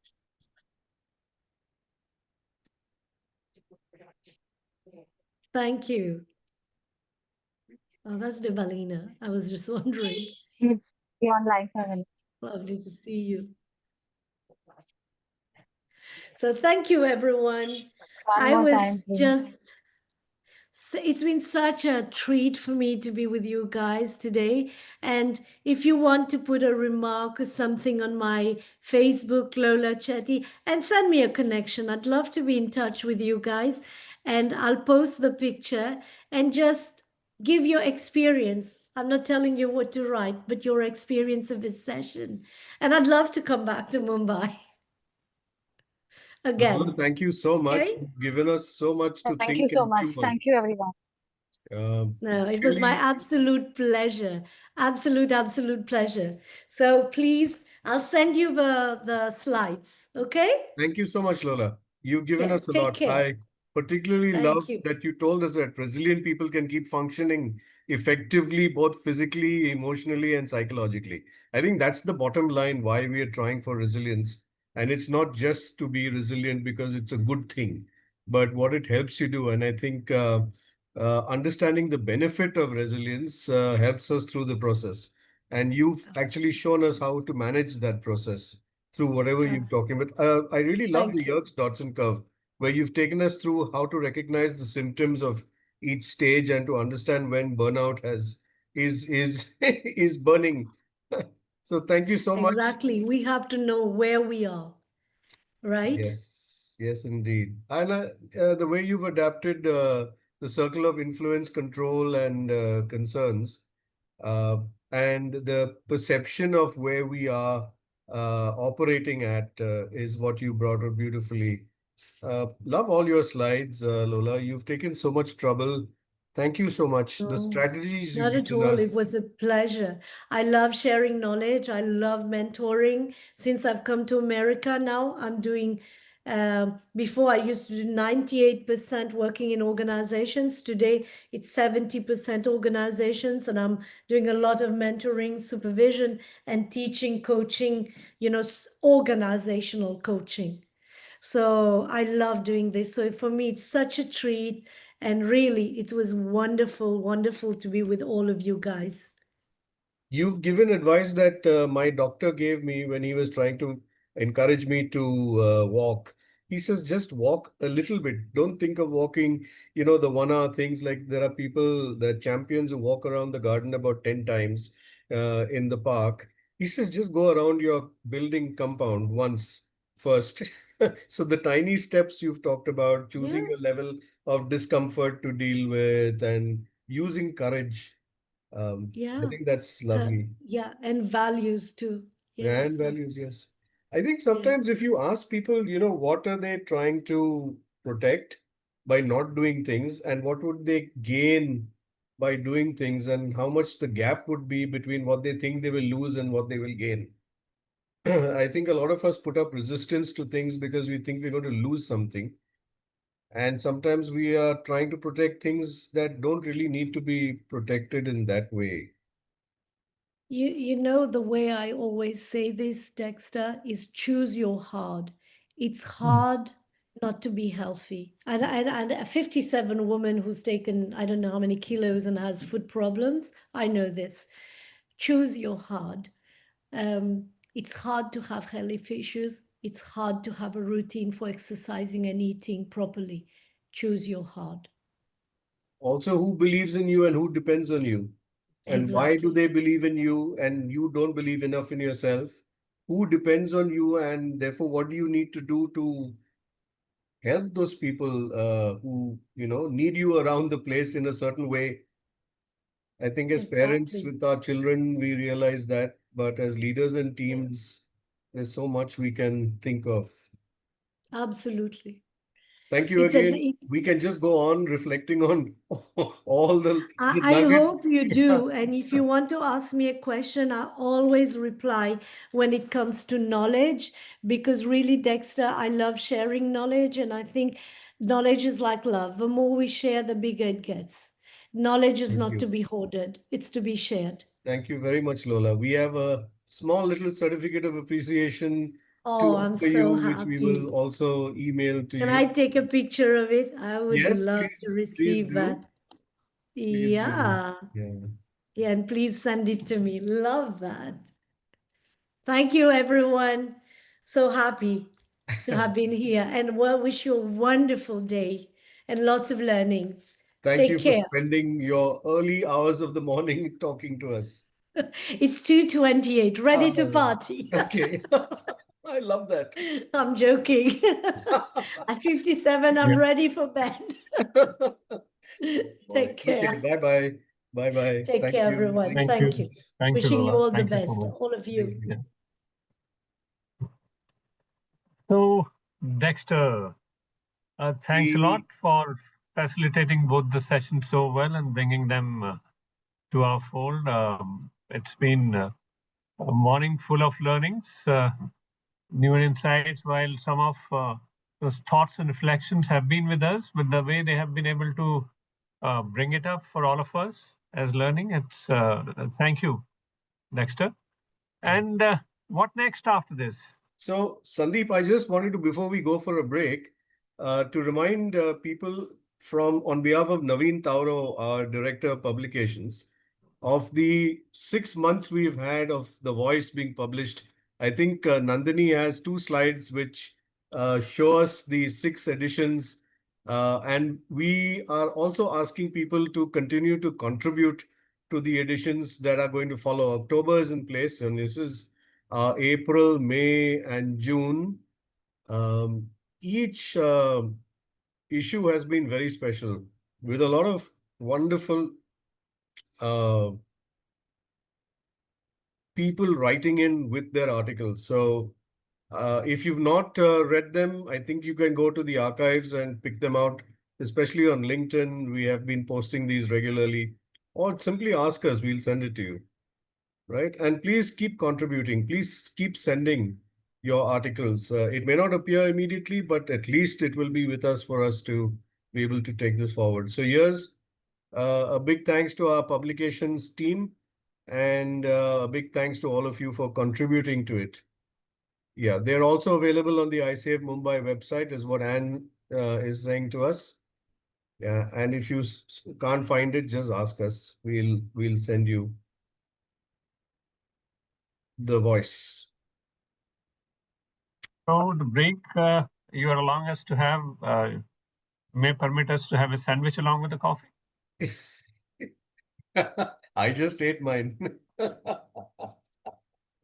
Thank you. Oh, that's Devalina. I was just wondering. Please be online for a minute. Lovely to see you. So thank you, everyone. One I more was time, please. just So it's been such a treat for me to be with you guys today. And if you want to put a remark or something on my Facebook, Lola Chetti, and send me a connection, I'd love to be in touch with you guys. And I'll post the picture and just give your experience. I'm not telling you what to write, but your experience of this session. And I'd love to come back to Mumbai Lola, again. thank you so much. Okay? You've given us so much to Thank you think so and much. chew on. Thank you, everyone. No, it was my Really, absolute pleasure. Absolute pleasure. So please, I'll send you the slides. Okay? thank you so much, Lola. You've given Okay, us a take lot. care. I particularly love Thank you. that you told us that resilient people can keep functioning effectively, both physically, emotionally, and psychologically. I think that's the bottom line why we are trying for resilience. And it's not just to be resilient because it's a good thing, but what it helps you do. And I think understanding the benefit of resilience helps us through the process. And you've actually shown us how to manage that process through whatever you're talking about. I really love the Thank you. Yerkes-Dodson curve, where you've taken us through how to recognize the symptoms of each stage and to understand when burnout is is burning. So thank you so much. Exactly. We have to know where we are, right? Yes, yes, indeed. And the way you've adapted the circle of influence, control, and concerns, uh, and the perception of where we are operating at is what you brought out beautifully. Love all your slides, Lola. You've taken so much trouble. Thank you so much. The No, strategies you've not at given all. It us. was a pleasure. I love sharing knowledge. I love mentoring. Since I've come to America now, I'm doing, before I used to do 98% working in organizations. Today, it's 70% organizations, and I'm doing a lot of mentoring, supervision, and teaching, coaching, organizational coaching. So I love doing this. So for me, it's such a treat. And really, it was wonderful to be with all of you guys. You've given advice that my doctor gave me when he was trying to encourage me to walk. He says, just walk a little bit. Don't think of walking, the 1 hour things. Like there are people, the champions who walk around the garden about 10 times in the park. He says, just go around your building compound once first. So the tiny steps you've talked about, choosing Yeah, a level of discomfort to deal with and using courage. I yeah, think that's lovely. yeah, and values too. Yes, And values, yes. I think yeah. sometimes if you ask people, what are they trying to protect by not doing things, and what would they gain by doing things, and how much the gap would be between what they think they will lose and what they will gain. I think a lot of us put up resistance to things because we think we're going to lose something. And sometimes we are trying to protect things that don't really need to be protected in that way. You know, the way I always say this, Dexter, is choose your hard. It's hard not to be healthy. And a 57 woman who's taken, I don't know how many kilos and has food problems, I know this. Choose your hard. It's hard to have health issues. It's hard to have a routine for exercising and eating properly. Choose your hard. Also, who believes in you and who depends on you? And why do Exactly. they believe in you and you don't believe enough in yourself? Who depends on you, and therefore, what do you need to do to help those people who, need you around the place in a certain way? I think as parents Exactly. with our children, we realize that, but as leaders and teams, there's so much we can think of. Absolutely. Thank you It's a again. We can just go on reflecting on all the I nuggets. hope you do. And if you want to ask me a question, I always reply when it comes to knowledge, because really, Dexter, I love sharing knowledge. And I think knowledge is like love. The more we share, the bigger it gets. Knowledge is Thank not to you. be hoarded, it's to be shared. Thank you very much, Lola. We have a small little certificate of appreciation to Oh, I'm offer so you, which we will happy. also email to Can I you. take a picture of it? I would Yes, love to please receive do. that. Please do. Yeah. Yeah. Yeah, and please send it to me. Love that. Thank you, everyone. So happy to have been here and wish you a wonderful day and lots of learning. Thank Take you for care. spending your early hours of the morning talking to us. It's 2:28, ready to party. Okay. I love that. I'm joking. At 57, I'm Yeah. ready for bed. Boy. Take Okay. care. Bye-bye. Bye-bye. Take Thank care, you. everyone. Thank Thank you. you. Thank you. Thank you, Wishing you Lola. all the Thank you so best, much. all of you. Yeah. So, Dexter, thanks a lot We for facilitating both the sessions so well and bringing them to our fold. It's been a morning full of learnings, new insights, while some of those thoughts and reflections have been with us, but the way they have been able to bring it up for all of us as learning, it's thank you, Dexter. And what next after this? So, Sandeep, I just wanted to, before we go for a break, to remind people on behalf of Naveen Tauro, our Director of Publications, of the 6 months we've had of The Voice being published. I think Nandini has 2 slides which show us the 6 editions. And we are also asking people to continue to contribute to the editions that are going to follow. October is in place, and this is April, May, and June. Um, each issue has been very special with a lot of wonderful uh, people writing in with their articles. So if you've not read them, I think you can go to the archives and pick them out, especially on LinkedIn. We have been posting these regularly, or simply ask us, we'll send it to you. Right? And please keep contributing. Please keep sending your articles. It may not appear immediately, but at least it will be with us for us to be able to take this forward. So here's a big thanks to our publications team, and a big thanks to all of you for contributing to it. Yeah, they're also available on the ICF Mumbai website, is what Anne is saying to us. Yeah, and if you can't find it, just ask us. We'll send you. the voice. So the break you are allowing us to have may permit us to have a sandwich along with the coffee. I just ate mine.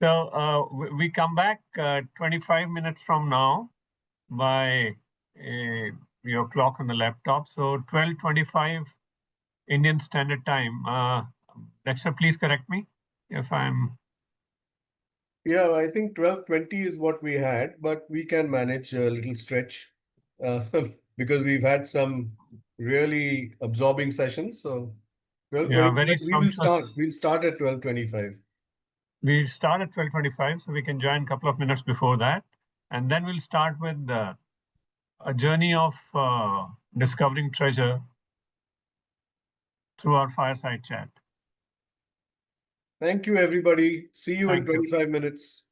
So we come back 25 minutes from now by your clock on the laptop. So 12:25 Indian Standard Time. Dexter, please correct me if I'm. Yeah, I think 12:20 is what we had, but we can manage a little stretch because we've had some really absorbing sessions. So 12:20, Yeah, very but we will start. sumptuous. We'll start at 12:25. We start at 12:25, so we can join a couple of minutes before that. And then we'll start with a journey of discovering treasure through our fireside chat. Thank you, everybody. See you in Thank you. 25 minutes.